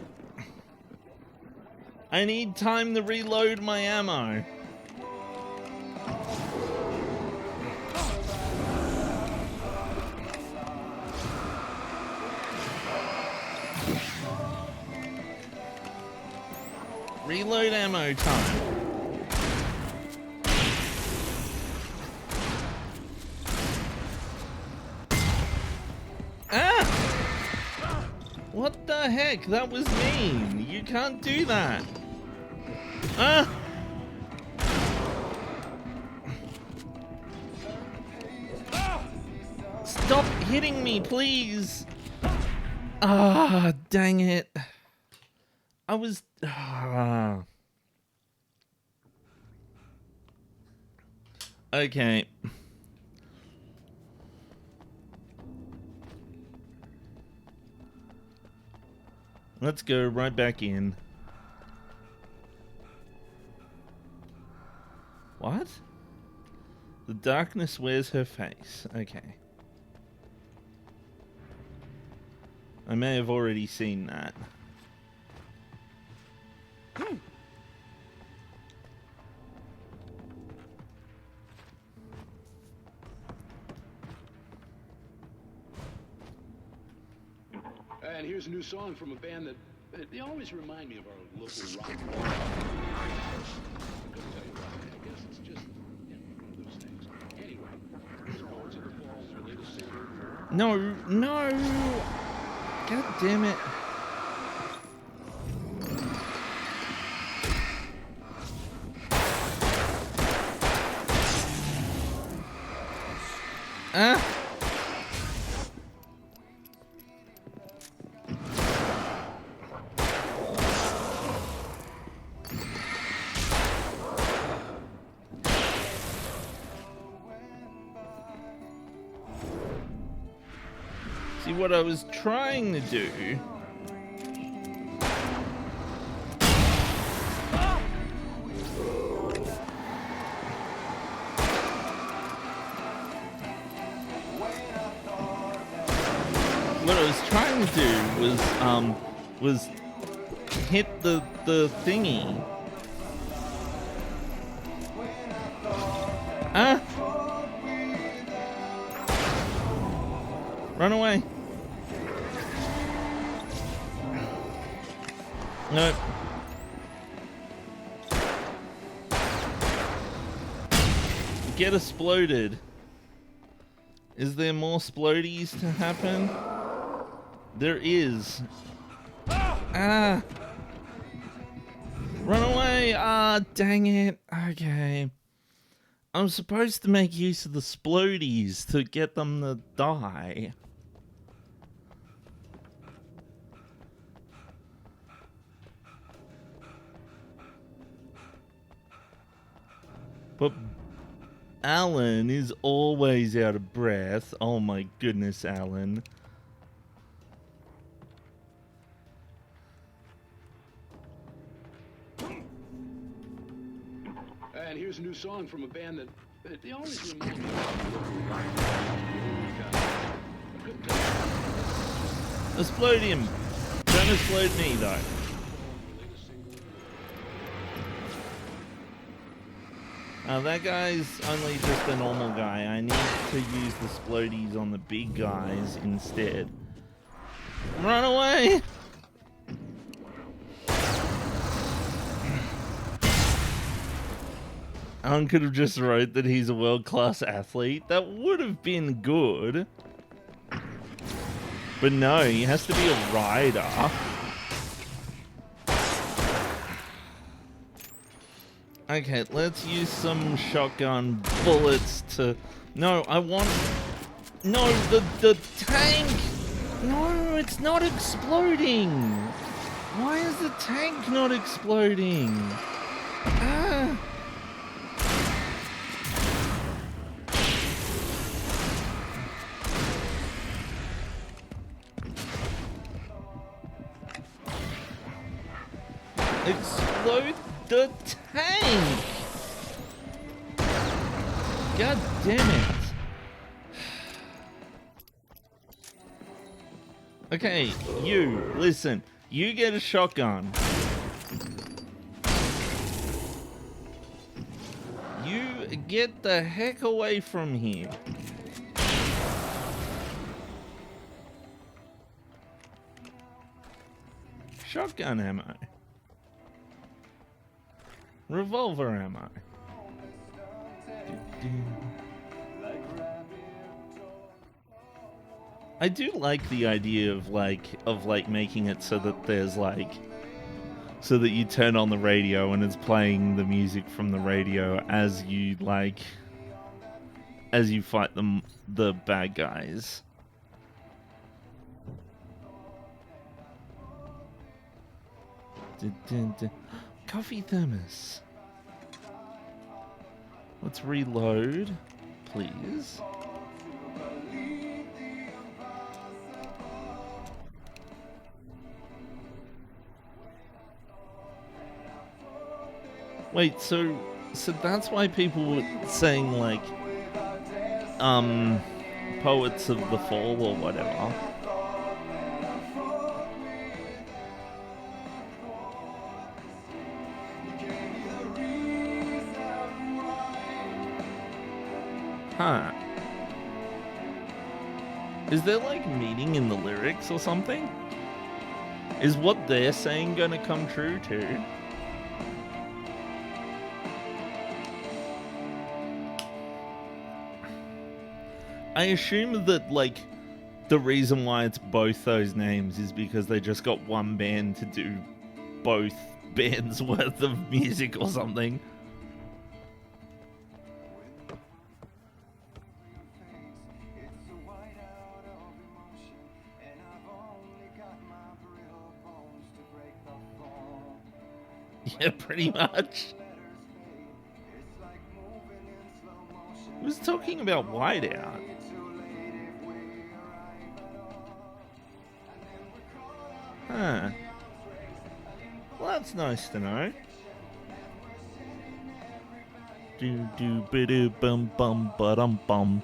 I need time to reload my ammo. Reload ammo time. Ah! What the heck? That was mean. You can't do that. Ah! Stop hitting me, please. Ah, dang it. I was... Okay. Let's go right back in. What? The darkness wears her face. Okay. I may have already seen that. And here's a new song from a band that they always remind me of our local rock. I couldn't tell you why. I guess it's just one of those things. Anyway, here's Poets of the Fall, their latest single. No, no! God damn it. Ah! See, what I was trying to do... What I was trying to do was hit the thingy. Ah! Run away. Nope. Get exploded. Is there more splodies to happen? There is. Ah! Run away! Ah, dang it. Okay. I'm supposed to make use of the splodies to get them to die. But Alan is always out of breath. Oh my goodness, Alan. And here's a new song from a band that they always remind me of. Explode him. Don't explode me though. That guy's only just a normal guy. I need to use the splodies on the big guys instead. Run away! Alan could have just wrote that he's a world-class athlete. That would have been good. But no, he has to be a rider. Okay, let's use some shotgun bullets to... No, I want... No, the tank! No, it's not exploding! Why is the tank not exploding? Ah! Explode the tank! God damn it. Okay, you, listen. You get a shotgun. You get the heck away from here. Shotgun ammo. Revolver ammo. I do like the idea of making it so that there's so that you turn on the radio and it's playing the music from the radio as you fight the bad guys. Coffee thermos. Let's reload, please. Wait, so that's why people were saying Poets of the Fall or whatever. Huh. Is there meaning in the lyrics or something? Is what they're saying gonna come true too? I assume that the reason why it's both those names is because they just got one band to do both bands worth of music or something. Yeah, pretty much. Who's talking about Whiteout? Huh. Well, that's nice to know. Do do ba do bum bum ba dum bum.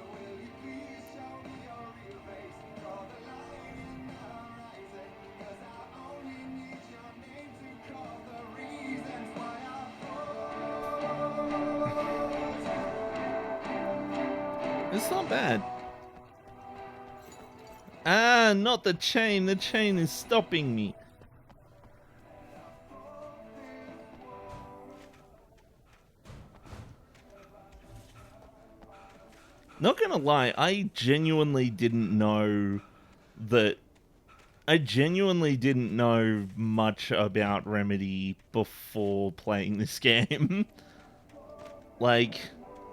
It's not bad. Ah, not the chain. The chain is stopping me. Not gonna lie, I genuinely didn't know much about Remedy before playing this game.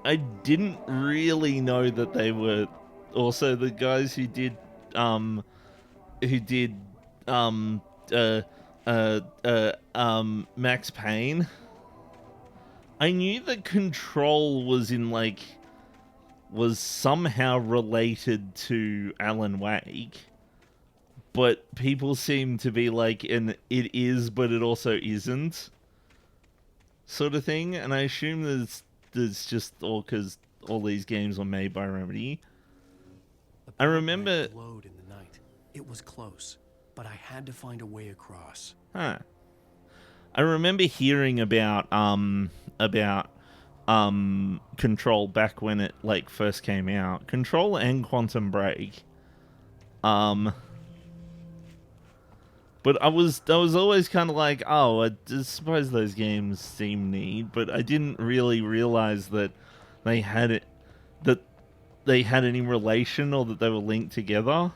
I didn't really know that they were also the guys who did Max Payne. I knew that Control was was somehow related to Alan Wake, but people seem to be like it is, but it also isn't, sort of thing. And I assume there's just all because all these games were made by Remedy. I remember. Glowed in the night. It was close, but I had to find a way across. Huh. I remember hearing about Control back when it like first came out. Control and Quantum Break. But I was always kind of like, oh, I suppose those games seem neat, but I didn't really realize that they had any relation or that they were linked together.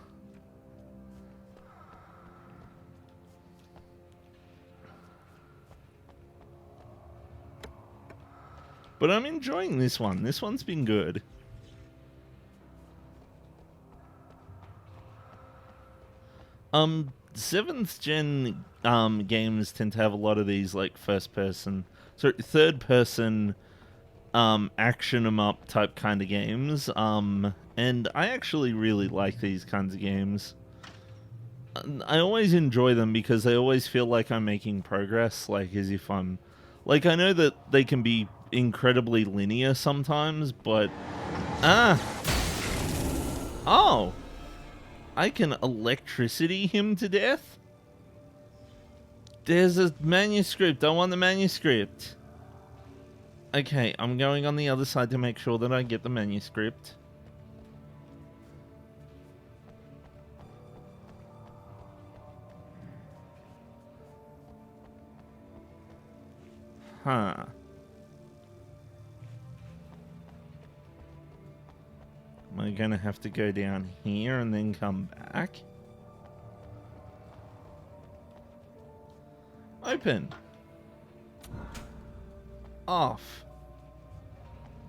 But I'm enjoying this one. This one's been good. Seventh gen games tend to have a lot of these like third person action 'em up type kind of games. And I actually really like these kinds of games. I always enjoy them because I always feel like I'm making progress, like as if I'm like, I know that they can be incredibly linear sometimes, but oh, I can electricity him to death. There's a manuscript. I want the manuscript. Okay, I'm going on the other side to make sure that I get the manuscript. Huh. Am I gonna have to go down here and then come back? Open. Off.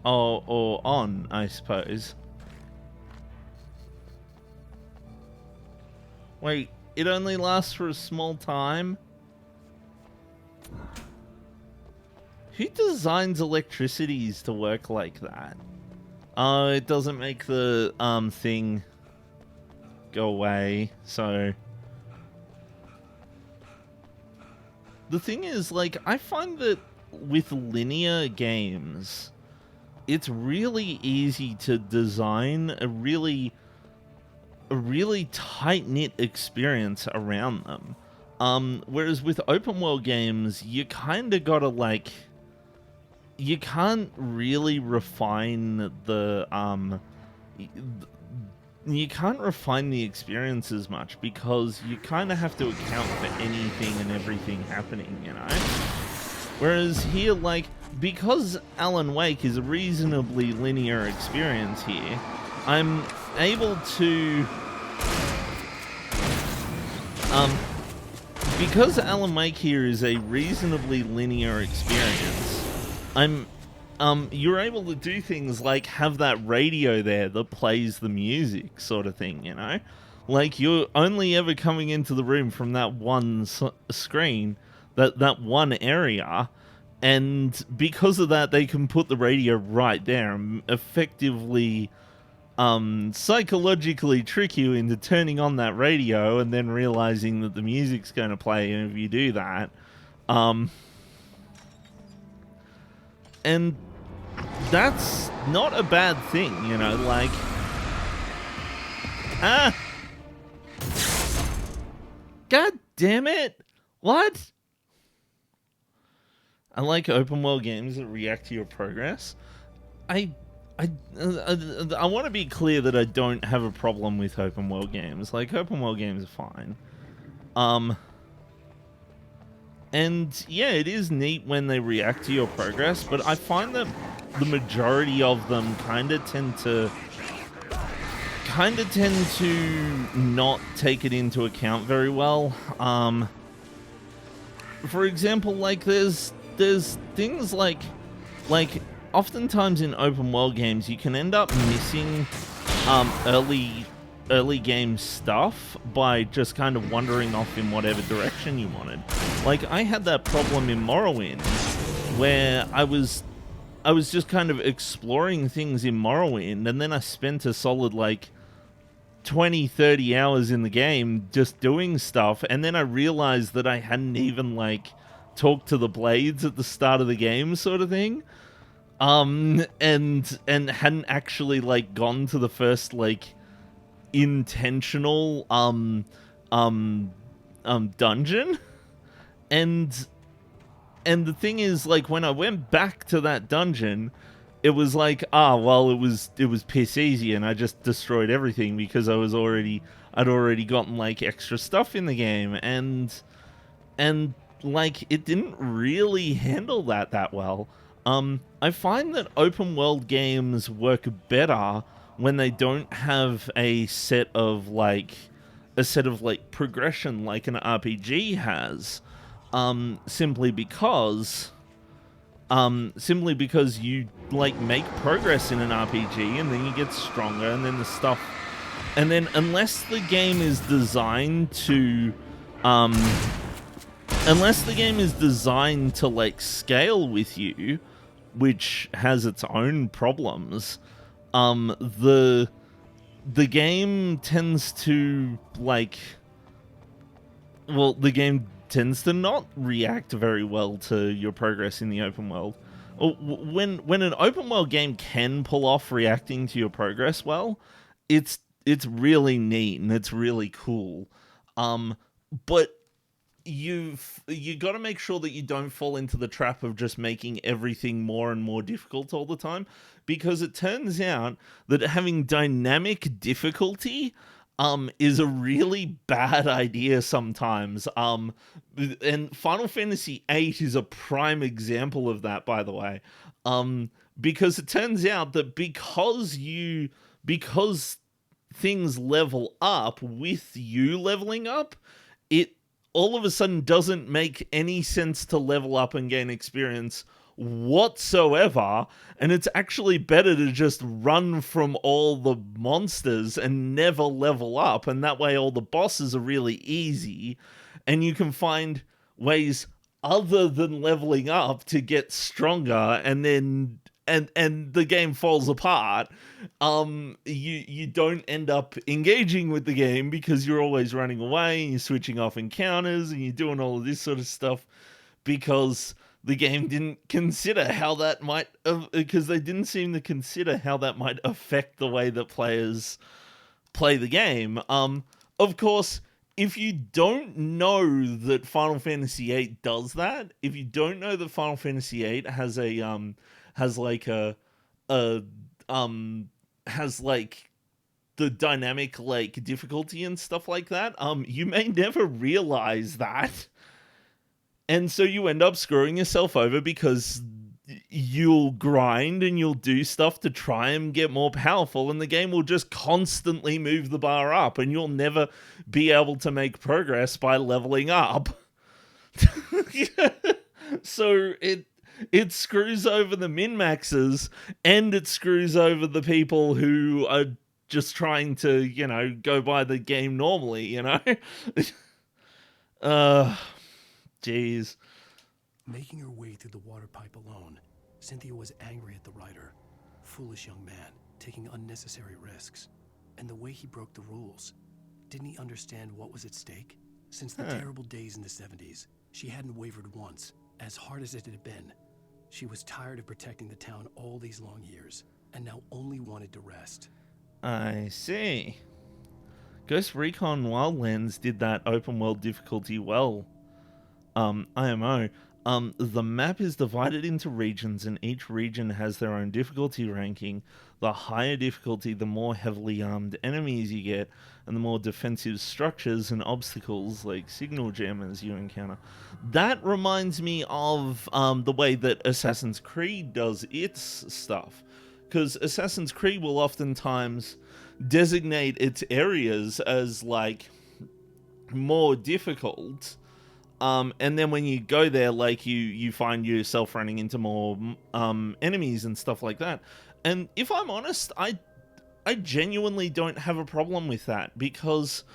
Oh, or on, I suppose. Wait, it only lasts for a small time? Who designs electricities to work like that? Oh, it doesn't make the thing go away, so... The thing is, like, I find that with linear games, it's really easy to design a really tight-knit experience around them. Whereas with open world games, you kinda gotta, like... You can't really refine the you can't refine the experience as much because you kind of have to account for anything and everything happening, you know? Whereas here, like, because Alan Wake is a reasonably linear experience here, I'm able to... because Alan Wake here is a reasonably linear experience, you're able to do things like have that radio there that plays the music sort of thing, you know? Like, you're only ever coming into the room from that one screen, that one area, and because of that, they can put the radio right there and effectively psychologically trick you into turning on that radio and then realizing that the music's going to play, and if you do that, and that's not a bad thing, you know, like... God damn it! What? I like open world games that react to your progress. I want to be clear that I don't have a problem with open world games. Like, open world games are fine. And yeah, it is neat when they react to your progress, but I find that the majority of them kind of tend to not take it into account very well. For example, like there's things like oftentimes in open world games you can end up missing early game stuff by just kind of wandering off in whatever direction you wanted. Like, I had that problem in Morrowind where I was just kind of exploring things in Morrowind, and then I spent a solid like 20-30 hours in the game just doing stuff, and then I realized that I hadn't even like talked to the Blades at the start of the game, sort of thing. And hadn't actually like gone to the first like intentional dungeon. And the thing is, like, when I went back to that dungeon, it was like, well, it was piss easy, and I just destroyed everything because I'd already gotten like extra stuff in the game, and like it didn't really handle that well. I find that open world games work better when they don't have a set of like progression like an RPG has. Simply because you like make progress in an RPG, and then you get stronger, and then unless the game is designed to like scale with you, which has its own problems, the game tends to like, well, the game tends to not react very well to your progress in the open world. When an open world game can pull off reacting to your progress well, it's really neat and it's really cool. But you got to make sure that you don't fall into the trap of just making everything more and more difficult all the time, because it turns out that having dynamic difficulty is a really bad idea sometimes. And Final Fantasy VIII is a prime example of that, by the way. Because it turns out that because things level up with you leveling up, it all of a sudden doesn't make any sense to level up and gain experience whatsoever, and it's actually better to just run from all the monsters and never level up, and that way all the bosses are really easy, and you can find ways other than leveling up to get stronger, and then and the game falls apart. You don't end up engaging with the game because you're always running away and you're switching off encounters and you're doing all of this sort of stuff because the game didn't consider how that might, because they didn't seem to consider how that might affect the way that players play the game. Of course, if you don't know that Final Fantasy VIII does that, if you don't know that Final Fantasy VIII has the dynamic like difficulty and stuff like that, you may never realize that. And so you end up screwing yourself over because you'll grind and you'll do stuff to try and get more powerful, and the game will just constantly move the bar up, and you'll never be able to make progress by leveling up. So it screws over the min-maxers, and it screws over the people who are just trying to, go by the game normally, Jeez. Making her way through the water pipe alone, Cynthia was angry at the writer. Foolish young man, taking unnecessary risks. And the way he broke the rules. Didn't he understand what was at stake? Since the terrible days in the 70s, she hadn't wavered once, as hard as it had been. She was tired of protecting the town all these long years, and now only wanted to rest. I see. Ghost Recon Wildlands did that open world difficulty well. IMO. The map is divided into regions, and each region has their own difficulty ranking. The higher difficulty, the more heavily armed enemies you get, and the more defensive structures and obstacles like signal jammers you encounter. That reminds me of the way that Assassin's Creed does its stuff. Because Assassin's Creed will oftentimes designate its areas as like more difficult. And then when you go there, like you find yourself running into more enemies and stuff like that. And if I'm honest, I genuinely don't have a problem with that because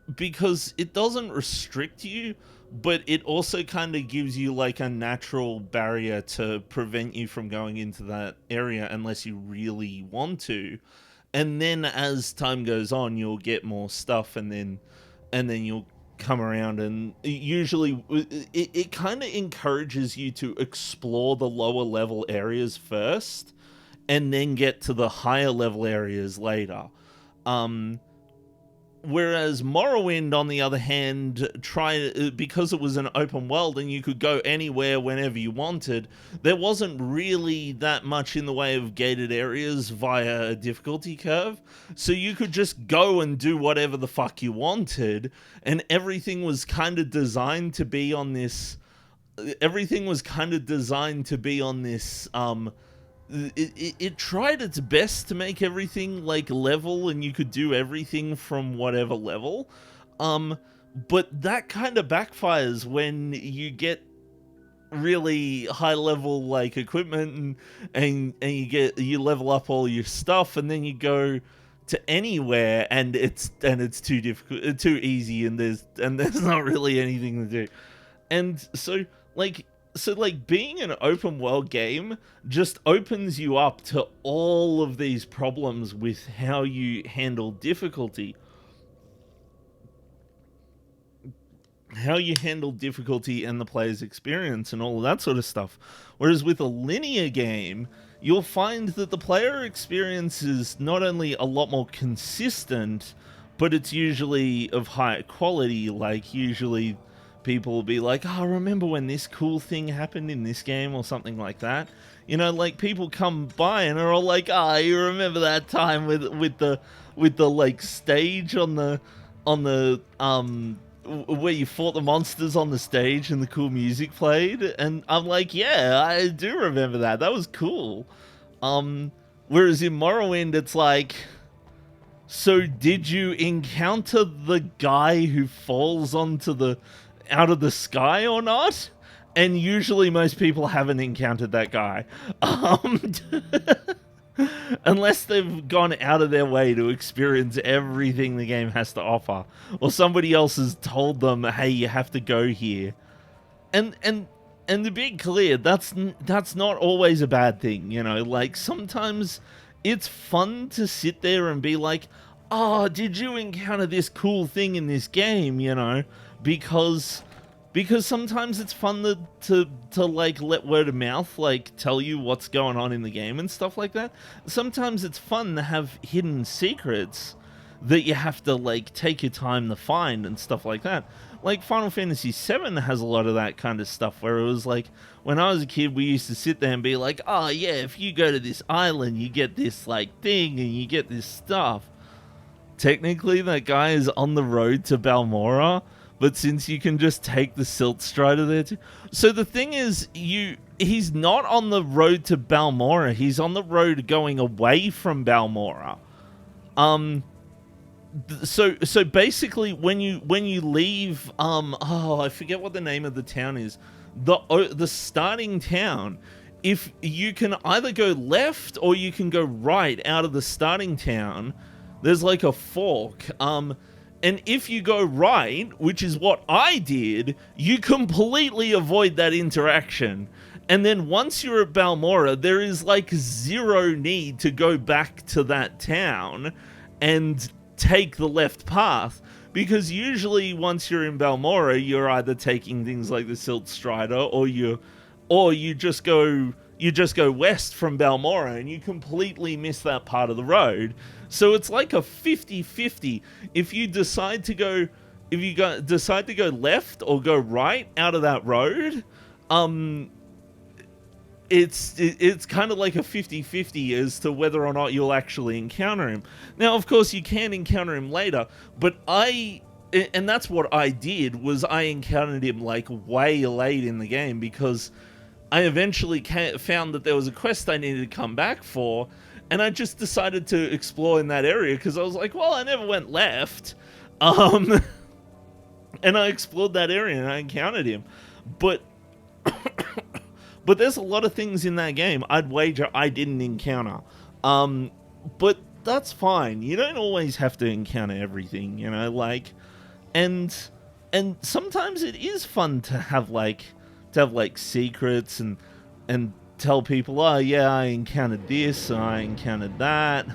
it doesn't restrict you but it also kind of gives you like a natural barrier to prevent you from going into that area unless you really want to. And then as time goes on, you'll get more stuff, and then you'll come around, and usually it kind of encourages you to explore the lower level areas first and then get to the higher level areas later. Whereas Morrowind, on the other hand, because it was an open world and you could go anywhere whenever you wanted, there wasn't really that much in the way of gated areas via a difficulty curve. So you could just go and do whatever the fuck you wanted, and everything was kind of designed to be on this... It tried its best to make everything like level, and you could do everything from whatever level, but that kind of backfires when you get really high level like equipment and you level up all your stuff, and then you go to anywhere and it's too difficult, too easy, and there's not really anything to do. And so being an open world game just opens you up to all of these problems with how you handle difficulty. How you handle difficulty and the player's experience and all of that sort of stuff. Whereas with a linear game, you'll find that the player experience is not only a lot more consistent, but it's usually of higher quality. Like, usually people will be like, oh, remember when this cool thing happened in this game, or something like that. You know, like, people come by and are all like, ah, you remember that time with the like stage on the where you fought the monsters on the stage and the cool music played? And I'm like, yeah, I do remember that. That was cool. Whereas in Morrowind, it's like, so did you encounter the guy who falls out of the sky or not? And usually most people haven't encountered that guy. Unless they've gone out of their way to experience everything the game has to offer, or somebody else has told them, hey, you have to go here. And to be clear, that's not always a bad thing, you know? Like, sometimes it's fun to sit there and be like, oh, did you encounter this cool thing in this game, you know? Because sometimes it's fun to like let word of mouth like tell you what's going on in the game and stuff like that. Sometimes it's fun to have hidden secrets that you have to like take your time to find and stuff like that. Like Final Fantasy VII has a lot of that kind of stuff, where it was like, when I was a kid, we used to sit there and be like, oh yeah, if you go to this island, you get this like thing and you get this stuff. Technically, that guy is on the road to Balmora, but since you can just take the Silt Strider there too. So the thing is, he's not on the road to Balmora, he's on the road going away from Balmora. So basically when you leave, I forget what the name of the town is. The starting town, if you can either go left or you can go right out of the starting town, there's like a fork. And if you go right, which is what I did, you completely avoid that interaction. And then once you're at Balmora, there is like zero need to go back to that town and take the left path. Because usually once you're in Balmora, you're either taking things like the Silt Strider, or you just go west from Balmora and you completely miss that part of the road. So it's like a 50-50. If you decide to go left or go right out of that road, it's kind of like a 50-50 as to whether or not you'll actually encounter him. Now, of course, you can encounter him later, but and that's what I did, was I encountered him like way late in the game, because I eventually found that there was a quest I needed to come back for, and I just decided to explore in that area because I was like, well, I never went left. And I explored that area and I encountered him. But there's a lot of things in that game I'd wager I didn't encounter. But that's fine. You don't always have to encounter everything, you know, like, and and sometimes it is fun to have like secrets and tell people, oh yeah, I encountered this, I encountered that.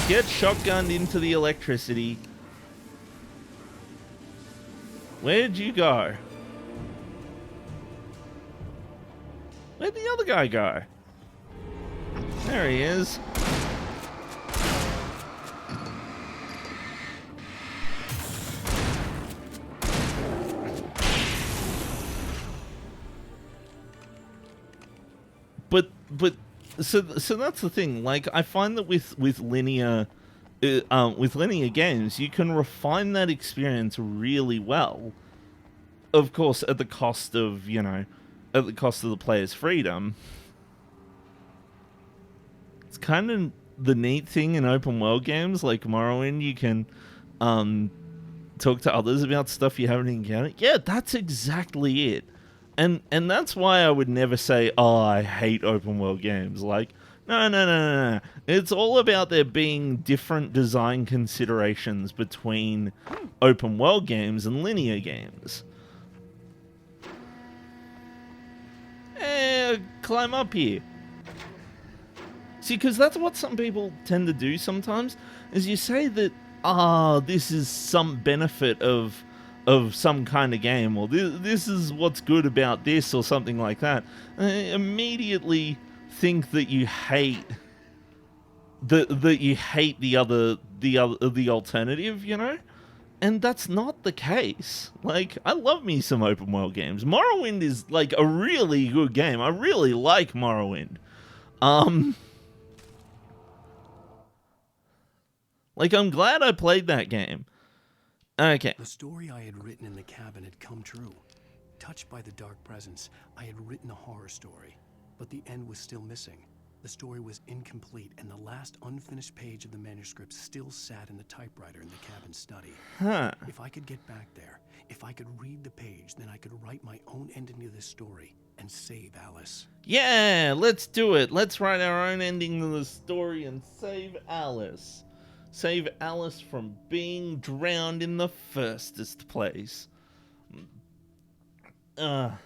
Get shotgunned into the electricity. Where'd you go? Where'd the other guy go? There he is. But so that's the thing. Like, I find that with linear games, you can refine that experience really well. Of course, at the cost of, you know, at the cost of the player's freedom. It's kind of the neat thing in open world games like Morrowind. You can talk to others about stuff you haven't encountered. Yeah, that's exactly it. And that's why I would never say, oh, I hate open world games. Like, no. It's all about there being different design considerations between open world games and linear games. Climb up here. See, because that's what some people tend to do sometimes, is you say that, this is some benefit of some kind of game, or this is what's good about this, or something like that. I immediately think that you hate that you hate the alternative, you know? And that's not the case. Like, I love me some open world games. Morrowind is like a really good game. I really like Morrowind. Like, I'm glad I played that game. Okay. The story I had written in the cabin had come true. Touched by the dark presence, I had written a horror story, but the end was still missing. The story was incomplete, and the last unfinished page of the manuscript still sat in the typewriter in the cabin study. Huh. If I could get back there, if I could read the page, then I could write my own ending to this story and save Alice. Yeah, let's do it. Let's write our own ending to the story and save Alice. Save Alice from being drowned in the firstest place. My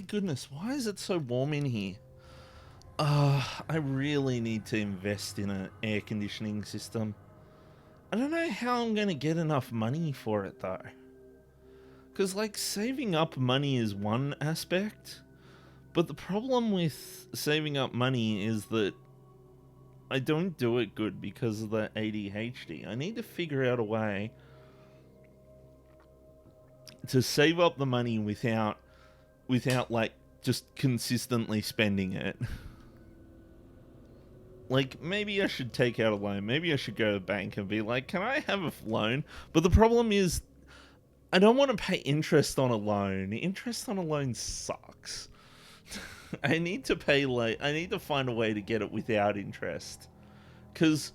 goodness, why is it so warm in here? I really need to invest in an air conditioning system. I don't know how I'm going to get enough money for it, though. Because, like, saving up money is one aspect. But the problem with saving up money is that I don't do it good because of the ADHD. I need to figure out a way to save up the money without like just consistently spending it. Like, maybe I should take out a loan. Maybe I should go to the bank and be like, can I have a loan? But the problem is, I don't want to pay interest on a loan. Interest on a loan sucks. I need to find a way to get it without interest. Because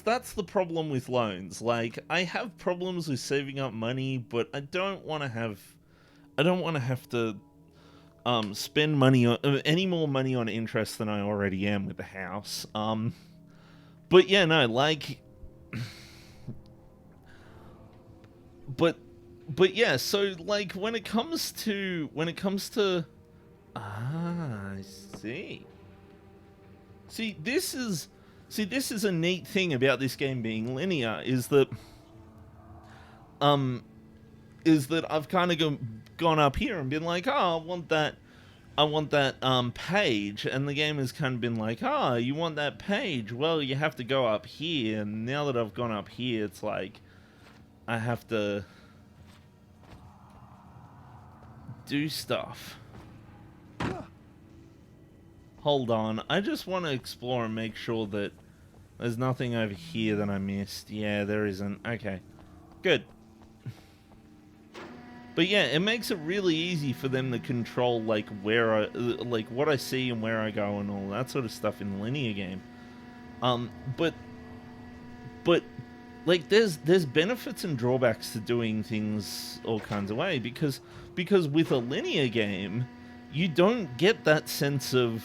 that's the problem with loans. Like, I have problems with saving up money, but I don't want to have to spend money on any more money on interest than I already am with the house. But yeah, no, like, but yeah, so like when it comes to I see. See, this is a neat thing about this game being linear, is that I've kind of gone up here and been like, oh, I want that page, and the game has kind of been like, oh, you want that page? Well, you have to go up here, and now that I've gone up here, it's like I have to do stuff. Hold on, I just want to explore and make sure that there's nothing over here that I missed. Yeah, there isn't. Okay, good. But yeah, it makes it really easy for them to control like what I see and where I go and all that sort of stuff in the linear game. But like there's benefits and drawbacks to doing things all kinds of way, because with a linear game, you don't get that sense of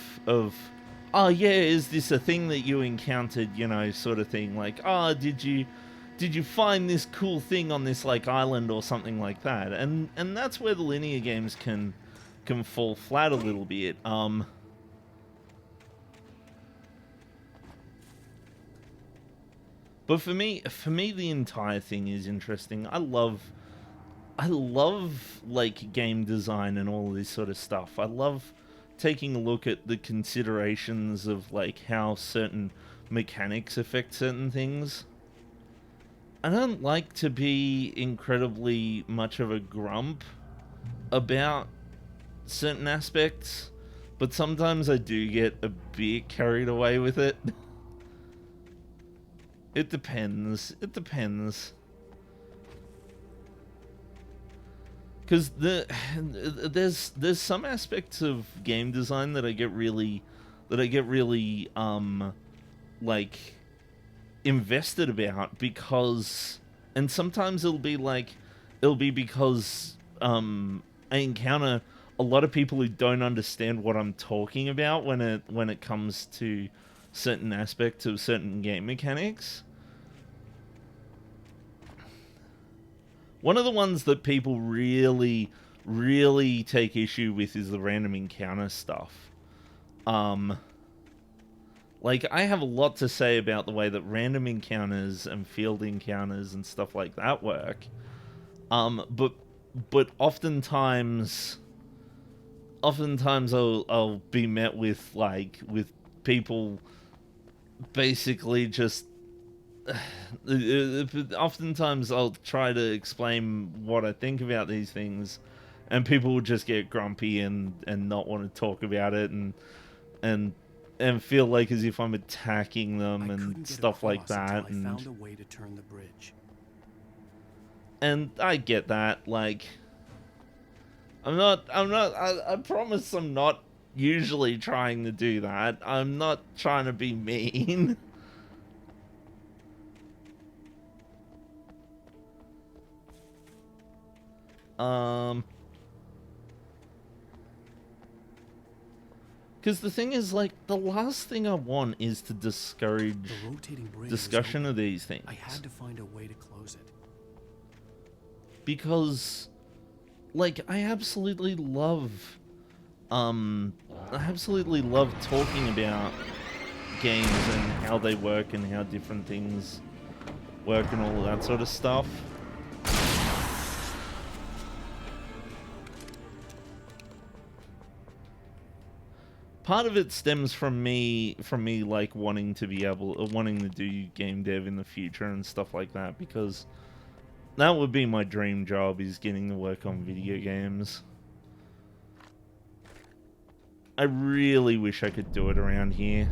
oh yeah, is this a thing that you encountered, you know, sort of thing. Like, oh, did you find this cool thing on this like island or something like that? And that's where the linear games can fall flat a little bit. But for me, the entire thing is interesting. I love like game design and all this sort of stuff. I love taking a look at the considerations of like how certain mechanics affect certain things. I don't like to be incredibly much of a grump about certain aspects, but sometimes I do get a bit carried away with it. It depends. It depends. Because there's some aspects of game design that I get really like invested about, because, and sometimes it'll be because I encounter a lot of people who don't understand what I'm talking about when it comes to certain aspects of certain game mechanics. One of the ones that people really take issue with is the random encounter stuff. Like, I have a lot to say about the way that random encounters and field encounters and stuff like that work. But oftentimes I'll be met with people basically just oftentimes I'll try to explain what I think about these things, and people will just get grumpy and not want to talk about it and feel like as if I'm attacking them and stuff like that. And I found a way to turn the bridge. And I get that. Like, I promise I'm not usually trying to do that. I'm not trying to be mean. Because the thing is, like, the last thing I want is to discourage discussion of these things. I had to find a way to close it. Because, like, I absolutely love talking about games and how they work and how different things work and all of that sort of stuff. Part of it stems from me like wanting to do game dev in the future and stuff like that, because that would be my dream job, is getting to work on video games. I really wish I could do it around here.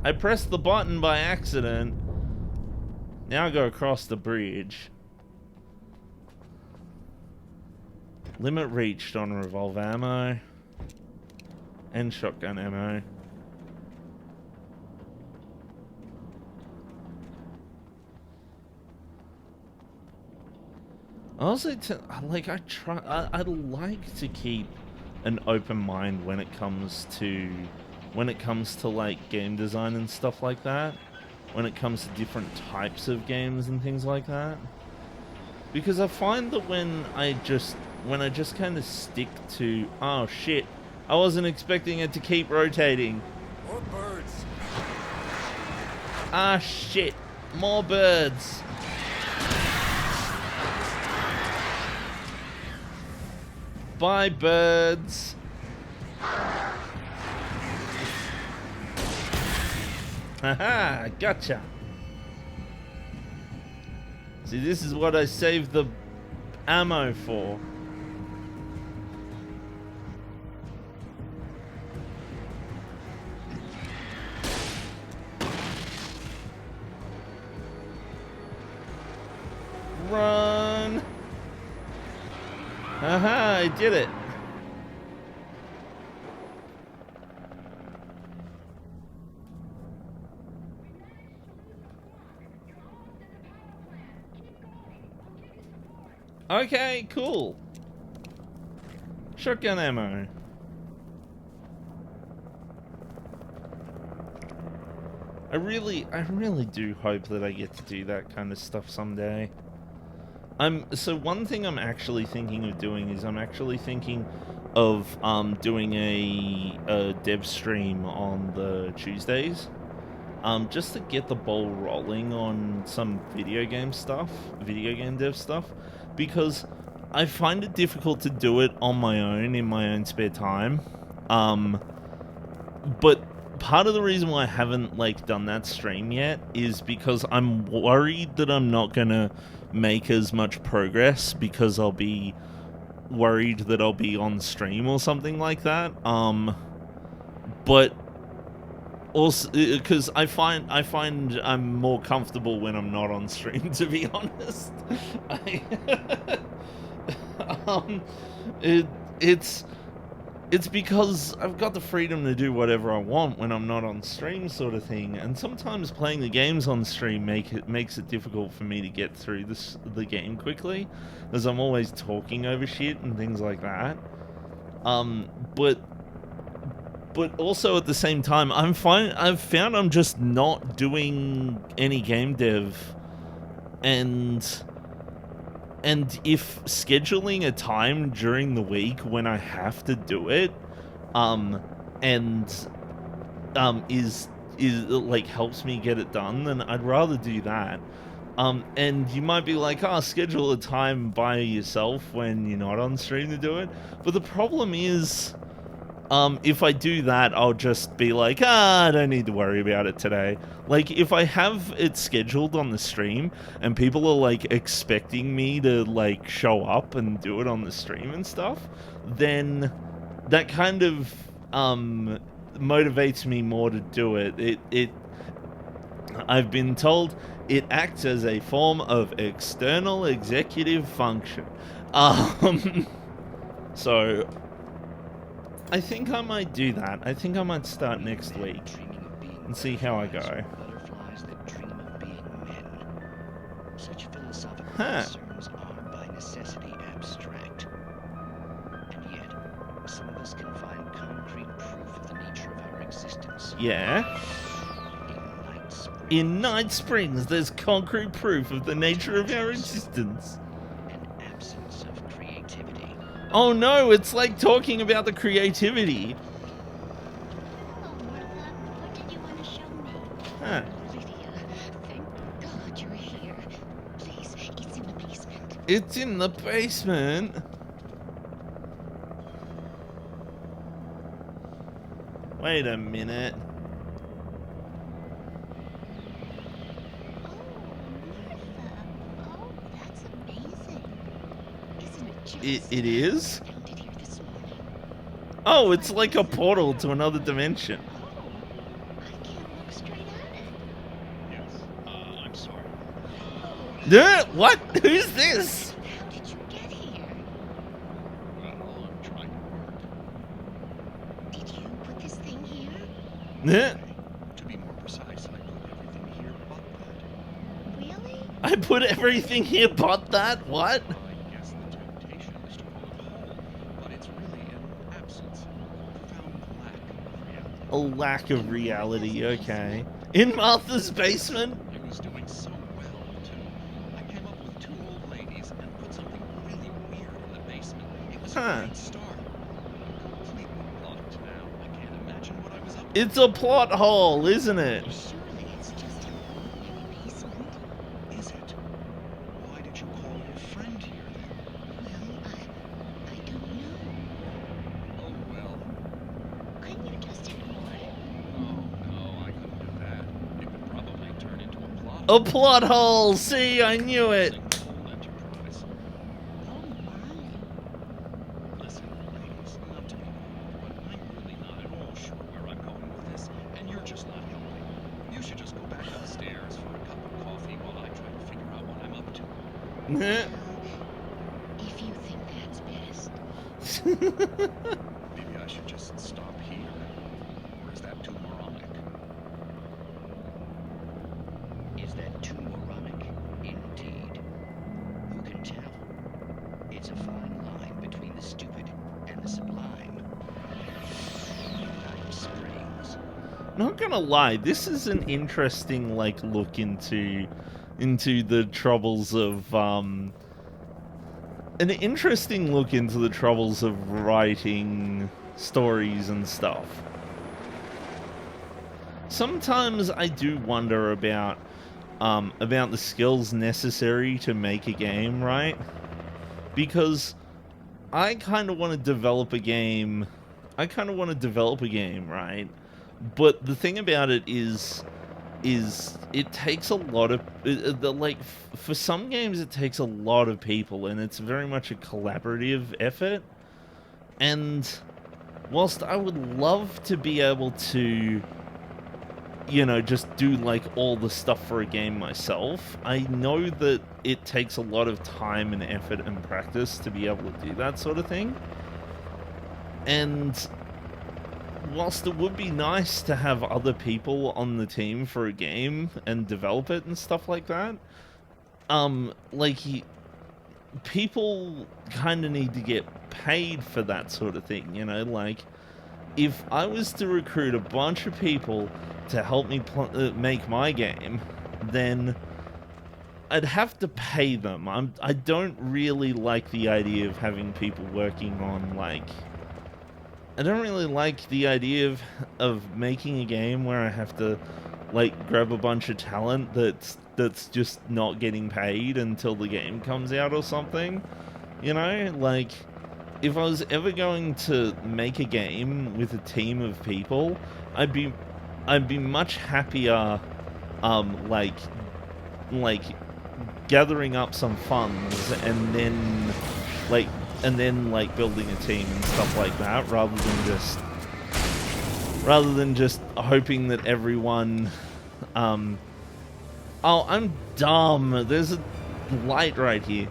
I pressed the button by accident. Now I go across the bridge. Limit reached on revolver ammo. And shotgun ammo. I like to keep an open mind when it comes to like game design and stuff like that. When it comes to different types of games and things like that. Because I find that when I just kind of stick to, oh shit, I wasn't expecting it to keep rotating. More birds. Ah, shit. More birds. Bye, birds. Haha, gotcha. See, this is what I saved the ammo for. Run! Haha, I did it. Okay, cool. Shotgun ammo. I really do hope that I get to do that kind of stuff someday. So one thing I'm actually thinking of doing is I'm actually thinking of doing a dev stream on the Tuesdays, just to get the ball rolling on some video game dev stuff, because I find it difficult to do it on my own in my own spare time. But part of the reason why I haven't done that stream yet is because I'm worried that I'm not gonna make as much progress because I'll be worried that I'll be on stream or something like that. But also because I find I'm more comfortable when I'm not on stream, to be honest. It's because I've got the freedom to do whatever I want when I'm not on stream, sort of thing. And sometimes playing the games on stream makes it difficult for me to get through the game quickly, as I'm always talking over shit and things like that. But also at the same time, I've found I'm just not doing any game dev, and if scheduling a time during the week when I have to do it, is helps me get it done, then I'd rather do that. And you might be like, schedule a time by yourself when you're not on stream to do it. But the problem is, if I do that, I'll just be like, I don't need to worry about it today. Like, if I have it scheduled on the stream and people are expecting me to show up and do it on the stream and stuff, then that kind of motivates me more to do it. I've been told it acts as a form of external executive function. So I think I might do that. I think I might start next week and see how I go. Such philosophical concerns are by necessity abstract. And yet, some of us can find concrete proof of the nature of our existence. Yeah. In Night Springs, there's concrete proof of the nature of our existence. An absence of creativity. Oh no, it's like talking about the creativity. What did you want to show me? Huh. Thank God you're here. Please, it's in the basement. It's in the basement. Wait a minute. Oh, that's amazing. Isn't it just? It is? Oh, it's like a portal to another dimension. I'm sorry. What? Who's this? How did you get here? Well, I'm trying to work. Did you put this thing here? To be more precise, I put everything here but that. Really? I put everything here but that? What? I guess the temptation is to pull it whole, but it's really an absence, a profound lack of reality. A lack of reality, okay. In Martha's basement? I was doing so well, too. I came up with two old ladies and put something really weird in the basement. It was a great start. I'm completely blocked now. I can't imagine what I was up to. It's a plot hole, isn't it? Surely it's just an ordinary basement. Is it? Why did you call your friend here then? Well, I don't know. Oh, well. Couldn't you just ignore it? Oh, no, I couldn't do that. It would probably turn into a plot. A plot hole! See, I knew it! Whole enterprise. Oh my. Listen, ladies, not to be rude, but I'm really not at all sure where I'm going with this, and you're just not helping. You should just go back upstairs for a cup of coffee while I try to figure out what I'm up to. If you think that's best. Maybe I should just stop here. Or is that too moronic? Is that too moronic? Indeed. Who can tell? It's a fine line between the stupid and the sublime. Night Springs. not gonna lie, this is an interesting like look into the troubles of an interesting look into the troubles of writing stories and stuff. Sometimes I do wonder about the skills necessary to make a game, right? Because I kind of want to develop a game. Right? But the thing about it is it takes a lot of for some games it takes a lot of people, and it's very much a collaborative effort. And whilst I would love to be able to, you know, just do like all the stuff for a game myself, I know that it takes a lot of time and effort and practice to be able to do that sort of thing. And whilst it would be nice to have other people on the team for a game and develop it and stuff like that, people kind of need to get paid for that sort of thing, you know? Like, if I was to recruit a bunch of people to help me make my game, then I'd have to pay them. I don't really like the idea of having people working on, like... I don't really like the idea of making a game where I have to, like, grab a bunch of talent that's just not getting paid until the game comes out or something. You know? Like, if I was ever going to make a game with a team of people, I'd be much happier, like gathering up some funds and then building a team and stuff like that, rather than just hoping that everyone, oh, I'm dumb. There's a light right here.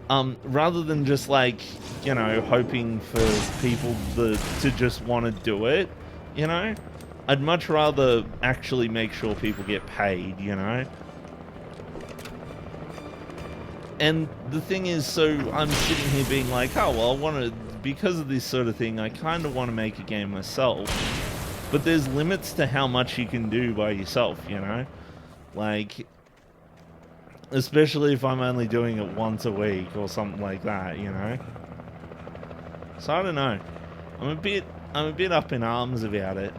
Rather than just, like, you know, hoping for people to just want to do it, you know? I'd much rather actually make sure people get paid, you know? And the thing is, so I'm sitting here being like, oh, well, because of this sort of thing, I kind of want to make a game myself. But there's limits to how much you can do by yourself, you know? Like, especially if I'm only doing it once a week or something like that, you know? So I don't know. I'm a bit up in arms about it.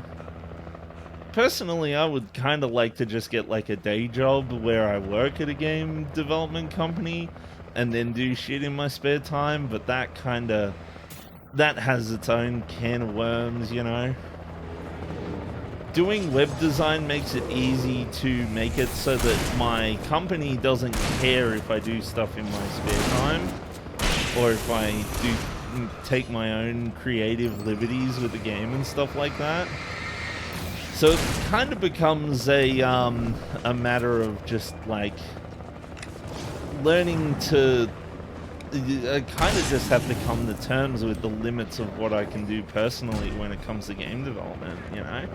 Personally, I would kind of like to just get like a day job where I work at a game development company and then do shit in my spare time, but that has its own can of worms, you know? Doing web design makes it easy to make it so that my company doesn't care if I do stuff in my spare time, or if I do take my own creative liberties with the game and stuff like that. So it kind of becomes a matter of just, like, learning to... I kind of just have to come to terms with the limits of what I can do personally when it comes to game development, you know?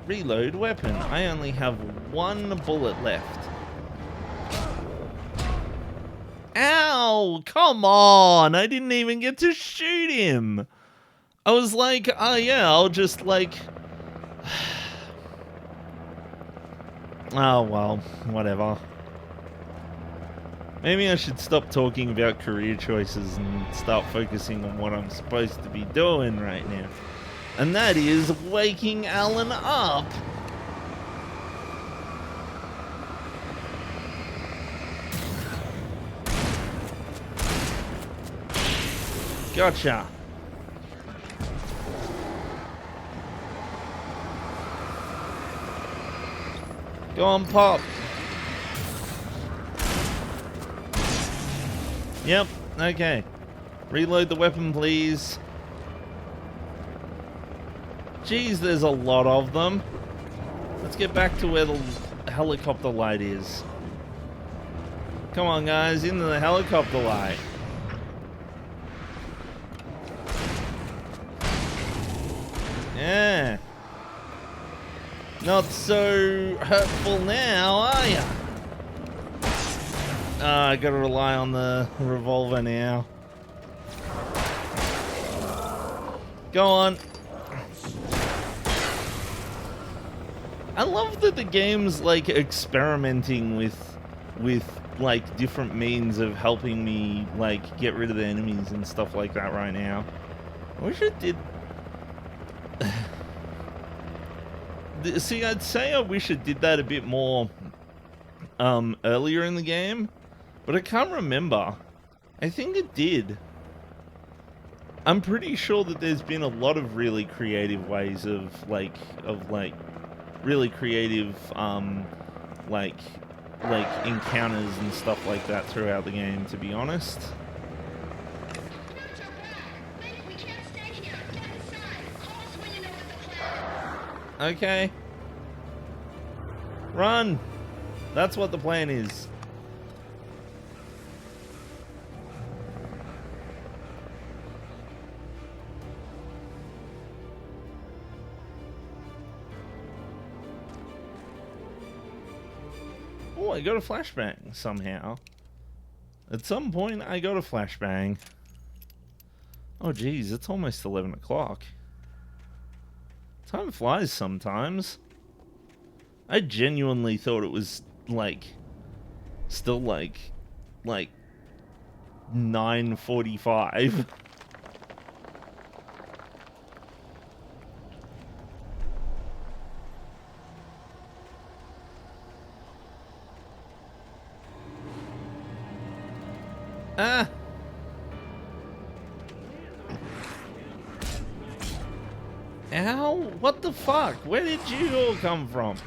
Reload weapon. I only have one bullet left. Ow! Come on! I didn't even get to shoot him! I was like, oh yeah, I'll just like... Oh well, whatever. Maybe I should stop talking about career choices and start focusing on what I'm supposed to be doing right now. And that is waking Alan up! Gotcha. Go on, Pop. Yep, okay. Reload the weapon, please. Jeez, there's a lot of them. Let's get back to where the helicopter light is. Come on, guys, into the helicopter light. Yeah. Not so hurtful now, are ya? I gotta rely on the revolver now. Go on. I love that the game's like experimenting with like different means of helping me like get rid of the enemies and stuff like that right now. I wish it did. See, I'd say I wish it did that a bit more earlier in the game, but I can't remember. I think it did. I'm pretty sure that there's been a lot of really creative ways of really creative like encounters and stuff like that throughout the game, to be honest. Okay. Run! That's what the plan is. Oh, I got a flashbang somehow. At some point, I got a flashbang. Oh, geez, it's almost 11 o'clock. Time flies sometimes. I genuinely thought it was, like, still, like 9:45. Ah! Ow! What the fuck? Where did you all come from?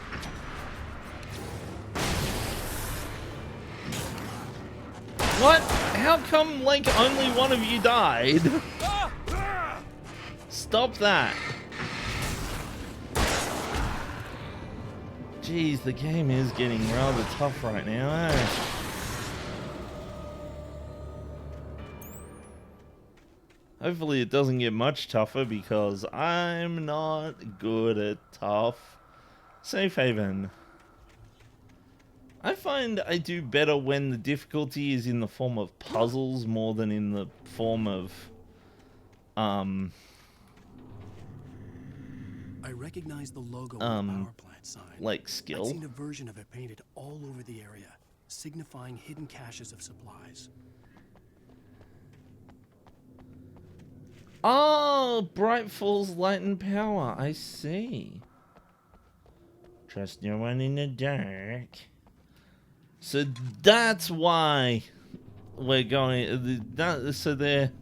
What? How come, like, only one of you died? Stop that. Jeez, the game is getting rather tough right now, eh? Hopefully it doesn't get much tougher because I'm not good at tough. Safe haven. I find I do better when the difficulty is in the form of puzzles more than in the form of I recognize the logo on the power plant sign. Like skill. I've seen a version of it painted all over the area, signifying hidden caches of supplies. Oh, Bright Falls Light and Power. I see. Trust no one in the dark. So that's why we're going. So they're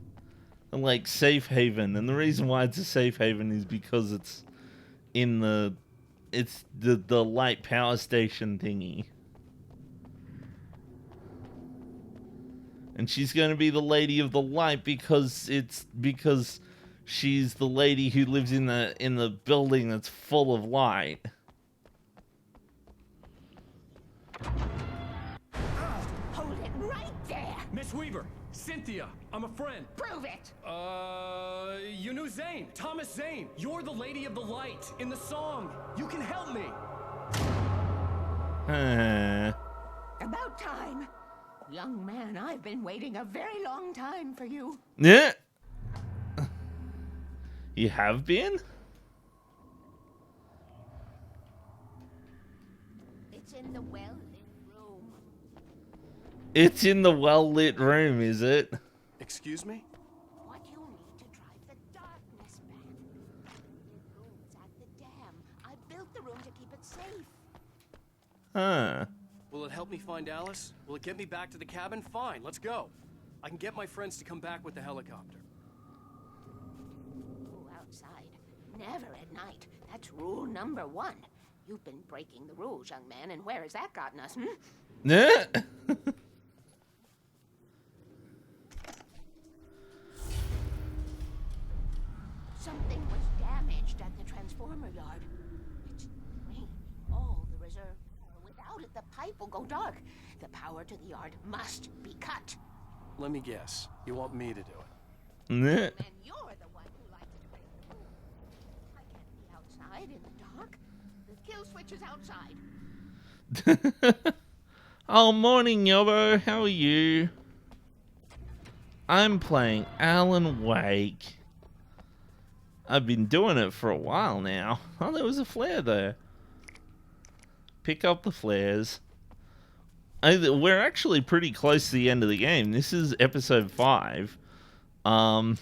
like safe haven, and the reason why it's a safe haven is because it's in the light power station thingy. And she's going to be the Lady of the Light because she's the lady who lives in the building that's full of light. Hold it right there. Miss Weaver, Cynthia, I'm a friend. Prove it. You knew Zane, Thomas Zane. You're the Lady of the Light in the song. You can help me. About time. Young man, I've been waiting a very long time for you. Yeah. You have been? It's in the well-lit room. It's in the well-lit room, is it? Excuse me? What you need to drive the darkness back. The room's at the dam. I built the room to keep it safe. Huh. Will it help me find Alice? Will it get me back to the cabin? Fine, let's go. I can get my friends to come back with the helicopter. Oh, outside. Never at night. That's rule number 1. You've been breaking the rules, young man, and where has that gotten us, Yeah. Something was damaged at the transformer yard. It's green. All the reserve power. Without it, the pipe will go dark. The power to the yard must be cut. Let me guess. You want me to do it? Yeah. And you're the one who likes to break the rules. I can't be outside in the dark. The kill switch is outside. Oh, morning, Yobo. How are you? I'm playing Alan Wake. I've been doing it for a while now. Oh, there was a flare there. Pick up the flares. We're actually pretty close to the end of the game. This is episode 5. And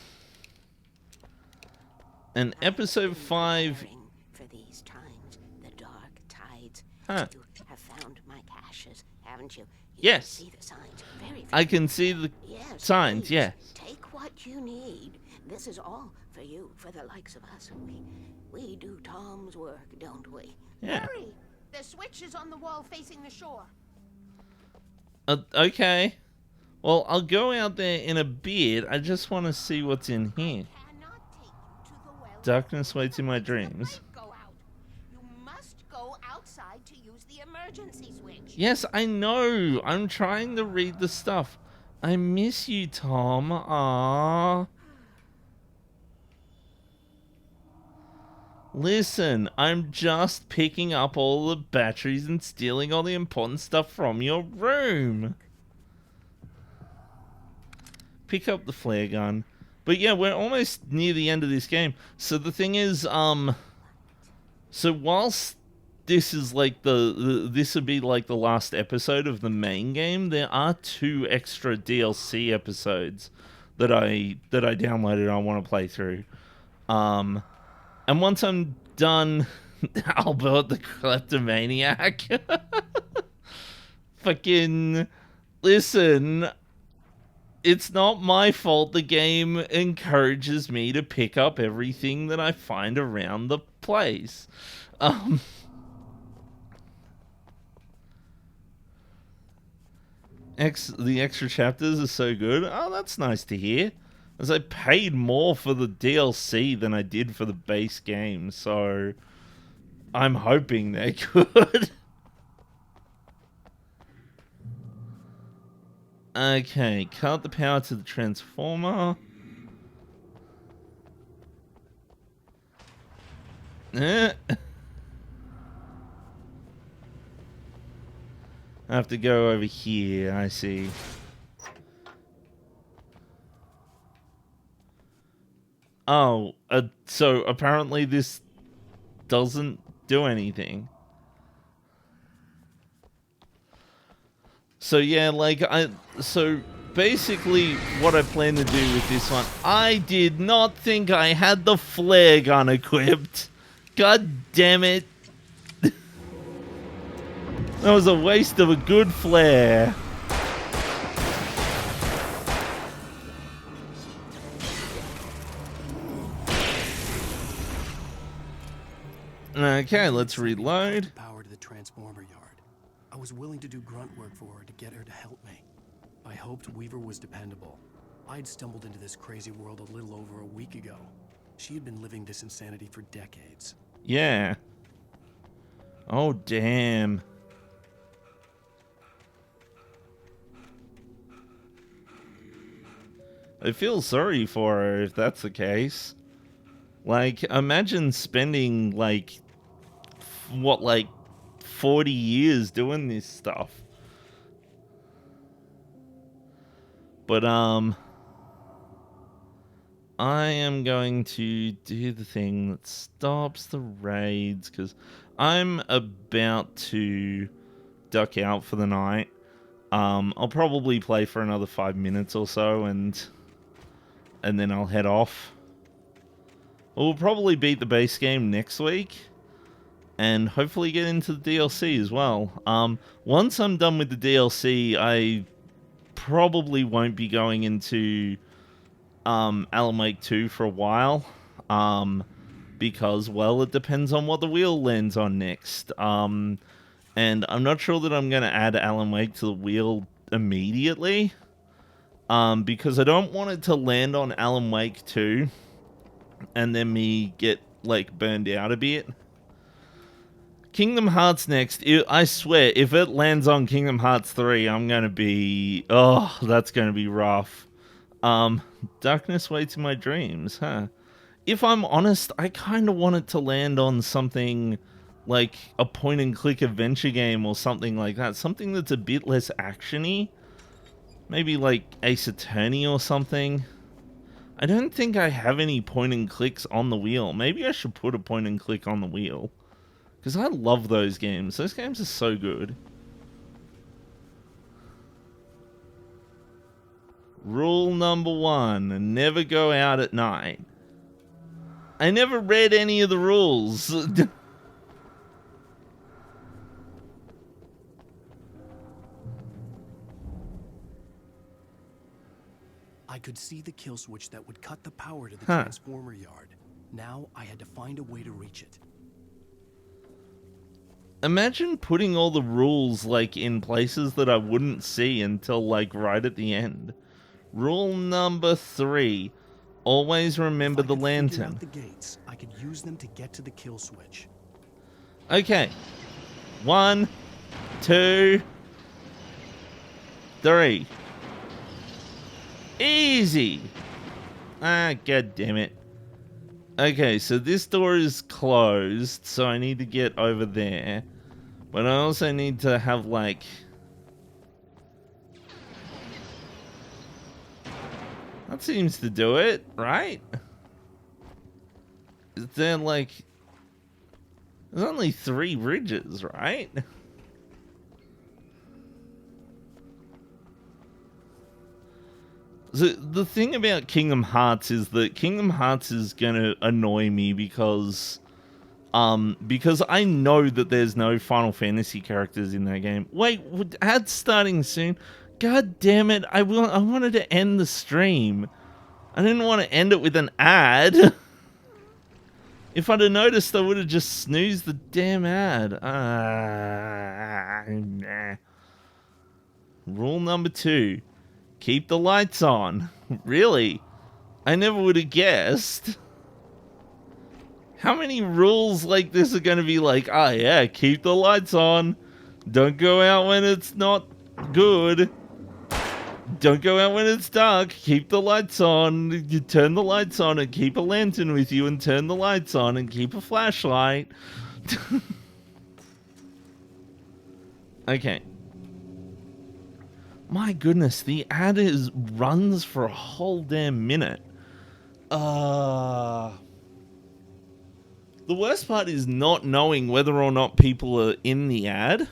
episode 5... For these times, the dark tides. Huh. You have found my caches, haven't you? Yes. Can see the signs. Very I can see the signs, please, yes. Take what you need. This is all for you, for the likes of us. We do Tom's work, don't we? Yeah. Hurry! The switch is on the wall facing the shore. Okay. Well, I'll go out there in a bit. I just want to see what's in here. Darkness waits in my dreams. You must go outside to use the emergency switch. Yes, I know. I'm trying to read the stuff. I miss you, Tom. Aww. Listen, I'm just picking up all the batteries and stealing all the important stuff from your room. Pick up the flare gun. But yeah, we're almost near the end of this game. So the thing is, so whilst this is like this would be like the last episode of the main game, there are 2 extra DLC episodes that I downloaded I want to play through. And once I'm done, Albert the Kleptomaniac. Fucking listen. It's not my fault the game encourages me to pick up everything that I find around the place. The extra chapters are so good. Oh, that's nice to hear. As I paid more for the DLC than I did for the base game, so I'm hoping they're good. Okay, cut the power to the transformer. I have to go over here, I see. Oh, so apparently this doesn't do anything. So yeah, so basically what I plan to do with this one, I did not think I had the flare gun equipped. God damn it. That was a waste of a good flare. Okay, let's reload. Power to the transformer yard. I was willing to do grunt work for her to get her to help me. I hoped Weaver was dependable. I'd stumbled into this crazy world a little over a week ago. She had been living this insanity for decades. Yeah. Oh, damn. I feel sorry for her if that's the case. Like, imagine spending, like, 40 years doing this stuff. But, I am going to do the thing that stops the raids, because I'm about to duck out for the night. I'll probably play for another 5 minutes or so, and then I'll head off. We'll probably beat the base game next week, and hopefully get into the DLC as well. Once I'm done with the DLC, I probably won't be going into Alan Wake 2 for a while, because, well, it depends on what the wheel lands on next. And I'm not sure that I'm going to add Alan Wake to the wheel immediately, because I don't want it to land on Alan Wake 2 and then me get, like, burned out a bit. Kingdom Hearts next. I swear, if it lands on Kingdom Hearts 3, I'm going to be... Oh, that's going to be rough. Darkness waits in my dreams, huh? If I'm honest, I kind of want it to land on something like a point-and-click adventure game or something like that. Something that's a bit less action-y. Maybe like Ace Attorney or something. I don't think I have any point and clicks on the wheel. Maybe I should put a point and click on the wheel. Because I love those games. Those games are so good. Rule number 1, never go out at night. I never read any of the rules. I could see the kill switch that would cut the power to the transformer yard. Now I had to find a way to reach it. Imagine putting all the rules like in places that I wouldn't see until like right at the end. Rule number 3, always remember the lantern. Out the gates, I could use them to get to the kill switch. Okay. 1, 2, 3. Easy. Ah, god damn it. Okay, so this door is closed, so I need to get over there. But I also need to have like... That seems to do it, right? Is there like... There's only 3 bridges, right? So the thing about Kingdom Hearts is that Kingdom Hearts is gonna annoy me because I know that there's no Final Fantasy characters in that game. Wait, ad's starting soon. God damn it! I wanted to end the stream. I didn't want to end it with an ad. If I'd have noticed, I would have just snoozed the damn ad. Nah. Rule number 2. Keep the lights on. Really? I never would have guessed. How many rules like this are going to be like, oh yeah, keep the lights on. Don't go out when it's not good. Don't go out when it's dark. Keep the lights on. You turn the lights on and keep a lantern with you and turn the lights on and keep a flashlight. Okay. My goodness, the ad runs for a whole damn minute. The worst part is not knowing whether or not people are in the ad.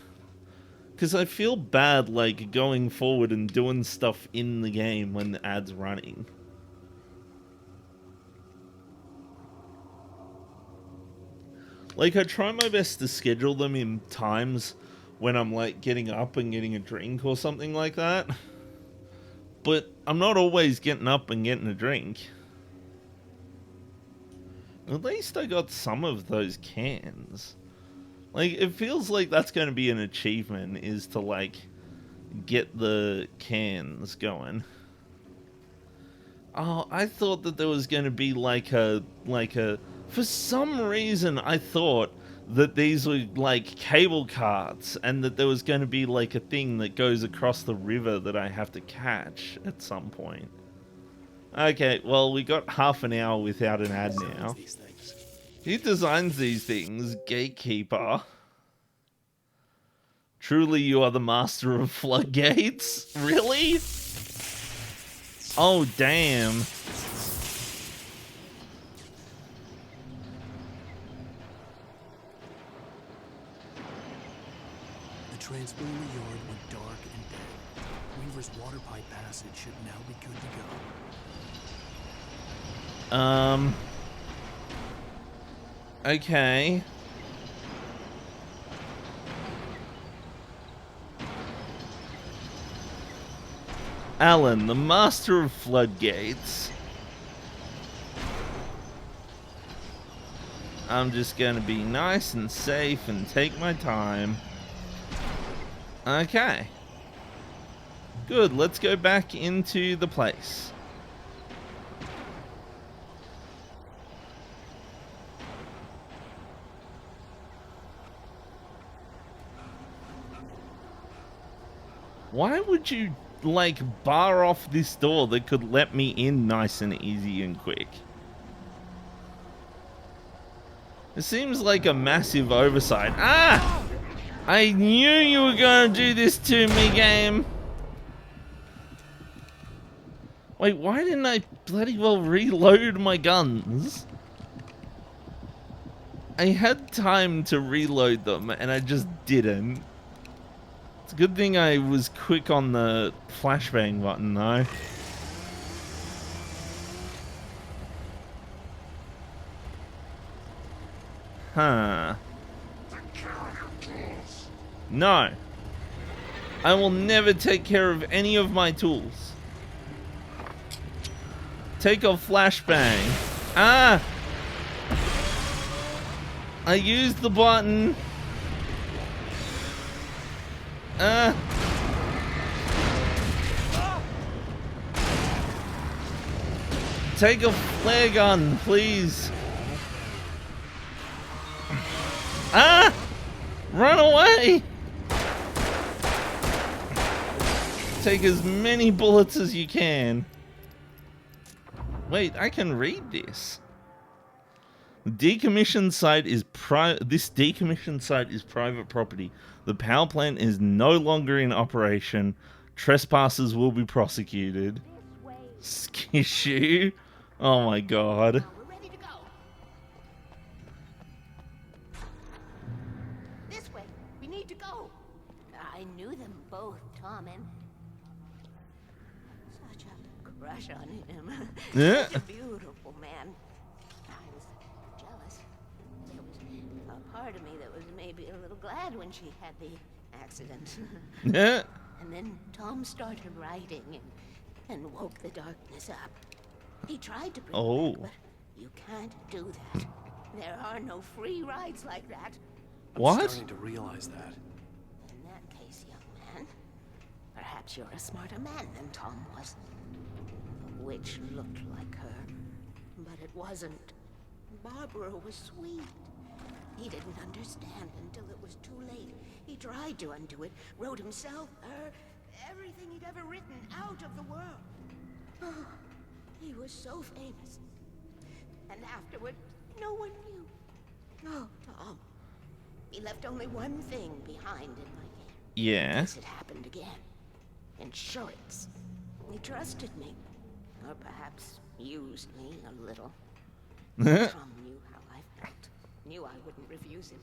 Because I feel bad, like, going forward and doing stuff in the game when the ad's running. Like, I try my best to schedule them in times when I'm, like, getting up and getting a drink or something like that. But I'm not always getting up and getting a drink. At least I got some of those cans. Like, it feels like that's going to be an achievement, is to, like, get the cans going. Oh, I thought that there was going to be, like a... For some reason, I thought that these were, like, cable carts, and that there was going to be, like, a thing that goes across the river that I have to catch at some point. Okay, well, we got half an hour without an ad now. Who designs these things? Gatekeeper. Truly, you are the master of floodgates? Really? Oh, damn. The transformer yard went dark and dead. Weaver's water pipe passage should now be good to go. Okay. Alan, the master of floodgates. I'm just gonna be nice and safe and take my time. Okay. Good, let's go back into the place. Why would you, like, bar off this door that could let me in nice and easy and quick? It seems like a massive oversight. Ah! I knew you were going to do this to me, game. Wait, why didn't I bloody well reload my guns? I had time to reload them, and I just didn't. It's a good thing I was quick on the flashbang button, though. Huh. No. I will never take care of any of my tools. Take a flashbang. Ah! I used the button. Ah! Take a flare gun, please. Ah! Run away! Take as many bullets as you can. Wait, I can read this. The decommissioned site is this decommissioned site is private property. The power plant is no longer in operation. Trespassers will be prosecuted. Skishu. Oh my god. This way. We need to go. I knew them both, Tom, and such a crush on him. Yeah. Such a beautiful man. I was jealous. There was a part of me that was maybe a little glad when she had the accident. Yeah. And then Tom started writing and woke the darkness up. He tried to bring it back, but you can't do that. There are no free rides like that. What? I'm starting to realize that. In that case, young man, perhaps you're a smarter man than Tom was. The witch looked like her, but it wasn't. Barbara was sweet. He didn't understand until it was too late. He tried to undo it, wrote himself, her, everything he'd ever written out of the world. Oh, he was so famous. And afterward, no one knew. Oh, Tom. He left only one thing behind in my care. Yeah. In case it happened again. Insurance. He trusted me. Or perhaps used me a little. Tom knew how I felt. Knew I wouldn't refuse him.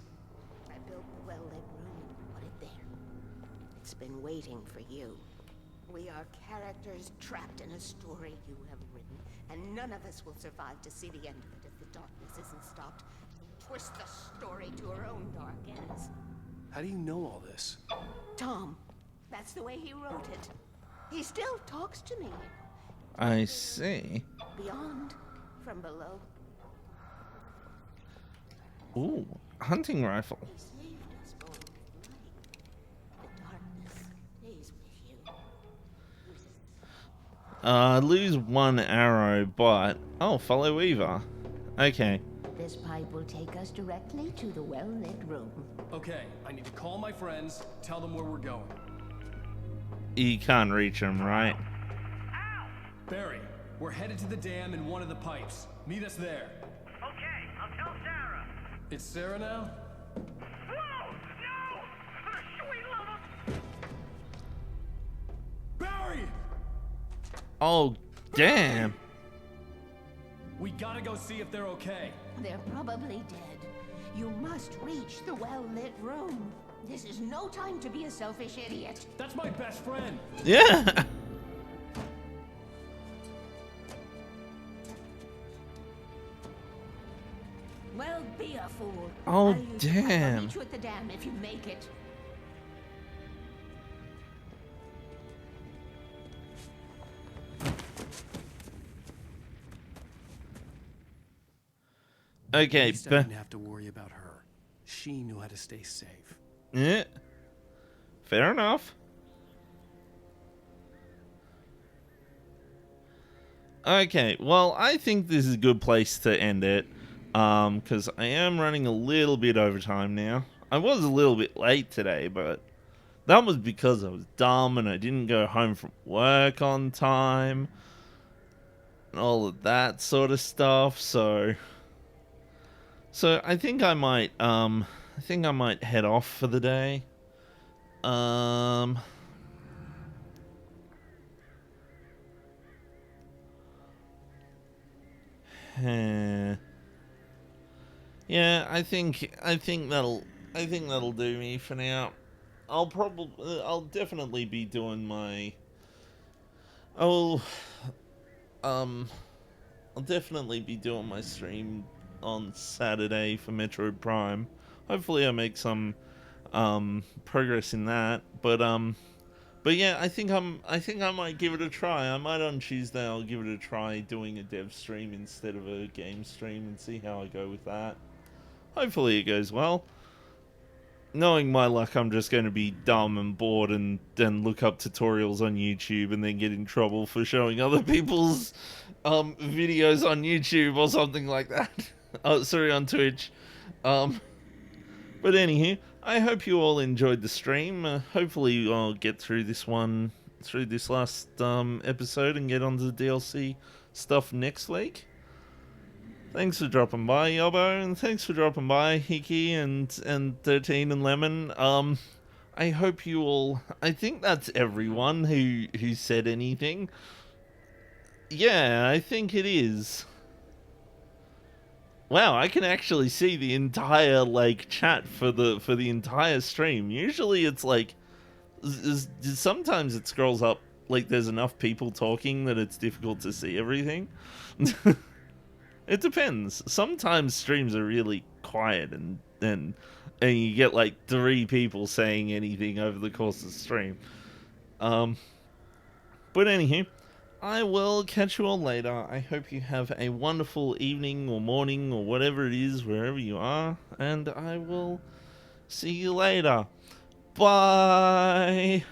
I built the well-lit room and put it there. It's been waiting for you. We are characters trapped in a story you have written, and none of us will survive to see the end of it if the darkness isn't stopped. Twist the story to her own dark ends. How do you know all this? Tom, that's the way he wrote it. He still talks to me. I see. Beyond, from below. Ooh, hunting rifle. He saved us both. The darkness stays with you. Lose one arrow, but... Oh, follow Eva. Okay. This pipe will take us directly to the well-lit room. Okay, I need to call my friends, tell them where we're going. You can't reach him, right? Barry, we're headed to the dam in one of the pipes. Meet us there. Okay, I'll tell Sarah. It's Sarah now? Whoa! No! For the sweet love of... Barry! Oh, damn. We gotta go see if they're okay. They're probably dead. You must reach the well-lit room. This is no time to be a selfish idiot. That's my best friend. Yeah. Well, be a fool. Oh, I'll use the pipe. I'll damn. meet you at the dam if you make it. Okay, At least I didn't have to worry about her. She knew how to stay safe. Yeah. Fair enough. Okay, well, I think this is a good place to end it. Because I am running a little bit over time now. I was a little bit late today, but that was because I was dumb and I didn't go home from work on time. And all of that sort of stuff, so I think I might head off for the day. Yeah, I think that'll do me for now. I'll definitely be doing my I'll definitely be doing my stream on Saturday for Metroid Prime. Hopefully I make some progress in that, but yeah, I think I might give it a try. I might on Tuesday I'll give it a try doing a dev stream instead of a game stream and see how I go with that. Hopefully it goes well. Knowing my luck, I'm just going to be dumb and bored and then look up tutorials on YouTube and then get in trouble for showing other people's videos on YouTube or something like that. Oh, sorry, on Twitch. But anywho, I hope you all enjoyed the stream. Hopefully I'll get through this last episode and get onto the DLC stuff next week. Thanks for dropping by, Yobbo, and thanks for dropping by, Hickey and 13 and Lemon. I hope you all... I think that's everyone who said anything. Yeah, I think it is. Wow, I can actually see the entire chat for the entire stream. Usually it's sometimes it scrolls up there's enough people talking that it's difficult to see everything. It depends. Sometimes streams are really quiet and you get 3 people saying anything over the course of the stream. But anywho, I will catch you all later. I hope you have a wonderful evening or morning or whatever it is, wherever you are. And I will see you later. Bye!